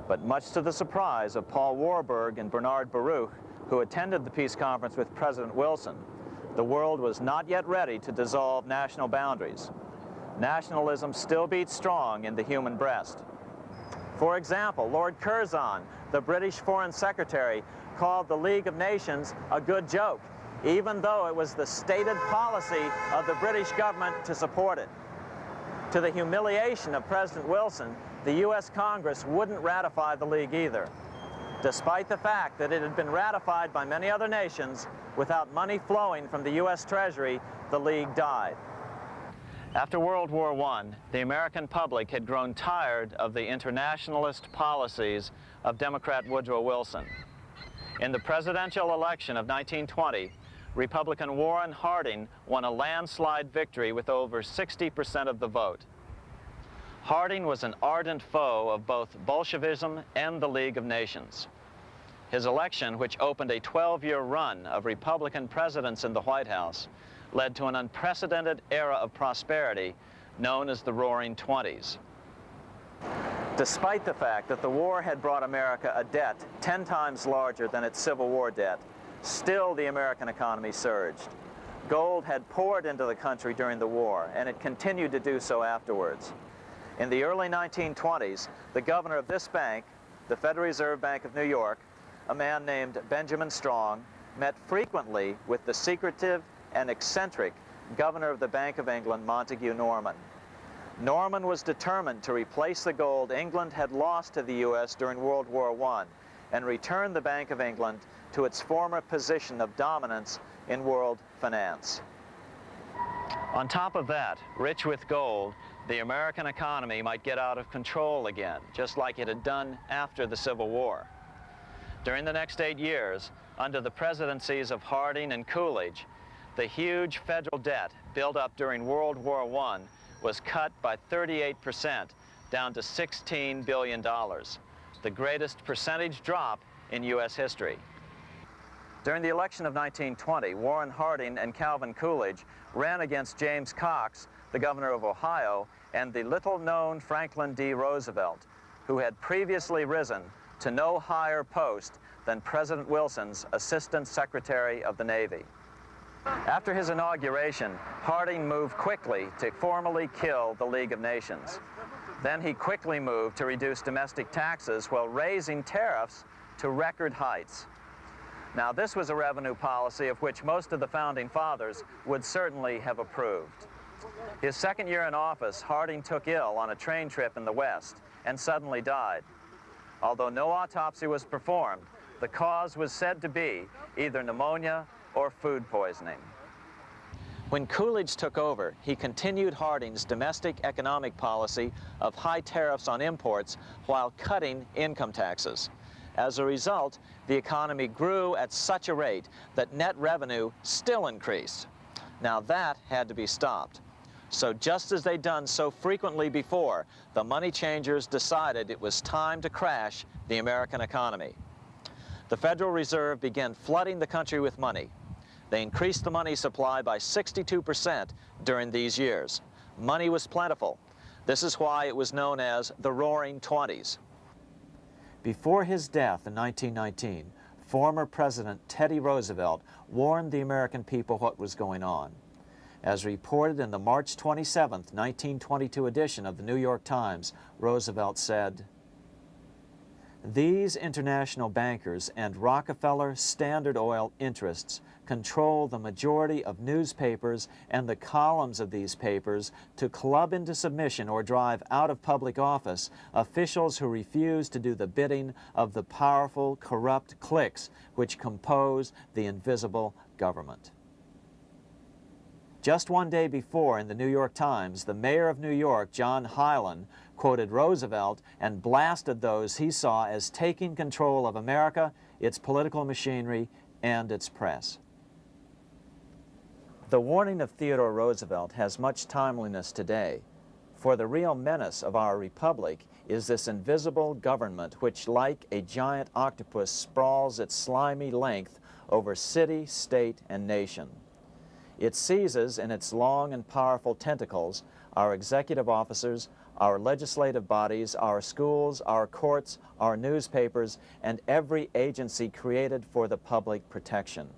but much to the surprise of Paul Warburg and Bernard Baruch, who attended the peace conference with President Wilson, the world was not yet ready to dissolve national boundaries. Nationalism still beats strong in the human breast. For example, Lord Curzon, the British Foreign Secretary, called the League of Nations a good joke. even though it was the stated policy of the British government to support it. To the humiliation of President Wilson, the U.S. Congress wouldn't ratify the League either, despite the fact that it had been ratified by many other nations. Without money flowing from the U.S. Treasury, the League died. After World War I, the American public had grown tired of the internationalist policies of Democrat Woodrow Wilson. In the presidential election of 1920, Republican Warren Harding won a landslide victory with over 60% of the vote. Harding was an ardent foe of both Bolshevism and the League of Nations. His election, which opened a 12-year run of Republican presidents in the White House, led to an unprecedented era of prosperity known as the Roaring Twenties. Despite the fact that the war had brought America a debt 10 times larger than its Civil War debt, still the American economy surged. Gold had poured into the country during the war, and it continued to do so afterwards. In the early 1920s, the governor of this bank, the Federal Reserve Bank of New York, a man named Benjamin Strong, met frequently with the secretive and eccentric governor of the Bank of England, Montague Norman. Norman was determined to replace the gold England had lost to the U.S. during World War I and return the Bank of England to its former position of dominance in world finance. On top of that, rich with gold, the American economy might get out of control again, just like it had done after the Civil War. During the next 8 years, under the presidencies of Harding and Coolidge, the huge federal debt built up during World War I was cut by 38%, down to $16 billion, the greatest percentage drop in U.S. history. During the election of 1920, Warren Harding and Calvin Coolidge ran against James Cox, the governor of Ohio, and the little-known Franklin D. Roosevelt, who had previously risen to no higher post than President Wilson's Assistant Secretary of the Navy. After his inauguration, Harding moved quickly to formally kill the League of Nations. Then he quickly moved to reduce domestic taxes while raising tariffs to record heights. Now, this was a revenue policy of which most of the founding fathers would certainly have approved. His second year in office, Harding took ill on a train trip in the West and suddenly died. Although no autopsy was performed, the cause was said to be either pneumonia or food poisoning. When Coolidge took over, he continued Harding's domestic economic policy of high tariffs on imports while cutting income taxes. As a result, the economy grew at such a rate that net revenue still increased. Now that had to be stopped. So just as they'd done so frequently before, the money changers decided it was time to crash the American economy. The Federal Reserve began flooding the country with money. They increased the money supply by 62% during these years. Money was plentiful. This is why it was known as the Roaring Twenties. Before his death in 1919, former President Teddy Roosevelt warned the American people what was going on. As reported in the March 27, 1922 edition of the New York Times, Roosevelt said, "These international bankers and Rockefeller Standard Oil interests control the majority of newspapers and the columns of these papers to club into submission or drive out of public office officials who refuse to do the bidding of the powerful, corrupt cliques which compose the invisible government." Just one day before, in the New York Times, the mayor of New York, John Hylan, quoted Roosevelt and blasted those he saw as taking control of America, its political machinery, and its press. The warning of Theodore Roosevelt has much timeliness today, for the real menace of our republic is this invisible government which, like a giant octopus, sprawls its slimy length over city, state, and nation. It seizes in its long and powerful tentacles our executive officers, our legislative bodies, our schools, our courts, our newspapers, and every agency created for the public protection.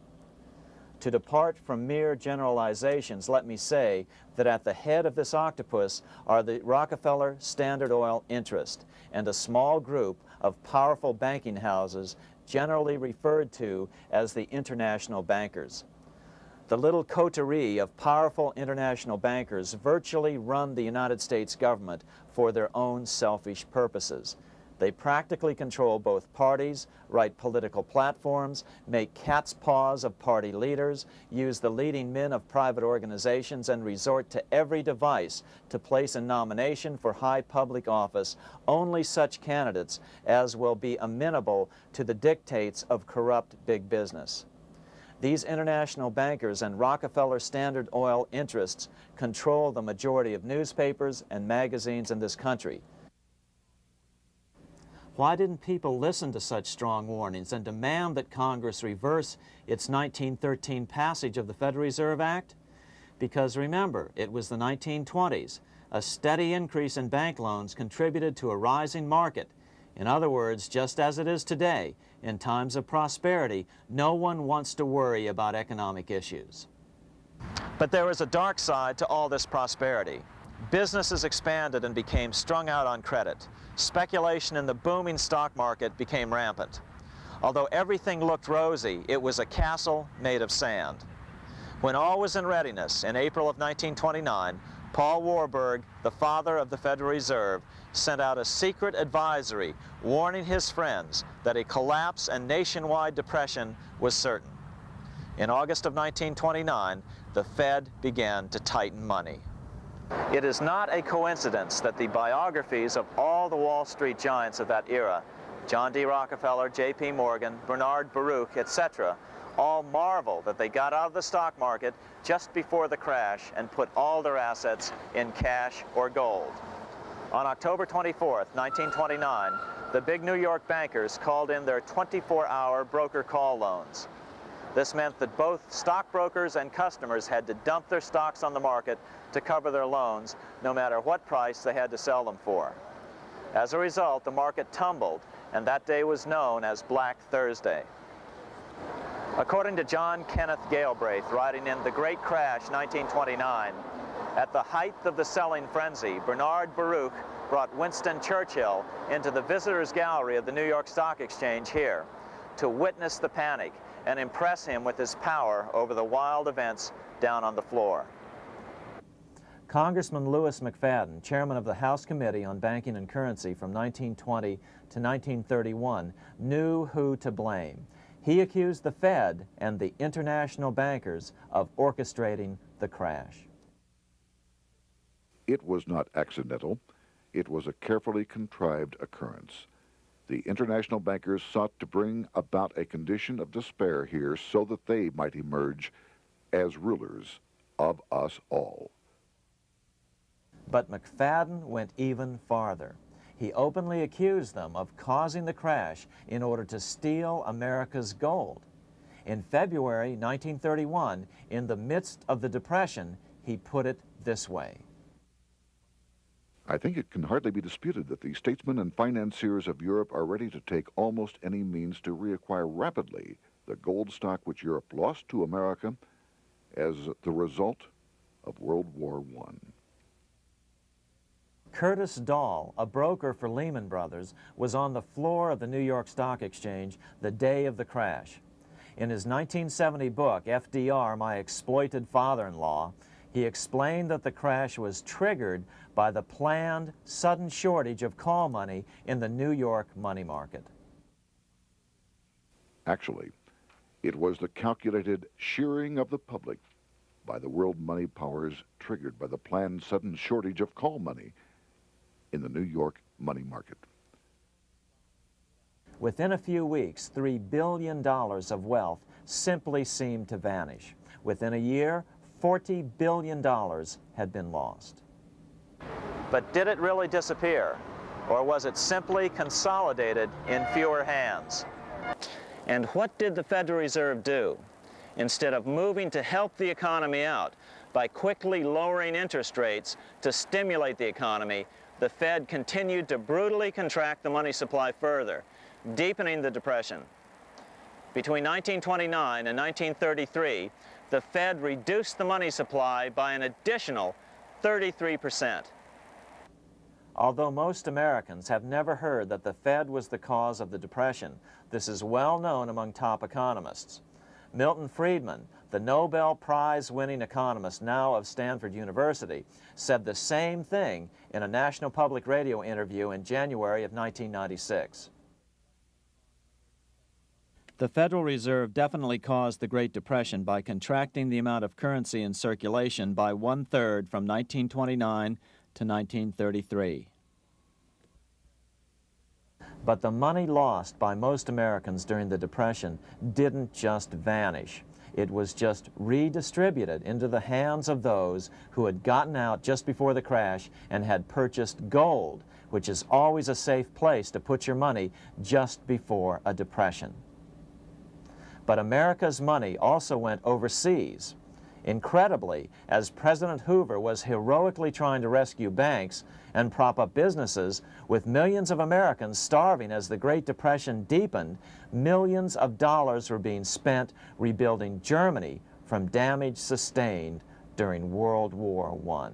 To depart from mere generalizations, let me say that at the head of this octopus are the Rockefeller Standard Oil interest and a small group of powerful banking houses generally referred to as the international bankers. The little coterie of powerful international bankers virtually run the United States government for their own selfish purposes. They practically control both parties, write political platforms, make cat's paws of party leaders, use the leading men of private organizations, and resort to every device to place in nomination for high public office only such candidates as will be amenable to the dictates of corrupt big business. These international bankers and Rockefeller Standard Oil interests control the majority of newspapers and magazines in this country. Why didn't people listen to such strong warnings and demand that Congress reverse its 1913 passage of the Federal Reserve Act? Because remember, it was the 1920s. A steady increase in bank loans contributed to a rising market. In other words, just as it is today, in times of prosperity, no one wants to worry about economic issues. But there was a dark side to all this prosperity. Businesses expanded and became strung out on credit. Speculation in the booming stock market became rampant. Although everything looked rosy, it was a castle made of sand. When all was in readiness, in April of 1929, Paul Warburg, the father of the Federal Reserve, sent out a secret advisory warning his friends that a collapse and nationwide depression was certain. In August of 1929, the Fed began to tighten money. It is not a coincidence that the biographies of all the Wall Street giants of that era, John D. Rockefeller, J.P. Morgan, Bernard Baruch, etc., all marvel that they got out of the stock market just before the crash and put all their assets in cash or gold. On October 24th, 1929, the big New York bankers called in their 24-hour broker call loans. This meant that both stockbrokers and customers had to dump their stocks on the market to cover their loans, no matter what price they had to sell them for. As a result, the market tumbled, and that day was known as Black Thursday. According to John Kenneth Galbraith, writing in The Great Crash, 1929, at the height of the selling frenzy, Bernard Baruch brought Winston Churchill into the visitors' gallery of the New York Stock Exchange here to witness the panic and impress him with his power over the wild events down on the floor. Congressman Louis McFadden, chairman of the House Committee on Banking and Currency from 1920 to 1931, knew who to blame. He accused the Fed and the international bankers of orchestrating the crash. It was not accidental. It was a carefully contrived occurrence. The international bankers sought to bring about a condition of despair here so that they might emerge as rulers of us all. But McFadden went even farther. He openly accused them of causing the crash in order to steal America's gold. In February 1931, in the midst of the Depression, he put it this way. I think it can hardly be disputed that the statesmen and financiers of Europe are ready to take almost any means to reacquire rapidly the gold stock which Europe lost to America as the result of World War I. Curtis Dahl, a broker for Lehman Brothers, was on the floor of the New York Stock Exchange the day of the crash. In his 1970 book, FDR, My Exploited Father-in-Law, he explained that the crash was triggered by the planned sudden shortage of call money in the New York money market. Actually, it was the calculated shearing of the public by the world money powers triggered by the planned sudden shortage of call money in the New York money market. Within a few weeks, $3 billion of wealth simply seemed to vanish. Within a year, $40 billion had been lost. But did it really disappear? Or was it simply consolidated in fewer hands? And what did the Federal Reserve do? Instead of moving to help the economy out by quickly lowering interest rates to stimulate the economy, the Fed continued to brutally contract the money supply further, deepening the Depression. Between 1929 and 1933, the Fed reduced the money supply by an additional 33%. Although most Americans have never heard that the Fed was the cause of the Depression, this is well known among top economists. Milton Friedman, the Nobel Prize-winning economist, now of Stanford University, said the same thing in a National Public Radio interview in January of 1996. The Federal Reserve definitely caused the Great Depression by contracting the amount of currency in circulation by 1/3 from 1929 to 1933. But the money lost by most Americans during the Depression didn't just vanish. It was just redistributed into the hands of those who had gotten out just before the crash and had purchased gold, which is always a safe place to put your money just before a depression. But America's money also went overseas. Incredibly, as President Hoover was heroically trying to rescue banks and prop up businesses, with millions of Americans starving as the Great Depression deepened, millions of dollars were being spent rebuilding Germany from damage sustained during World War I.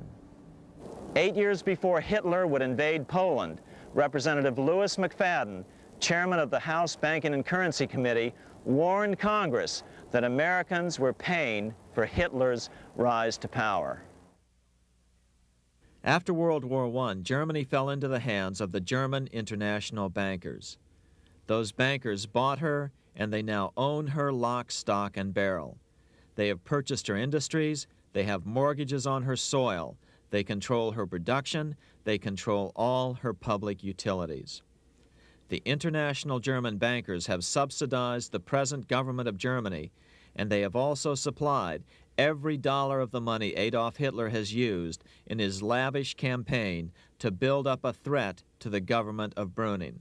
8 years before Hitler would invade Poland, Representative Louis McFadden, chairman of the House Banking and Currency Committee, warned Congress that Americans were paying for Hitler's rise to power. After World War I, Germany fell into the hands of the German international bankers. Those bankers bought her, and they now own her lock, stock, and barrel. They have purchased her industries, they have mortgages on her soil, they control her production, they control all her public utilities. The international German bankers have subsidized the present government of Germany, and they have also supplied every dollar of the money Adolf Hitler has used in his lavish campaign to build up a threat to the government of Brüning.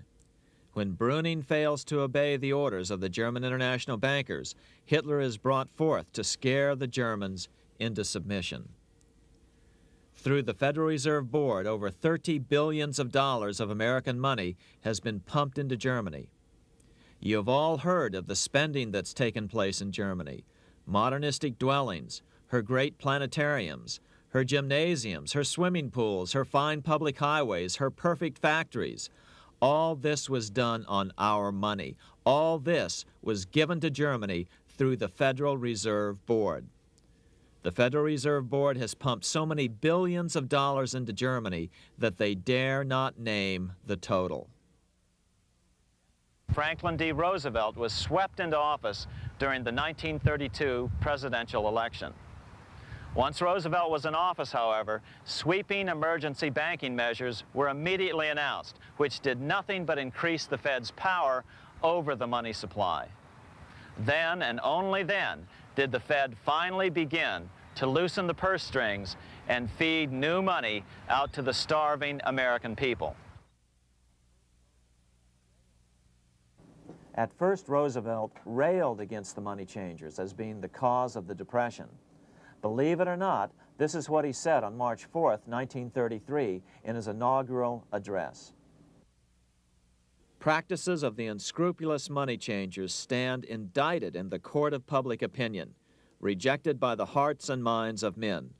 When Brüning fails to obey the orders of the German international bankers, Hitler is brought forth to scare the Germans into submission. Through the Federal Reserve Board, over $30 billion of American money has been pumped into Germany. You have all heard of the spending that's taken place in Germany. Modernistic dwellings, her great planetariums, her gymnasiums, her swimming pools, her fine public highways, her perfect factories. All this was done on our money. All this was given to Germany through the Federal Reserve Board. The Federal Reserve Board has pumped so many billions of dollars into Germany that they dare not name the total. Franklin D. Roosevelt was swept into office during the 1932 presidential election. Once Roosevelt was in office, however, sweeping emergency banking measures were immediately announced, which did nothing but increase the Fed's power over the money supply. Then, and only then, did the Fed finally begin to loosen the purse strings and feed new money out to the starving American people. At first, Roosevelt railed against the money changers as being the cause of the Depression. Believe it or not, this is what he said on March 4th, 1933, in his inaugural address. Practices of the unscrupulous money changers stand indicted in the court of public opinion, rejected by the hearts and minds of men.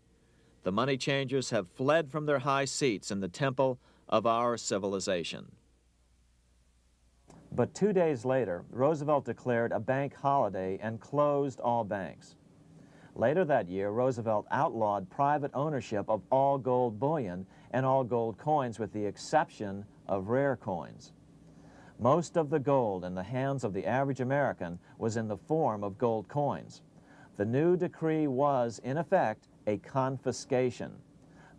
The money changers have fled from their high seats in the temple of our civilization. But 2 days later, Roosevelt declared a bank holiday and closed all banks. Later that year, Roosevelt outlawed private ownership of all gold bullion and all gold coins with the exception of rare coins. Most of the gold in the hands of the average American was in the form of gold coins. The new decree was, in effect, a confiscation.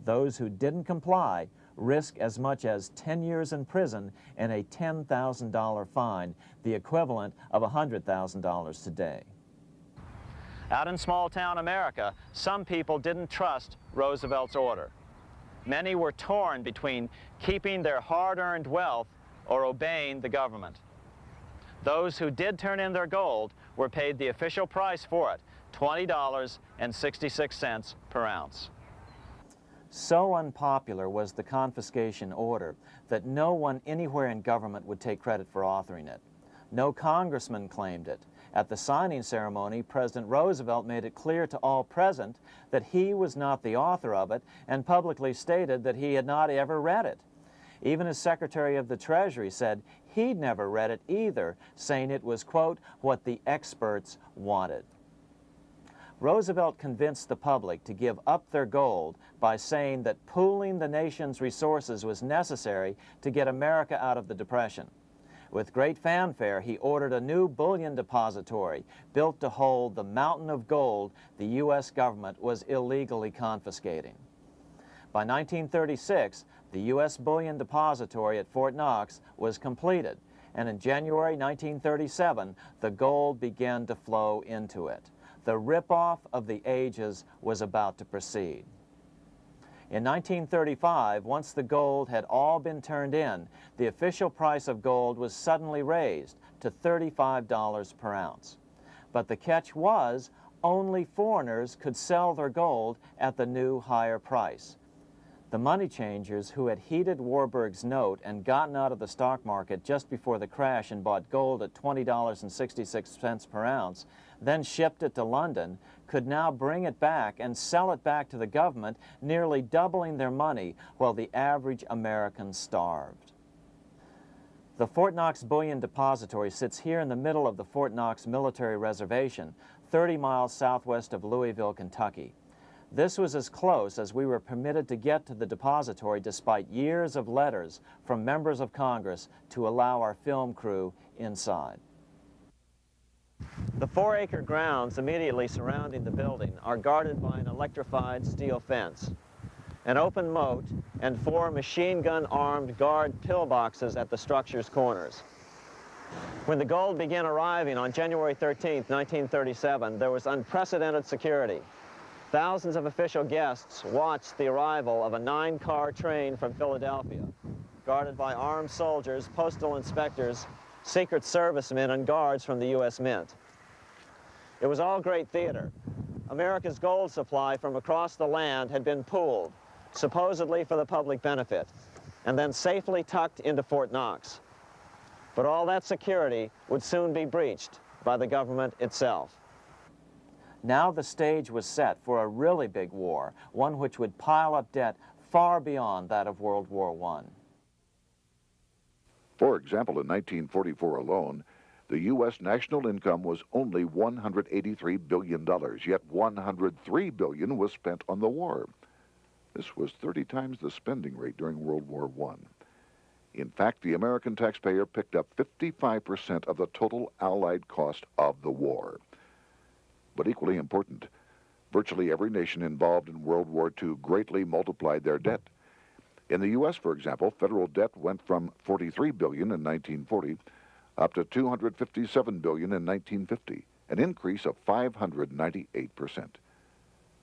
Those who didn't comply risk as much as 10 years in prison and a $10,000 fine, the equivalent of $100,000 today. Out in small-town America, some people didn't trust Roosevelt's order. Many were torn between keeping their hard-earned wealth or obeying the government. Those who did turn in their gold were paid the official price for it, $20.66 per ounce. So unpopular was the confiscation order that no one anywhere in government would take credit for authoring it. No congressman claimed it. At the signing ceremony, President Roosevelt made it clear to all present that he was not the author of it and publicly stated that he had not ever read it. Even his Secretary of the Treasury said he'd never read it either, saying it was, quote, what the experts wanted. Roosevelt convinced the public to give up their gold by saying that pooling the nation's resources was necessary to get America out of the Depression. With great fanfare, he ordered a new bullion depository built to hold the mountain of gold the U.S. government was illegally confiscating. By 1936, the U.S. bullion depository at Fort Knox was completed, and in January 1937, the gold began to flow into it. The rip-off of the ages was about to proceed. In 1935, once the gold had all been turned in, the official price of gold was suddenly raised to $35 per ounce. But the catch was, only foreigners could sell their gold at the new higher price. The money changers who had heeded Warburg's note and gotten out of the stock market just before the crash and bought gold at $20.66 per ounce, then shipped it to London, could now bring it back and sell it back to the government, nearly doubling their money while the average American starved. The Fort Knox Bullion Depository sits here in the middle of the Fort Knox Military Reservation, 30 miles southwest of Louisville, Kentucky. This was as close as we were permitted to get to the depository despite years of letters from members of Congress to allow our film crew inside. The 4-acre grounds immediately surrounding the building are guarded by an electrified steel fence, an open moat, and 4 machine-gun-armed guard pillboxes at the structure's corners. When the gold began arriving on January 13, 1937, there was unprecedented security. Thousands of official guests watched the arrival of a 9-car train from Philadelphia, guarded by armed soldiers, postal inspectors, Secret Servicemen, and guards from the U.S. Mint. It was all great theater. America's gold supply from across the land had been pooled, supposedly for the public benefit, and then safely tucked into Fort Knox. But all that security would soon be breached by the government itself. Now the stage was set for a really big war, one which would pile up debt far beyond that of World War I. For example, in 1944 alone, the U.S. national income was only $183 billion, yet $103 billion was spent on the war. This was 30 times the spending rate during World War I. In fact, the American taxpayer picked up 55% of the total Allied cost of the war. But equally important, virtually every nation involved in World War II greatly multiplied their debt. In the U.S., for example, federal debt went from $43 billion in 1940 up to $257 billion in 1950, an increase of 598%.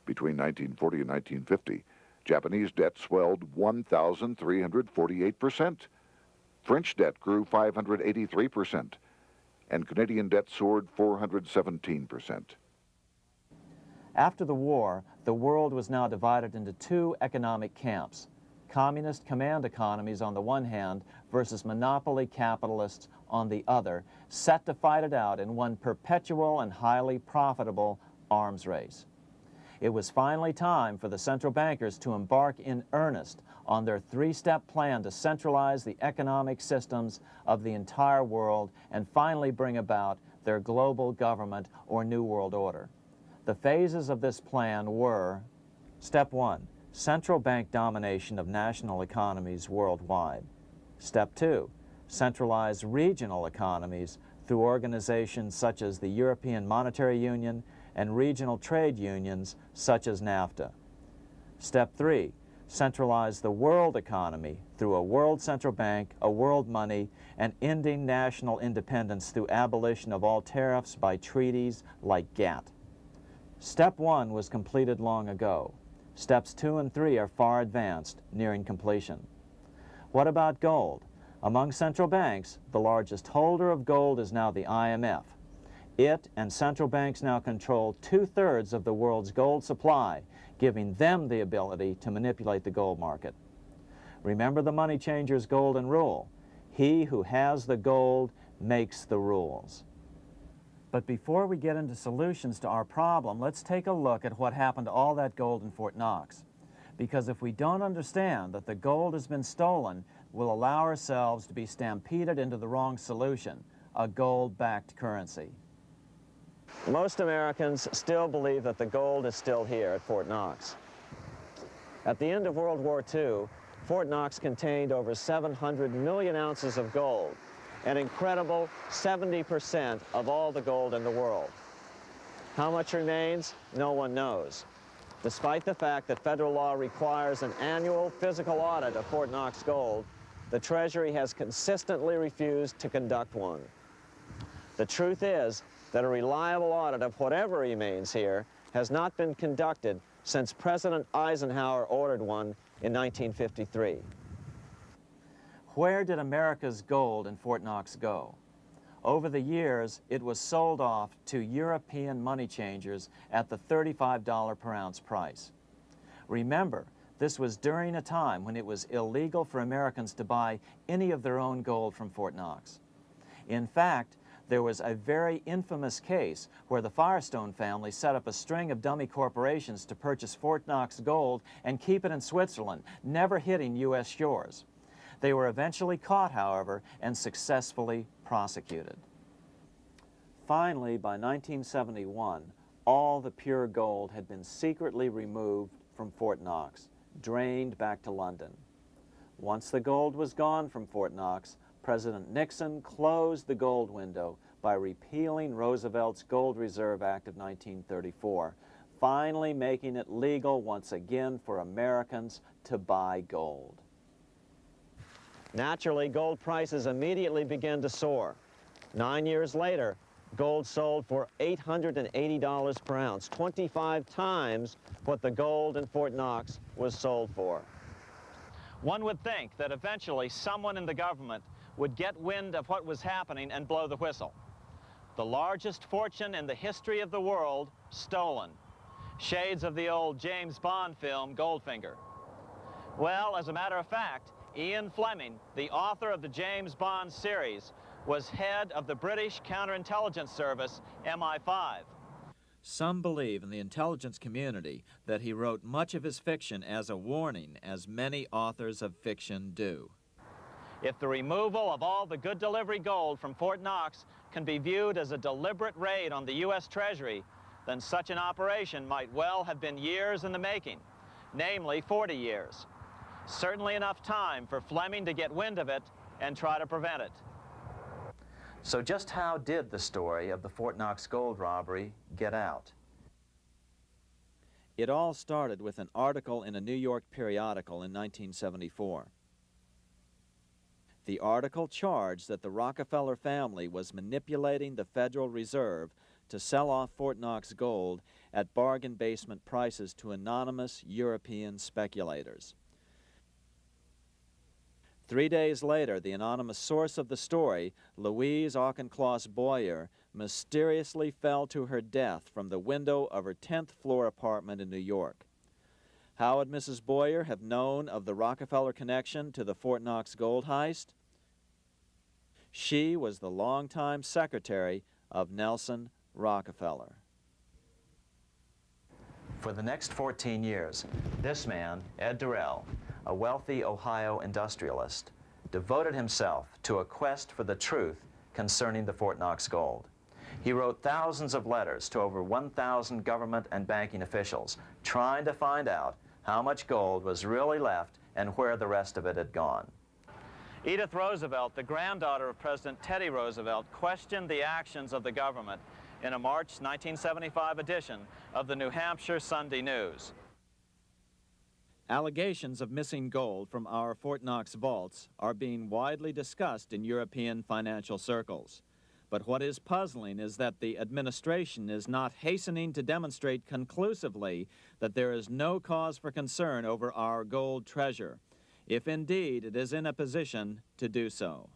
Between 1940 and 1950, Japanese debt swelled 1,348%. French debt grew 583%, and Canadian debt soared 417%. After the war, the world was now divided into 2 economic camps: communist command economies on the one hand versus monopoly capitalists on the other, set to fight it out in one perpetual and highly profitable arms race. It was finally time for the central bankers to embark in earnest on their 3-step plan to centralize the economic systems of the entire world and finally bring about their global government or New World Order. The phases of this plan were: Step 1, central bank domination of national economies worldwide. Step 2, centralize regional economies through organizations such as the European Monetary Union and regional trade unions such as NAFTA. Step 3, centralize the world economy through a world central bank, a world money, and ending national independence through abolition of all tariffs by treaties like GATT. Step 1 was completed long ago. Steps 2 and 3 are far advanced, nearing completion. What about gold? Among central banks, the largest holder of gold is now the IMF. It and central banks now control 2/3 of the world's gold supply, giving them the ability to manipulate the gold market. Remember the money changer's golden rule: he who has the gold makes the rules. But before we get into solutions to our problem, let's take a look at what happened to all that gold in Fort Knox. Because if we don't understand that the gold has been stolen, we'll allow ourselves to be stampeded into the wrong solution, a gold-backed currency. Most Americans still believe that the gold is still here at Fort Knox. At the end of World War II, Fort Knox contained over 700 million ounces of gold, an incredible 70% of all the gold in the world. How much remains? No one knows, despite the fact that federal law requires an annual physical audit of Fort Knox gold. The Treasury has consistently refused to conduct one. The truth is that a reliable audit of whatever remains here has not been conducted since President Eisenhower ordered one in 1953. Where did America's gold in Fort Knox go? Over the years, it was sold off to European money changers at the $35 per ounce price. Remember, this was during a time when it was illegal for Americans to buy any of their own gold from Fort Knox. In fact, there was a very infamous case where the Firestone family set up a string of dummy corporations to purchase Fort Knox gold and keep it in Switzerland, never hitting U.S. shores. They were eventually caught, however, and successfully prosecuted. Finally, by 1971, all the pure gold had been secretly removed from Fort Knox, drained back to London. Once the gold was gone from Fort Knox, President Nixon closed the gold window by repealing Roosevelt's Gold Reserve Act of 1934, finally making it legal once again for Americans to buy gold. Naturally, gold prices immediately began to soar. 9 years later, gold sold for $880 per ounce, 25 times what the gold in Fort Knox was sold for. One would think that eventually someone in the government would get wind of what was happening and blow the whistle. The largest fortune in the history of the world stolen. Shades of the old James Bond film, Goldfinger. Well, as a matter of fact, Ian Fleming, the author of the James Bond series, was head of the British counterintelligence service, MI5. Some believe in the intelligence community that he wrote much of his fiction as a warning, as many authors of fiction do. If the removal of all the good delivery gold from Fort Knox can be viewed as a deliberate raid on the U.S. Treasury, then such an operation might well have been years in the making, namely 40 years. Certainly enough time for Fleming to get wind of it and try to prevent it. So just how did the story of the Fort Knox gold robbery get out? It all started with an article in a New York periodical in 1974. The article charged that the Rockefeller family was manipulating the Federal Reserve to sell off Fort Knox gold at bargain basement prices to anonymous European speculators. 3 days later, the anonymous source of the story, Louise Auchincloss Boyer, mysteriously fell to her death from the window of her 10th floor apartment in New York. How would Mrs. Boyer have known of the Rockefeller connection to the Fort Knox gold heist? She was the longtime secretary of Nelson Rockefeller. For the next 14 years, this man, Ed Durrell, a wealthy Ohio industrialist, devoted himself to a quest for the truth concerning the Fort Knox gold. He wrote thousands of letters to over 1,000 government and banking officials, trying to find out how much gold was really left and where the rest of it had gone. Edith Roosevelt, the granddaughter of President Teddy Roosevelt, questioned the actions of the government in a March 1975 edition of the New Hampshire Sunday News. Allegations of missing gold from our Fort Knox vaults are being widely discussed in European financial circles. But what is puzzling is that the administration is not hastening to demonstrate conclusively that there is no cause for concern over our gold treasure, if indeed it is in a position to do so.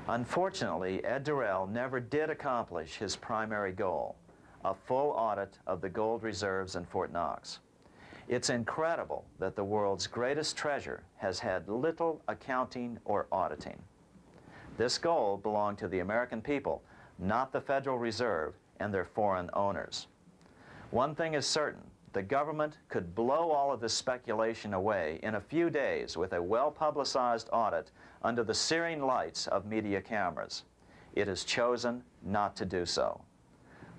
Unfortunately, Ed Durrell never did accomplish his primary goal, a full audit of the gold reserves in Fort Knox. It's incredible that the world's greatest treasure has had little accounting or auditing. This gold belonged to the American people, not the Federal Reserve and their foreign owners. One thing is certain, the government could blow all of this speculation away in a few days with a well-publicized audit under the searing lights of media cameras. It has chosen not to do so.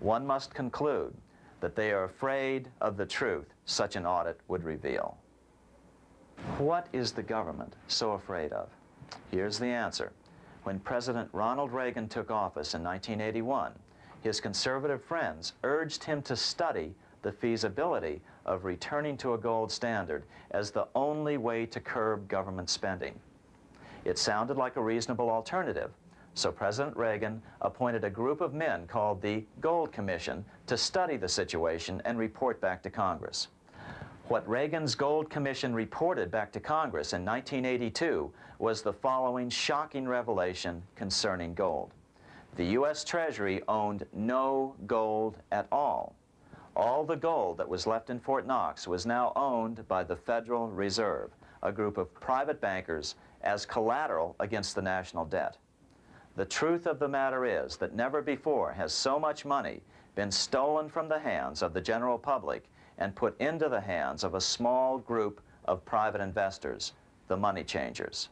one must conclude that they are afraid of the truth such an audit would reveal. What is the government so afraid of? Here's the answer. When President Ronald Reagan took office in 1981, his conservative friends urged him to study the feasibility of returning to a gold standard as the only way to curb government spending. It sounded like a reasonable alternative, so President Reagan appointed a group of men called the Gold Commission to study the situation and report back to Congress. What Reagan's Gold Commission reported back to Congress in 1982 was the following shocking revelation concerning gold. The U.S. Treasury owned no gold at all. All the gold that was left in Fort Knox was now owned by the Federal Reserve, a group of private bankers, as collateral against the national debt. The truth of the matter is that never before has so much money been stolen from the hands of the general public and put into the hands of a small group of private investors, the money changers.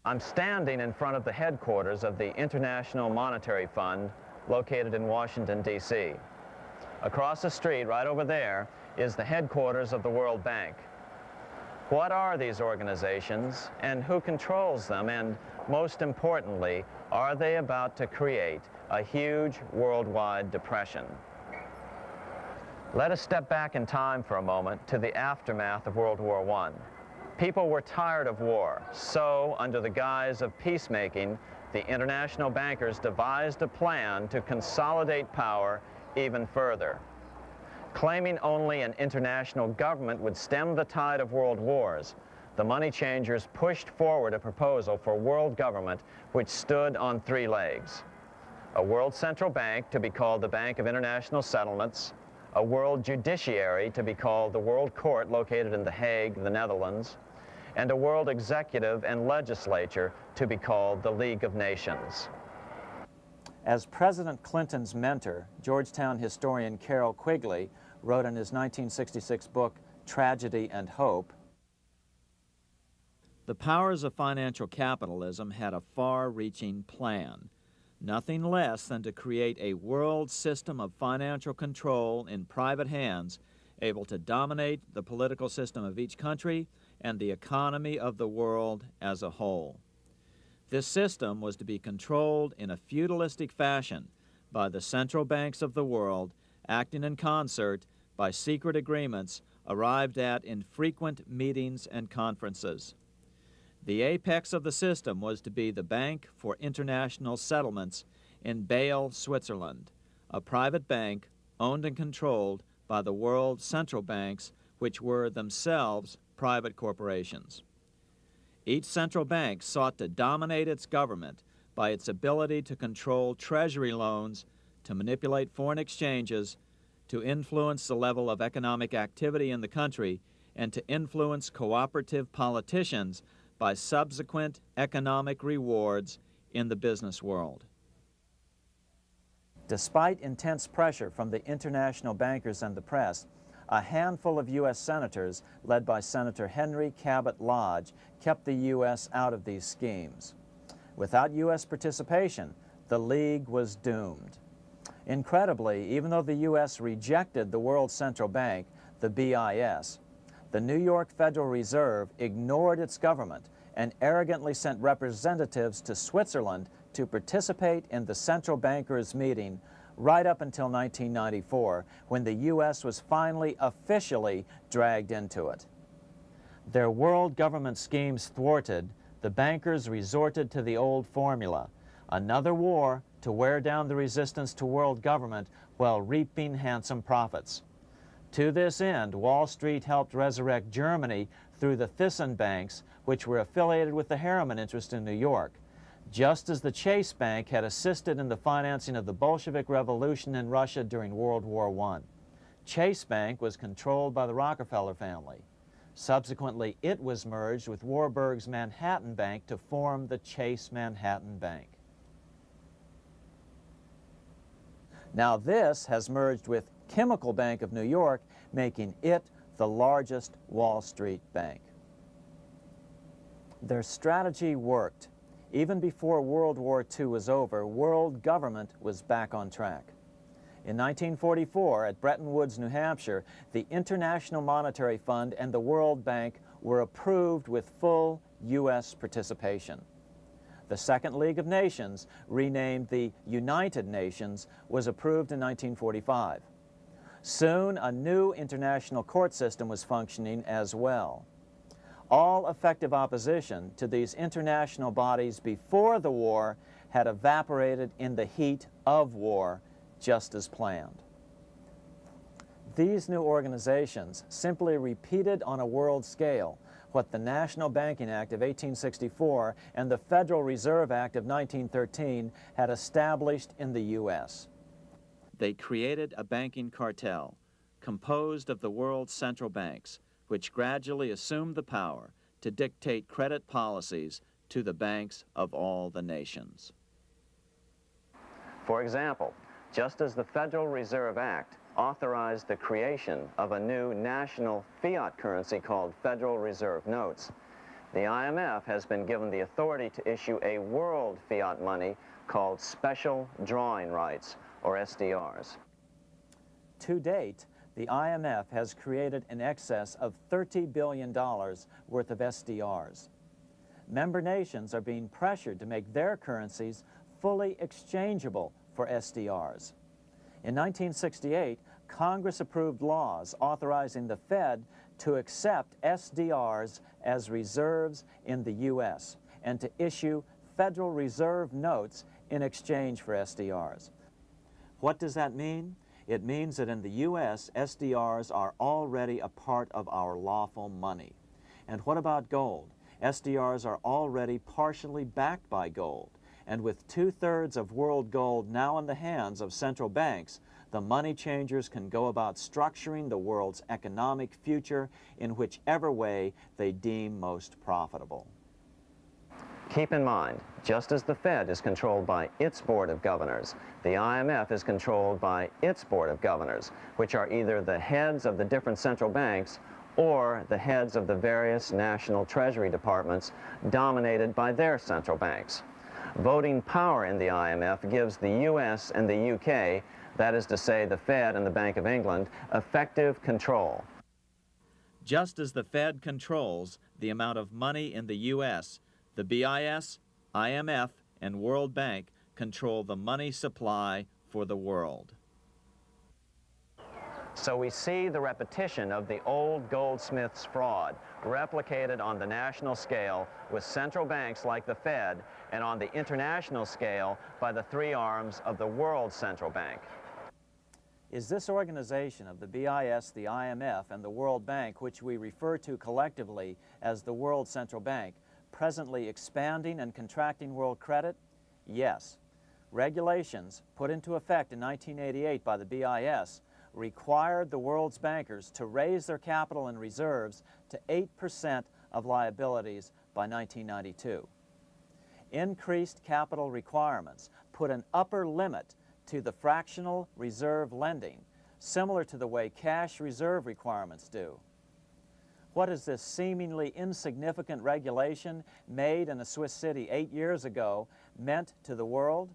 I'm standing in front of the headquarters of the International Monetary Fund located in Washington, D.C. Across the street, right over there, is the headquarters of the World Bank. What are these organizations and who controls them? And most importantly, are they about to create a huge worldwide depression? Let us step back in time for a moment to the aftermath of World War I. People were tired of war, so under the guise of peacemaking, the international bankers devised a plan to consolidate power even further. Claiming only an international government would stem the tide of world wars, the money changers pushed forward a proposal for world government which stood on three legs. A world central bank to be called the Bank of International Settlements, a world judiciary to be called the World Court located in The Hague, the Netherlands, and a world executive and legislature to be called the League of Nations. As President Clinton's mentor, Georgetown historian Carroll Quigley wrote in his 1966 book, Tragedy and Hope, the powers of financial capitalism had a far-reaching plan, nothing less than to create a world system of financial control in private hands, able to dominate the political system of each country and the economy of the world as a whole. This system was to be controlled in a feudalistic fashion by the central banks of the world, acting in concert by secret agreements arrived at in frequent meetings and conferences. The apex of the system was to be the Bank for International Settlements in Bâle, Switzerland, a private bank owned and controlled by the world central banks, which were themselves private corporations. Each central bank sought to dominate its government by its ability to control treasury loans, to manipulate foreign exchanges, to influence the level of economic activity in the country, and to influence cooperative politicians by subsequent economic rewards in the business world. Despite intense pressure from the international bankers and the press, a handful of U.S. senators, led by Senator Henry Cabot Lodge, kept the U.S. out of these schemes. Without U.S. participation, the League was doomed. Incredibly, even though the U.S. rejected the World Central Bank, the BIS, the New York Federal Reserve ignored its government and arrogantly sent representatives to Switzerland to participate in the central bankers' meeting right up until 1994, when the U.S. was finally officially dragged into it. Their world government schemes thwarted, the bankers resorted to the old formula, another war to wear down the resistance to world government while reaping handsome profits. To this end, Wall Street helped resurrect Germany through the Thyssen banks, which were affiliated with the Harriman interest in New York, just as the Chase Bank had assisted in the financing of the Bolshevik Revolution in Russia during World War I. Chase Bank was controlled by the Rockefeller family. Subsequently, it was merged with Warburg's Manhattan Bank to form the Chase Manhattan Bank. Now this has merged with Chemical Bank of New York, making it the largest Wall Street bank. Their strategy worked. Even before World War II was over, world government was back on track. In 1944, at Bretton Woods, New Hampshire, the International Monetary Fund and the World Bank were approved with full U.S. participation. The Second League of Nations, renamed the United Nations, was approved in 1945. Soon, a new international court system was functioning as well. All effective opposition to these international bodies before the war had evaporated in the heat of war, just as planned. These new organizations simply repeated on a world scale what the National Banking Act of 1864 and the Federal Reserve Act of 1913 had established in the U.S. They created a banking cartel composed of the world's central banks, which gradually assumed the power to dictate credit policies to the banks of all the nations. For example, just as the Federal Reserve Act authorized the creation of a new national fiat currency called Federal Reserve Notes, the IMF has been given the authority to issue a world fiat money called Special Drawing Rights, or SDRs. To date, the IMF has created in excess of $30 billion worth of SDRs. Member nations are being pressured to make their currencies fully exchangeable for SDRs. In 1968, Congress approved laws authorizing the Fed to accept SDRs as reserves in the U.S. and to issue Federal Reserve notes in exchange for SDRs. What does that mean? It means that in the U.S., SDRs are already a part of our lawful money. And what about gold? SDRs are already partially backed by gold. And with 2/3 of world gold now in the hands of central banks, the money changers can go about structuring the world's economic future in whichever way they deem most profitable. Keep in mind, just as the Fed is controlled by its Board of Governors, the IMF is controlled by its Board of Governors, which are either the heads of the different central banks or the heads of the various national treasury departments dominated by their central banks. Voting power in the IMF gives the U.S. and the UK, that is to say the Fed and the Bank of England, effective control. Just as the Fed controls the amount of money in the U.S., the BIS, IMF, and World Bank control the money supply for the world. So we see the repetition of the old goldsmith's fraud replicated on the national scale with central banks like the Fed and on the international scale by the three arms of the world central bank. Is this organization of the BIS, the IMF, and the World Bank, which we refer to collectively as the World Central Bank, presently expanding and contracting world credit? Yes. Regulations put into effect in 1988 by the BIS required the world's bankers to raise their capital and reserves to 8% of liabilities by 1992. Increased capital requirements put an upper limit to the fractional reserve lending, similar to the way cash reserve requirements do. What has this seemingly insignificant regulation made in a Swiss city 8 years ago meant to the world?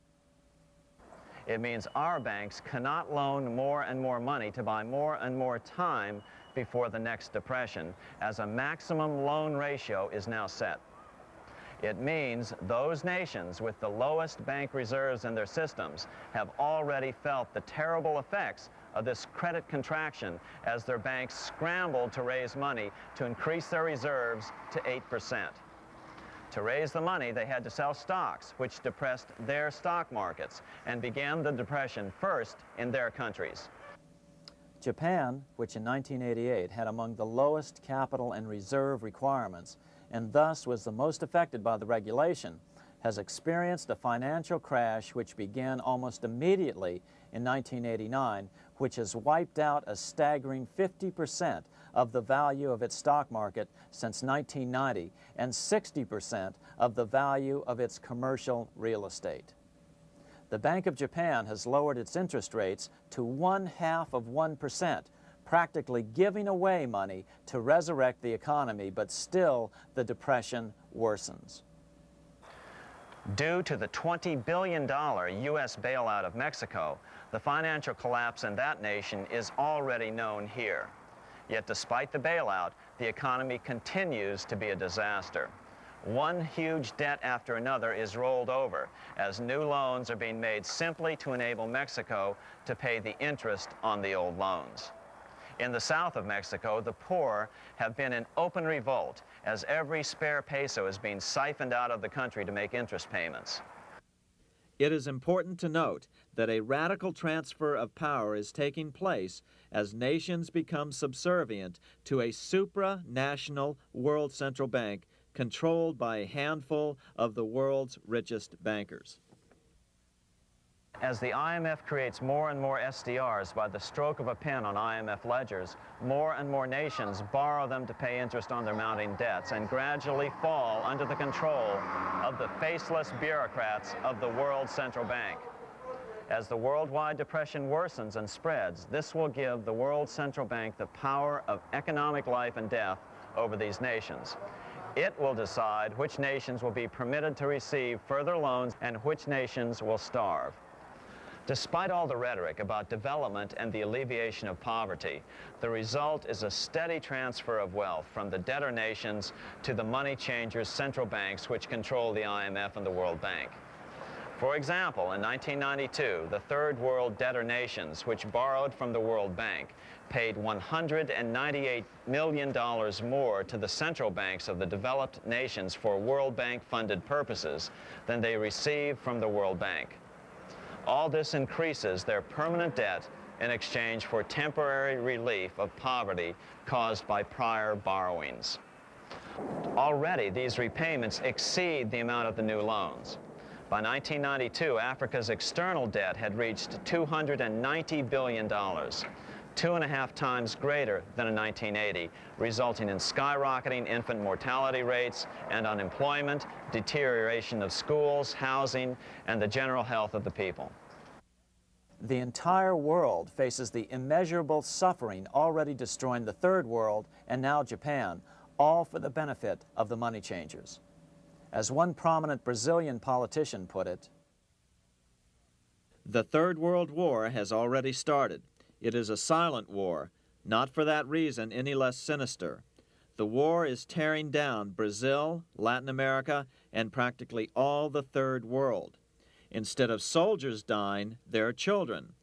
It means our banks cannot loan more and more money to buy more and more time before the next depression, as a maximum loan ratio is now set. It means those nations with the lowest bank reserves in their systems have already felt the terrible effects of this credit contraction as their banks scrambled to raise money to increase their reserves to 8%. To raise the money, they had to sell stocks, which depressed their stock markets and began the depression first in their countries. Japan, which in 1988 had among the lowest capital and reserve requirements and thus was the most affected by the regulation, has experienced a financial crash which began almost immediately in 1989, which has wiped out a staggering 50% of the value of its stock market since 1990 and 60% of the value of its commercial real estate. The Bank of Japan has lowered its interest rates to 0.5%, practically giving away money to resurrect the economy, but still the depression worsens. Due to the $20 billion U.S. bailout of Mexico, the financial collapse in that nation is already known here. Yet despite the bailout, the economy continues to be a disaster. One huge debt after another is rolled over as new loans are being made simply to enable Mexico to pay the interest on the old loans. In the south of Mexico, the poor have been in open revolt as every spare peso is being siphoned out of the country to make interest payments. It is important to note that a radical transfer of power is taking place as nations become subservient to a supranational world central bank controlled by a handful of the world's richest bankers. As the IMF creates more and more SDRs by the stroke of a pen on IMF ledgers, more and more nations borrow them to pay interest on their mounting debts and gradually fall under the control of the faceless bureaucrats of the World Central Bank. As the worldwide depression worsens and spreads, this will give the World Central Bank the power of economic life and death over these nations. It will decide which nations will be permitted to receive further loans and which nations will starve. Despite all the rhetoric about development and the alleviation of poverty, the result is a steady transfer of wealth from the debtor nations to the money changers' central banks which control the IMF and the World Bank. For example, in 1992, the Third World debtor nations, which borrowed from the World Bank, paid $198 million more to the central banks of the developed nations for World Bank-funded purposes than they received from the World Bank. All this increases their permanent debt in exchange for temporary relief of poverty caused by prior borrowings. Already, these repayments exceed the amount of the new loans. By 1992, Africa's external debt had reached $290 billion, 2.5 times greater than in 1980, resulting in skyrocketing infant mortality rates and unemployment, deterioration of schools, housing, and the general health of the people. The entire world faces the immeasurable suffering already destroying the Third World and now Japan, all for the benefit of the money changers. As one prominent Brazilian politician put it, "The Third World War has already started. It is a silent war, not for that reason any less sinister. The war is tearing down Brazil, Latin America, and practically all the Third World. Instead of soldiers dying, there are children.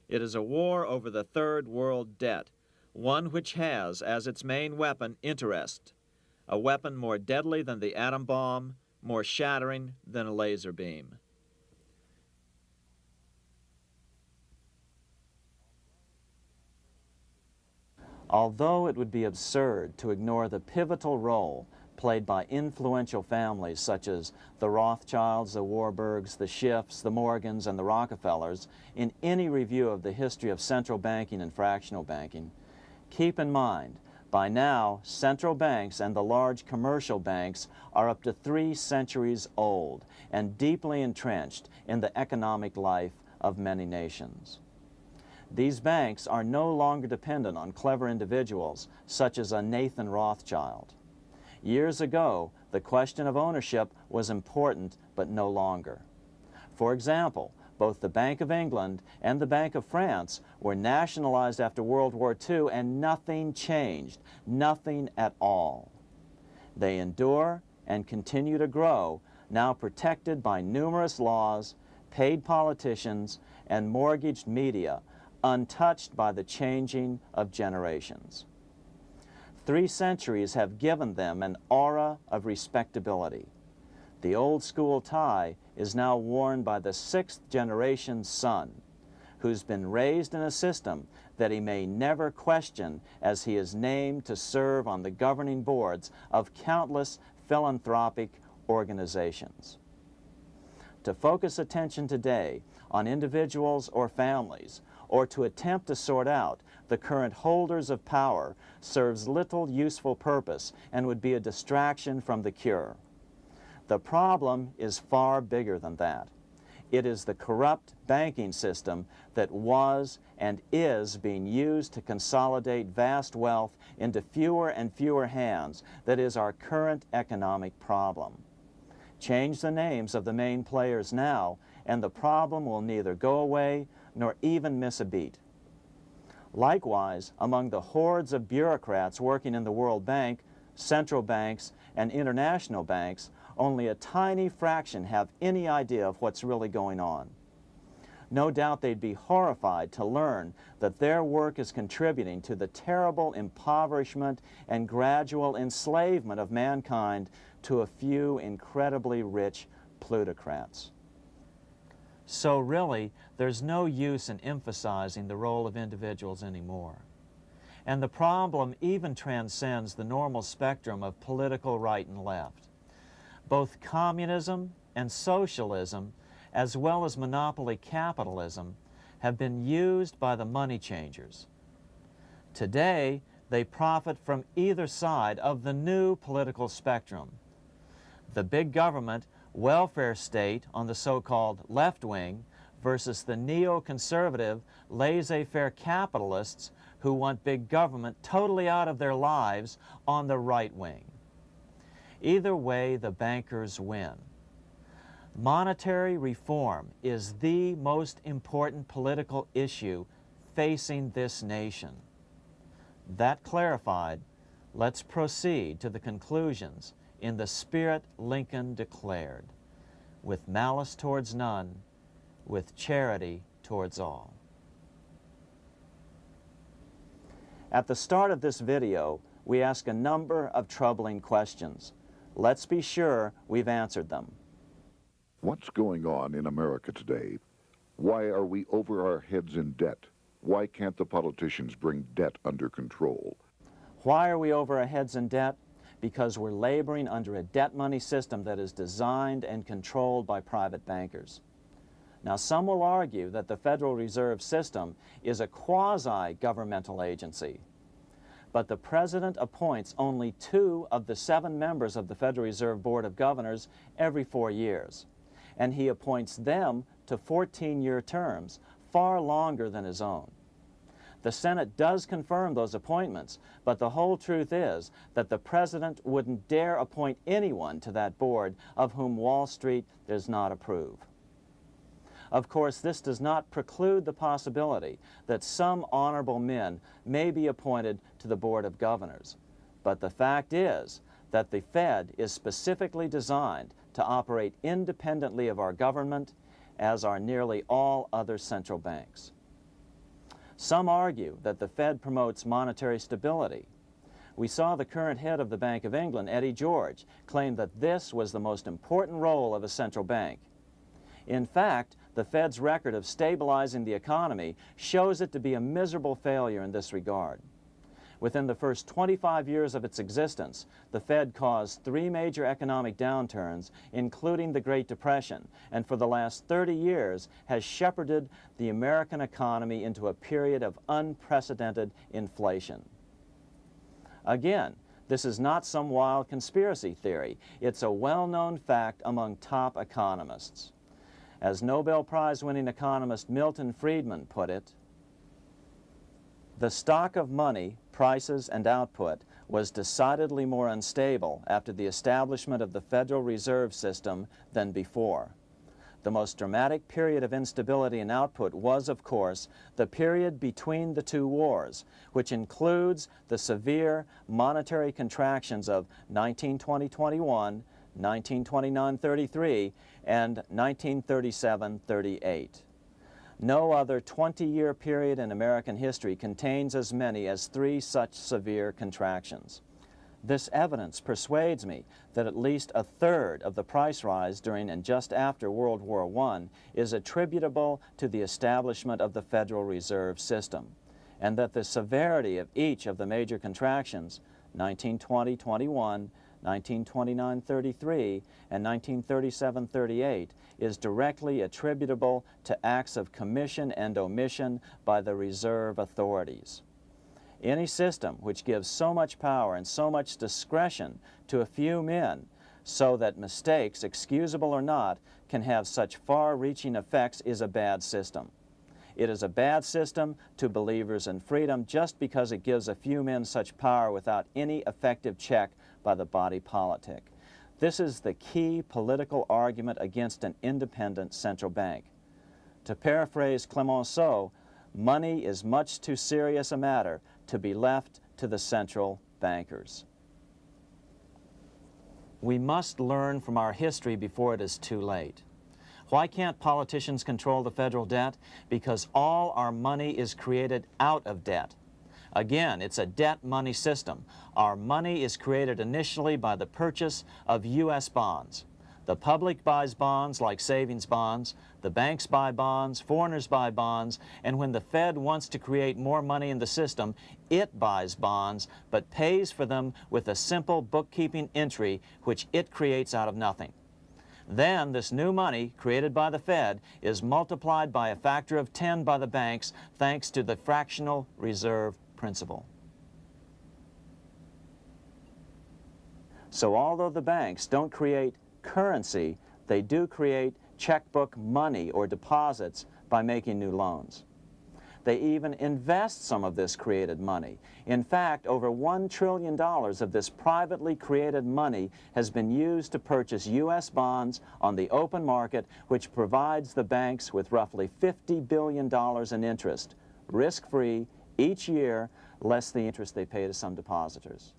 It is a war over the Third World debt, one which has as its main weapon interest, a weapon more deadly than the atom bomb, more shattering than a laser beam." Although it would be absurd to ignore the pivotal role played by influential families such as the Rothschilds, the Warburgs, the Schiffs, the Morgans, and the Rockefellers in any review of the history of central banking and fractional banking, keep in mind, by now, central banks and the large commercial banks are up to 3 centuries old and deeply entrenched in the economic life of many nations. These banks are no longer dependent on clever individuals such as a Nathan Rothschild. Years ago, the question of ownership was important, but no longer. For example, both the Bank of England and the Bank of France were nationalized after World War II, and nothing changed, nothing at all. They endure and continue to grow, now protected by numerous laws, paid politicians, and mortgaged media, untouched by the changing of generations. 3 centuries have given them an aura of respectability. The old school tie is now worn by the 6th generation son, who's been raised in a system that he may never question as he is named to serve on the governing boards of countless philanthropic organizations. To focus attention today on individuals or families, or to attempt to sort out the current holders of power, serves little useful purpose and would be a distraction from the cure. The problem is far bigger than that. It is the corrupt banking system that was and is being used to consolidate vast wealth into fewer and fewer hands that is our current economic problem. Change the names of the main players now, and the problem will neither go away nor even miss a beat. Likewise, among the hordes of bureaucrats working in the World Bank, central banks, and international banks, only a tiny fraction have any idea of what's really going on. No doubt they'd be horrified to learn that their work is contributing to the terrible impoverishment and gradual enslavement of mankind to a few incredibly rich plutocrats. So really, there's no use in emphasizing the role of individuals anymore. And the problem even transcends the normal spectrum of political right and left. Both communism and socialism, as well as monopoly capitalism, have been used by the money changers. Today, they profit from either side of the new political spectrum. The big government, welfare state on the so-called left wing versus the neoconservative, laissez-faire capitalists who want big government totally out of their lives on the right wing. Either way, the bankers win. Monetary reform is the most important political issue facing this nation. That clarified, let's proceed to the conclusions in the spirit Lincoln declared, with malice towards none, with charity towards all. At the start of this video, we ask a number of troubling questions. Let's be sure we've answered them. What's going on in America today? Why are we over our heads in debt? Why can't the politicians bring debt under control? Why are we over our heads in debt? Because we're laboring under a debt money system that is designed and controlled by private bankers. Now, some will argue that the Federal Reserve System is a quasi-governmental agency, but the President appoints only 2 of the 7 members of the Federal Reserve Board of Governors every 4 years, and he appoints them to 14-year terms, far longer than his own. The Senate does confirm those appointments, but the whole truth is that the President wouldn't dare appoint anyone to that board of whom Wall Street does not approve. Of course, this does not preclude the possibility that some honorable men may be appointed to the Board of Governors. But the fact is that the Fed is specifically designed to operate independently of our government, as are nearly all other central banks. Some argue that the Fed promotes monetary stability. We saw the current head of the Bank of England, Eddie George, claim that this was the most important role of a central bank. In fact, the Fed's record of stabilizing the economy shows it to be a miserable failure in this regard. Within the first 25 years of its existence, the Fed caused 3 major economic downturns, including the Great Depression, and for the last 30 years has shepherded the American economy into a period of unprecedented inflation. Again, this is not some wild conspiracy theory. It's a well-known fact among top economists. As Nobel Prize-winning economist Milton Friedman put it, the stock of money, prices, and output was decidedly more unstable after the establishment of the Federal Reserve System than before. The most dramatic period of instability in output was, of course, the period between the 2 wars, which includes the severe monetary contractions of 1920-21, 1929-33, and 1937-38. No other 20-year period in American history contains as many as 3 such severe contractions. This evidence persuades me that at least a third of the price rise during and just after World War I is attributable to the establishment of the Federal Reserve System, and that the severity of each of the major contractions, 1920-21, 1929-33, and 1937-38, is directly attributable to acts of commission and omission by the reserve authorities. Any system which gives so much power and so much discretion to a few men so that mistakes, excusable or not, can have such far-reaching effects is a bad system. It is a bad system to believers in freedom just because it gives a few men such power without any effective check by the body politic. This is the key political argument against an independent central bank. To paraphrase Clemenceau, money is much too serious a matter to be left to the central bankers. We must learn from our history before it is too late. Why can't politicians control the federal debt? Because all our money is created out of debt. Again, it's a debt money system. Our money is created initially by the purchase of U.S. bonds. The public buys bonds like savings bonds, the banks buy bonds, foreigners buy bonds, and when the Fed wants to create more money in the system, it buys bonds, but pays for them with a simple bookkeeping entry which it creates out of nothing. Then this new money created by the Fed is multiplied by a factor of 10 by the banks thanks to the fractional reserve principle. So although the banks don't create currency, they do create checkbook money or deposits by making new loans. They even invest some of this created money. In fact, over $1 trillion of this privately created money has been used to purchase U.S. bonds on the open market, which provides the banks with roughly $50 billion in interest, risk-free, each year, less the interest they pay to some depositors.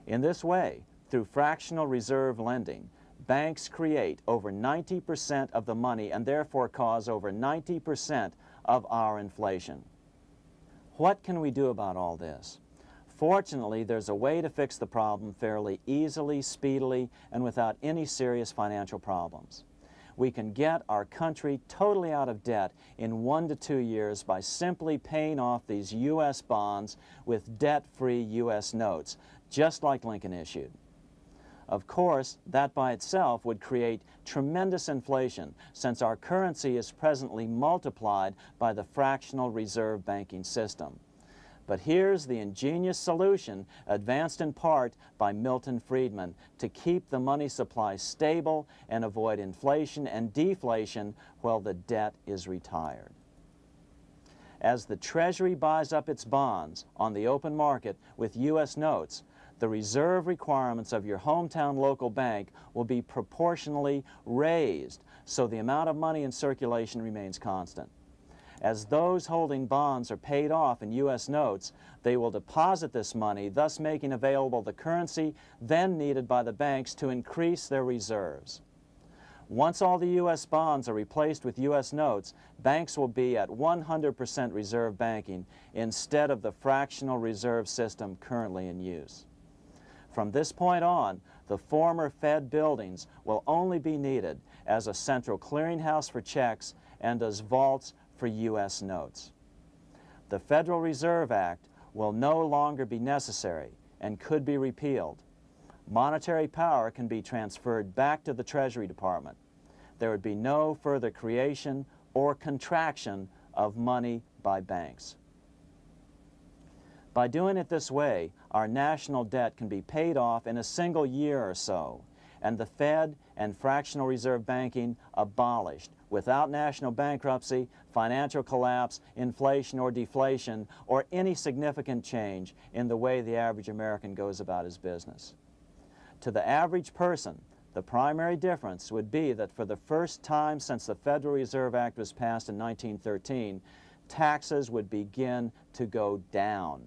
In this way, through fractional reserve lending, banks create over 90% of the money and therefore cause over 90% of our inflation. What can we do about all this? Fortunately, there's a way to fix the problem fairly easily, speedily, and without any serious financial problems. We can get our country totally out of debt in 1 to 2 years by simply paying off these U.S. bonds with debt-free U.S. notes, just like Lincoln issued. Of course, that by itself would create tremendous inflation, since our currency is presently multiplied by the fractional reserve banking system. But here's the ingenious solution, advanced in part by Milton Friedman, to keep the money supply stable and avoid inflation and deflation while the debt is retired. As the Treasury buys up its bonds on the open market with U.S. notes, the reserve requirements of your hometown local bank will be proportionally raised, so the amount of money in circulation remains constant. As those holding bonds are paid off in U.S. notes, they will deposit this money, thus making available the currency then needed by the banks to increase their reserves. Once all the U.S. bonds are replaced with U.S. notes, banks will be at 100% reserve banking instead of the fractional reserve system currently in use. From this point on, the former Fed buildings will only be needed as a central clearinghouse for checks and as vaults for U.S. notes. The Federal Reserve Act will no longer be necessary and could be repealed. Monetary power can be transferred back to the Treasury Department. There would be no further creation or contraction of money by banks. By doing it this way, our national debt can be paid off in a single year or so, and the Fed and fractional reserve banking abolished without national bankruptcy, financial collapse, inflation or deflation, or any significant change in the way the average American goes about his business. To the average person, the primary difference would be that for the first time since the Federal Reserve Act was passed in 1913, taxes would begin to go down.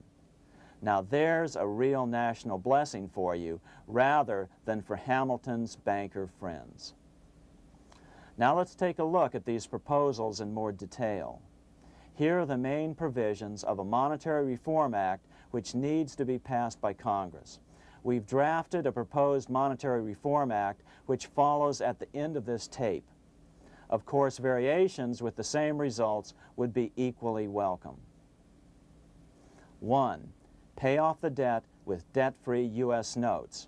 Now there's a real national blessing for you, rather than for Hamilton's banker friends. Now let's take a look at these proposals in more detail. Here are the main provisions of a Monetary Reform Act which needs to be passed by Congress. We've drafted a proposed Monetary Reform Act which follows at the end of this tape. Of course, variations with the same results would be equally welcome. 1. Pay off the debt with debt-free U.S. notes.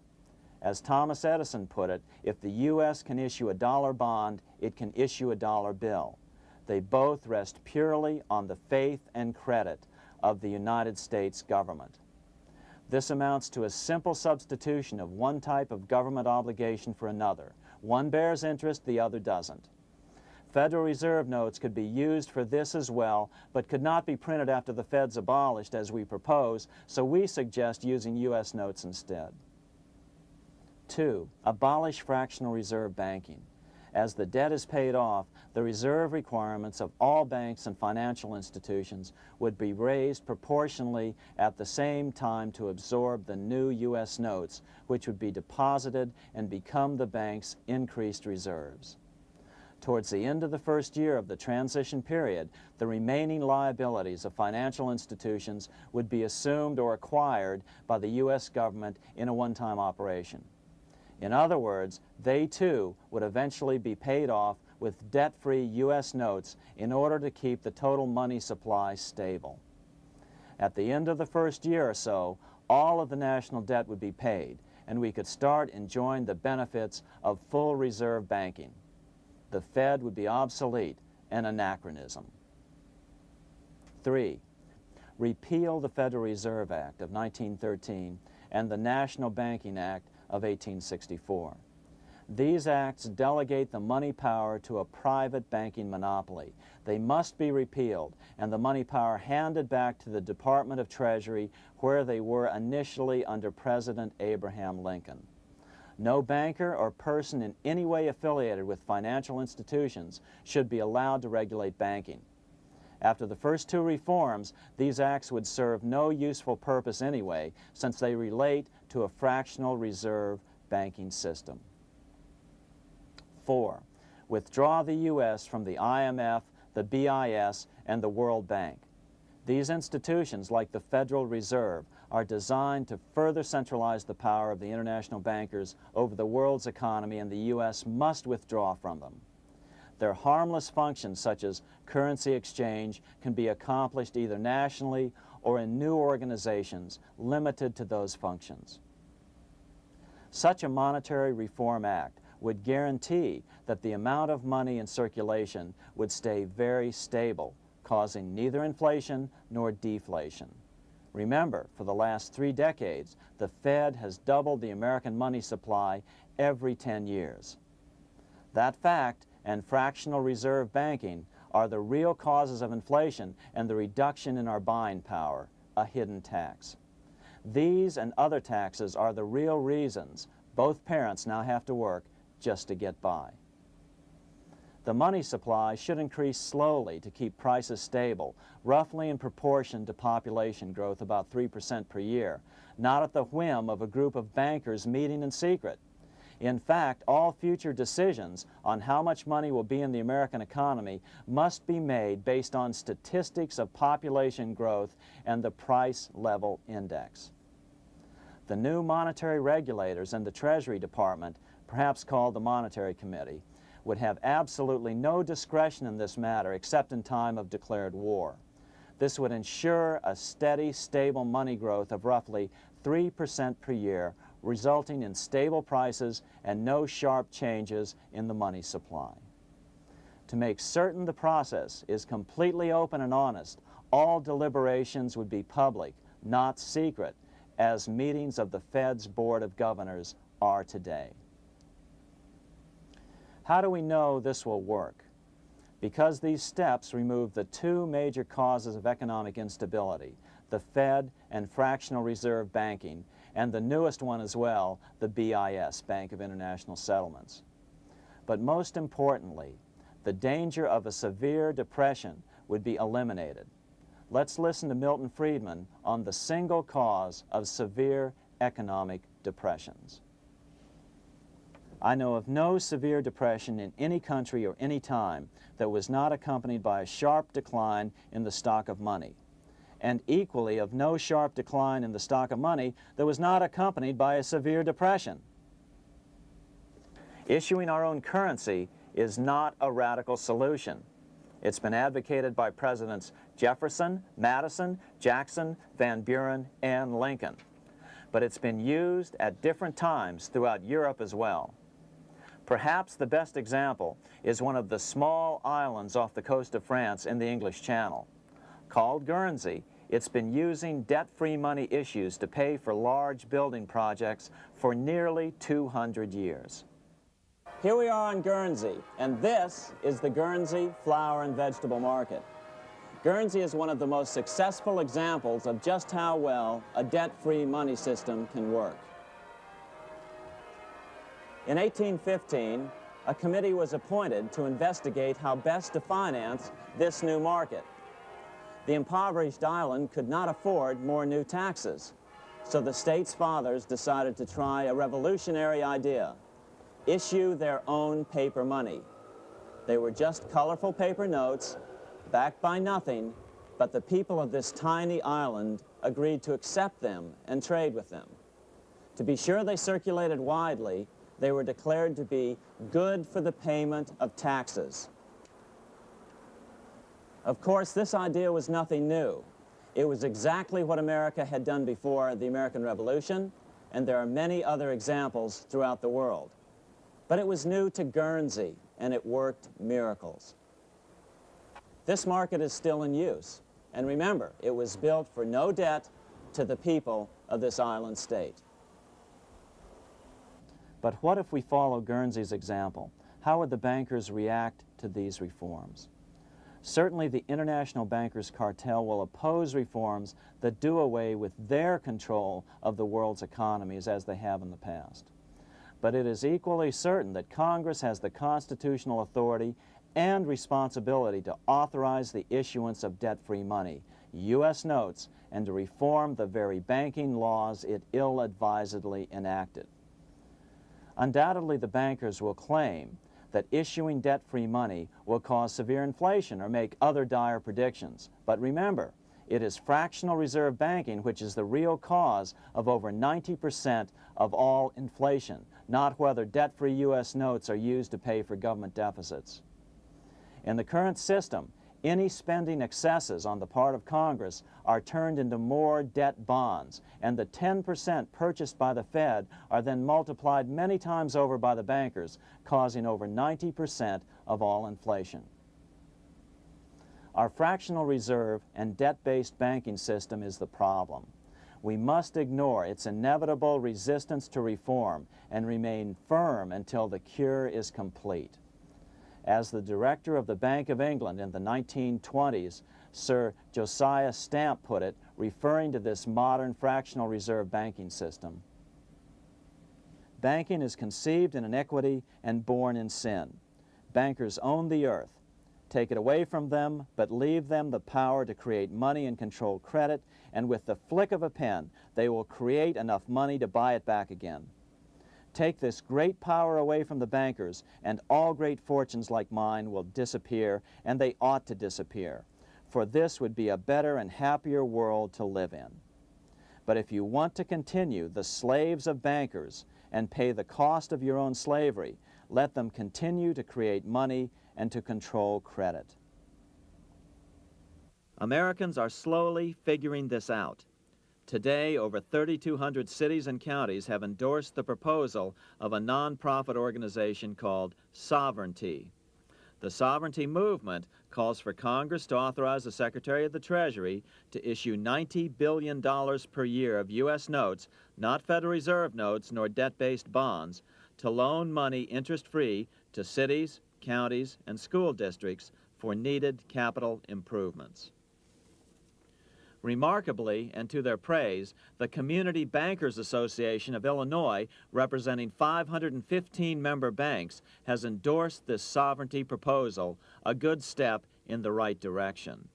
As Thomas Edison put it, if the U.S. can issue a dollar bond, it can issue a dollar bill. They both rest purely on the faith and credit of the United States government. This amounts to a simple substitution of one type of government obligation for another. One bears interest, the other doesn't. Federal Reserve notes could be used for this as well, but could not be printed after the Fed's abolished as we propose, so we suggest using U.S. notes instead. 2. Abolish fractional reserve banking. As the debt is paid off, the reserve requirements of all banks and financial institutions would be raised proportionally at the same time to absorb the new U.S. notes, which would be deposited and become the bank's increased reserves. Towards the end of the first year of the transition period, the remaining liabilities of financial institutions would be assumed or acquired by the U.S. government in a one-time operation. In other words, they too would eventually be paid off with debt-free U.S. notes in order to keep the total money supply stable. At the end of the first year or so, all of the national debt would be paid, and we could start enjoying the benefits of full reserve banking. The Fed would be obsolete, an anachronism. 3. Repeal the Federal Reserve Act of 1913 and the National Banking Act of 1864. These acts delegate the money power to a private banking monopoly. They must be repealed and the money power handed back to the Department of Treasury where they were initially under President Abraham Lincoln. No banker or person in any way affiliated with financial institutions should be allowed to regulate banking. After the first two reforms, these acts would serve no useful purpose anyway, since they relate to a fractional reserve banking system. 4. Withdraw the U.S. from the IMF, the BIS, and the World Bank. These institutions, like the Federal Reserve, are designed to further centralize the power of the international bankers over the world's economy, and the U.S. must withdraw from them. Their harmless functions, such as currency exchange, can be accomplished either nationally or in new organizations limited to those functions. Such a monetary reform act would guarantee that the amount of money in circulation would stay very stable, causing neither inflation nor deflation. Remember, for the last 3 decades, the Fed has doubled the American money supply every 10 years. That fact and fractional reserve banking are the real causes of inflation and the reduction in our buying power, a hidden tax. These and other taxes are the real reasons both parents now have to work just to get by. The money supply should increase slowly to keep prices stable, roughly in proportion to population growth, about 3% per year, not at the whim of a group of bankers meeting in secret. In fact, all future decisions on how much money will be in the American economy must be made based on statistics of population growth and the price level index. The new monetary regulators and the Treasury Department, perhaps called the Monetary Committee, would have absolutely no discretion in this matter except in time of declared war. This would ensure a steady, stable money growth of roughly 3% per year, resulting in stable prices and no sharp changes in the money supply. To make certain the process is completely open and honest, all deliberations would be public, not secret, as meetings of the Fed's Board of Governors are today. How do we know this will work? Because these steps remove the 2 major causes of economic instability, the Fed and fractional reserve banking, and the newest one as well, the BIS, Bank of International Settlements. But most importantly, the danger of a severe depression would be eliminated. Let's listen to Milton Friedman on the single cause of severe economic depressions. I know of no severe depression in any country or any time that was not accompanied by a sharp decline in the stock of money, and equally of no sharp decline in the stock of money that was not accompanied by a severe depression. Issuing our own currency is not a radical solution. It's been advocated by Presidents Jefferson, Madison, Jackson, Van Buren, and Lincoln. But it's been used at different times throughout Europe as well. Perhaps the best example is one of the small islands off the coast of France in the English Channel. Called Guernsey, it's been using debt-free money issues to pay for large building projects for nearly 200 years. Here we are on Guernsey, and this is the Guernsey Flower and Vegetable Market. Guernsey is one of the most successful examples of just how well a debt-free money system can work. In 1815, a committee was appointed to investigate how best to finance this new market. The impoverished island could not afford more new taxes, so the state's fathers decided to try a revolutionary idea: issue their own paper money. They were just colorful paper notes, backed by nothing, but the people of this tiny island agreed to accept them and trade with them. To be sure they circulated widely, they were declared to be good for the payment of taxes. Of course, this idea was nothing new. It was exactly what America had done before the American Revolution, and there are many other examples throughout the world. But it was new to Guernsey, and it worked miracles. This market is still in use, and remember, it was built for no debt to the people of this island state. But what if we follow Guernsey's example? How would the bankers react to these reforms? Certainly the international bankers' cartel will oppose reforms that do away with their control of the world's economies as they have in the past. But it is equally certain that Congress has the constitutional authority and responsibility to authorize the issuance of debt-free money, U.S. notes, and to reform the very banking laws it ill-advisedly enacted. Undoubtedly, the bankers will claim that issuing debt-free money will cause severe inflation or make other dire predictions. But remember, it is fractional reserve banking which is the real cause of over 90% of all inflation, not whether debt-free U.S. notes are used to pay for government deficits. In the current system, any spending excesses on the part of Congress are turned into more debt bonds, and the 10% purchased by the Fed are then multiplied many times over by the bankers, causing over 90% of all inflation. Our fractional reserve and debt-based banking system is the problem. We must ignore its inevitable resistance to reform and remain firm until the cure is complete. As the director of the Bank of England in the 1920s, Sir Josiah Stamp put it, referring to this modern fractional reserve banking system, "Banking is conceived in iniquity and born in sin. Bankers own the earth. Take it away from them, but leave them the power to create money and control credit, and with the flick of a pen, they will create enough money to buy it back again. Take this great power away from the bankers, and all great fortunes like mine will disappear, and they ought to disappear, for this would be a better and happier world to live in. But if you want to continue the slaves of bankers and pay the cost of your own slavery, let them continue to create money and to control credit." Americans are slowly figuring this out. Today, over 3,200 cities and counties have endorsed the proposal of a nonprofit organization called Sovereignty. The Sovereignty movement calls for Congress to authorize the Secretary of the Treasury to issue $90 billion per year of U.S. notes, not Federal Reserve notes nor debt-based bonds, to loan money interest-free to cities, counties, and school districts for needed capital improvements. Remarkably, and to their praise, the Community Bankers Association of Illinois, representing 515 member banks, has endorsed this sovereignty proposal, a good step in the right direction.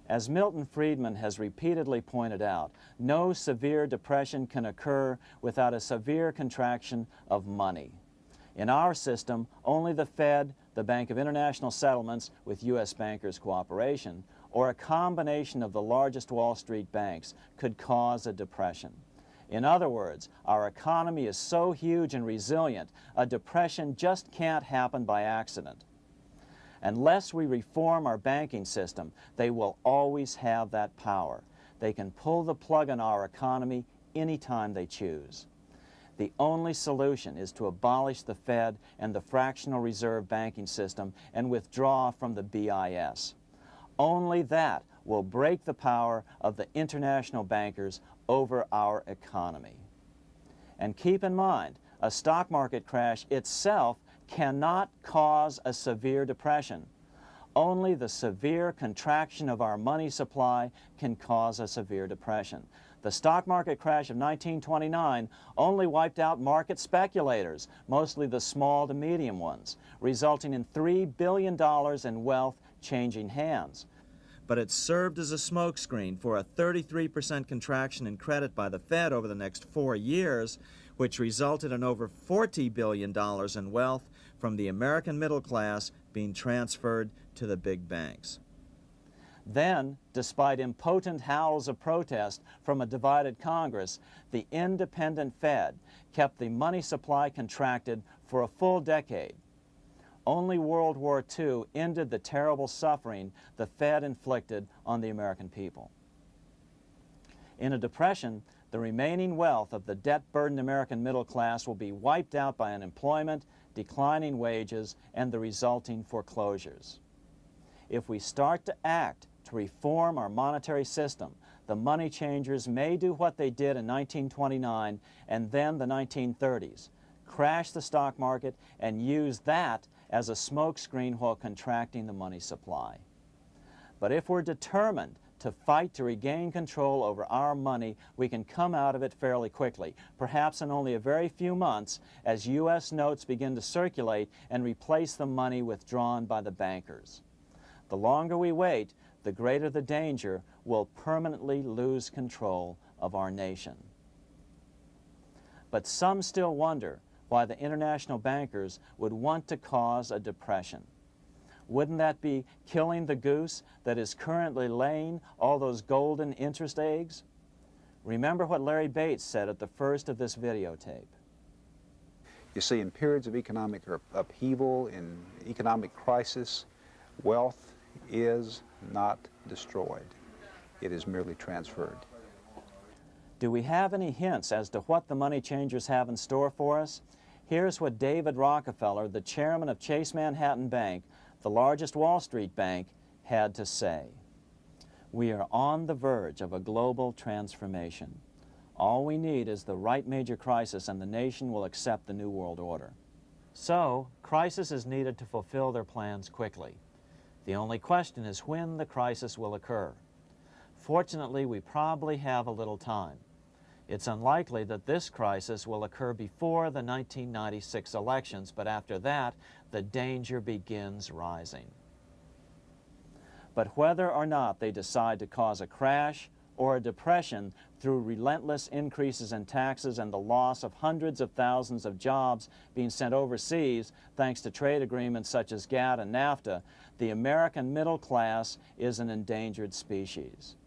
As Milton Friedman has repeatedly pointed out, no severe depression can occur without a severe contraction of money. In our system, only the Fed, the Bank of International Settlements, with U.S. bankers' cooperation, or a combination of the largest Wall Street banks could cause a depression. In other words, our economy is so huge and resilient, a depression just can't happen by accident. Unless we reform our banking system, they will always have that power. They can pull the plug on our economy anytime they choose. The only solution is to abolish the Fed and the fractional reserve banking system and withdraw from the BIS. Only that will break the power of the international bankers over our economy. And keep in mind, a stock market crash itself cannot cause a severe depression. Only the severe contraction of our money supply can cause a severe depression. The stock market crash of 1929 only wiped out market speculators, mostly the small to medium ones, resulting in $3 billion in wealth changing hands. But it served as a smokescreen for a 33% contraction in credit by the Fed over the next 4 years, which resulted in over $40 billion in wealth from the American middle class being transferred to the big banks. Then, despite impotent howls of protest from a divided Congress, the independent Fed kept the money supply contracted for a full decade. Only World War II ended the terrible suffering the Fed inflicted on the American people. In a depression, the remaining wealth of the debt-burdened American middle class will be wiped out by unemployment, declining wages, and the resulting foreclosures. If we start to act to reform our monetary system, the money changers may do what they did in 1929 and then the 1930s, crash the stock market and use that as a smokescreen while contracting the money supply. But if we're determined to fight to regain control over our money, we can come out of it fairly quickly, perhaps in only a very few months, as U.S. notes begin to circulate and replace the money withdrawn by the bankers. The longer we wait, the greater the danger we'll permanently lose control of our nation. But some still wonder why the international bankers would want to cause a depression. Wouldn't that be killing the goose that is currently laying all those golden interest eggs? Remember what Larry Bates said at the first of this videotape. You see, in periods of economic upheaval, in economic crisis, wealth is not destroyed. It is merely transferred. Do we have any hints as to what the money changers have in store for us? Here's what David Rockefeller, the chairman of Chase Manhattan Bank, the largest Wall Street bank, had to say. We are on the verge of a global transformation. All we need is the right major crisis and the nation will accept the New World Order. So, crisis is needed to fulfill their plans quickly. The only question is when the crisis will occur. Fortunately, we probably have a little time. It's unlikely that this crisis will occur before the 1996 elections, but after that, the danger begins rising. But whether or not they decide to cause a crash or a depression through relentless increases in taxes and the loss of hundreds of thousands of jobs being sent overseas thanks to trade agreements such as GATT and NAFTA, the American middle class is an endangered species.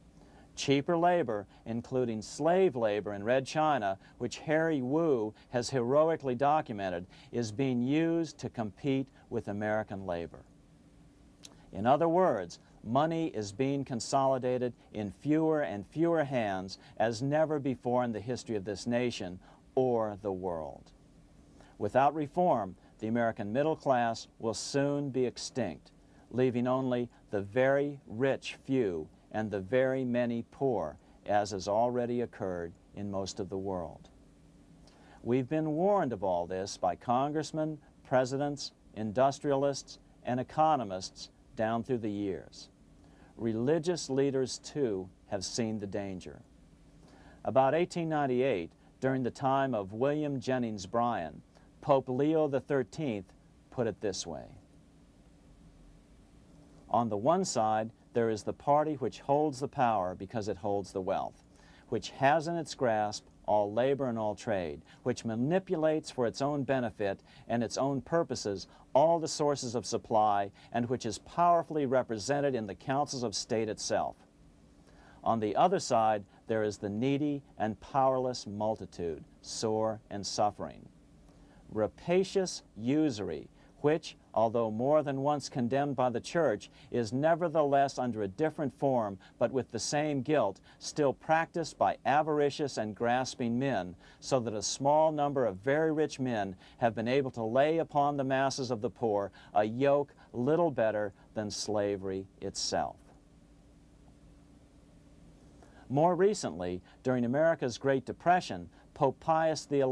Cheaper labor, including slave labor in Red China, which Harry Wu has heroically documented, is being used to compete with American labor. In other words, money is being consolidated in fewer and fewer hands as never before in the history of this nation or the world. Without reform, the American middle class will soon be extinct, leaving only the very rich few and the very many poor, as has already occurred in most of the world. We've been warned of all this by congressmen, presidents, industrialists, and economists down through the years. Religious leaders, too, have seen the danger. About 1898, during the time of William Jennings Bryan, Pope Leo XIII put it this way. On the one side, there is the party which holds the power because it holds the wealth, which has in its grasp all labor and all trade, which manipulates for its own benefit and its own purposes all the sources of supply, and which is powerfully represented in the councils of state itself. On the other side, there is the needy and powerless multitude, sore and suffering. Rapacious usury, which, although more than once condemned by the Church, is nevertheless under a different form, but with the same guilt, still practiced by avaricious and grasping men, so that a small number of very rich men have been able to lay upon the masses of the poor a yoke little better than slavery itself. More recently, during America's Great Depression, Pope Pius XI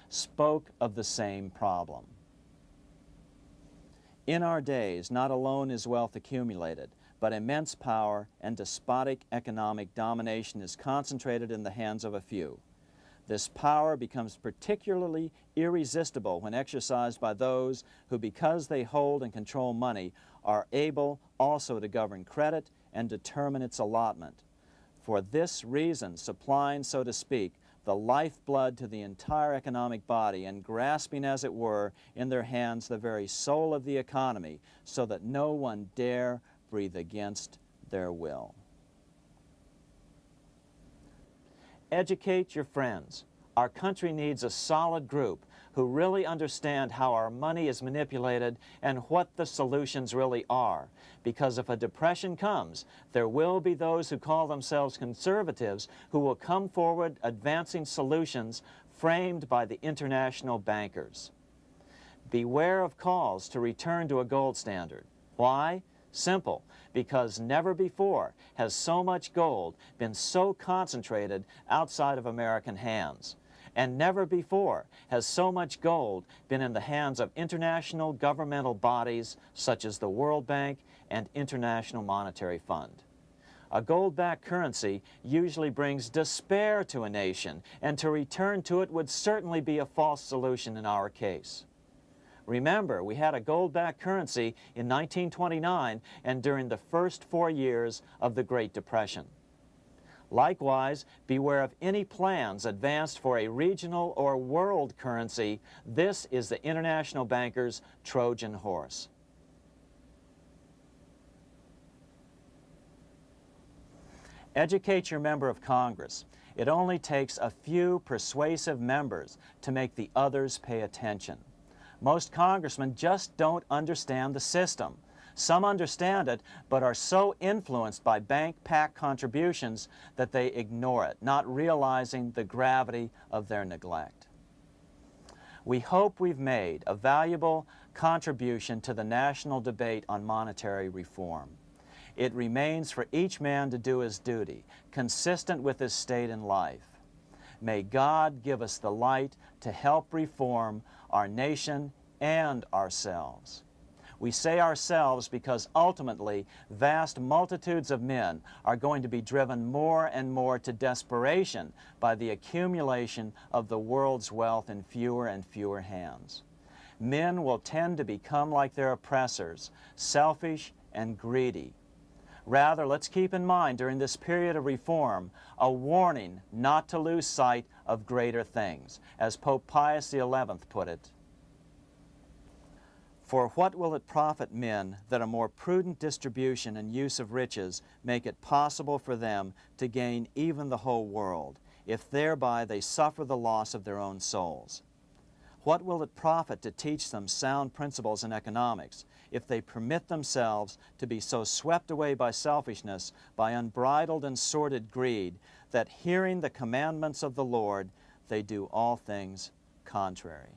spoke of the same problem. In our days, not alone is wealth accumulated, but immense power and despotic economic domination is concentrated in the hands of a few. This power becomes particularly irresistible when exercised by those who, because they hold and control money, are able also to govern credit and determine its allotment. For this reason, supplying, so to speak, the lifeblood to the entire economic body and grasping, as it were, in their hands the very soul of the economy, so that no one dare breathe against their will. Educate your friends. Our country needs a solid group who really understand how our money is manipulated and what the solutions really are. Because if a depression comes, there will be those who call themselves conservatives who will come forward advancing solutions framed by the international bankers. Beware of calls to return to a gold standard. Why? Simple, because never before has so much gold been so concentrated outside of American hands. And never before has so much gold been in the hands of international governmental bodies such as the World Bank and International Monetary Fund. A gold-backed currency usually brings despair to a nation, and to return to it would certainly be a false solution in our case. Remember, we had a gold-backed currency in 1929 and during the first 4 years of the Great Depression. Likewise, beware of any plans advanced for a regional or world currency. This is the international bankers' Trojan horse. Educate your member of Congress. It only takes a few persuasive members to make the others pay attention. Most congressmen just don't understand the system. Some understand it, but are so influenced by bank PAC contributions that they ignore it, not realizing the gravity of their neglect. We hope we've made a valuable contribution to the national debate on monetary reform. It remains for each man to do his duty, consistent with his state in life. May God give us the light to help reform our nation and ourselves. We say ourselves because ultimately vast multitudes of men are going to be driven more and more to desperation by the accumulation of the world's wealth in fewer and fewer hands. Men will tend to become like their oppressors, selfish and greedy. Rather, let's keep in mind during this period of reform a warning not to lose sight of greater things, as Pope Pius XI put it. For what will it profit men that a more prudent distribution and use of riches make it possible for them to gain even the whole world, if thereby they suffer the loss of their own souls? What will it profit to teach them sound principles in economics, if they permit themselves to be so swept away by selfishness, by unbridled and sordid greed, that hearing the commandments of the Lord, they do all things contrary?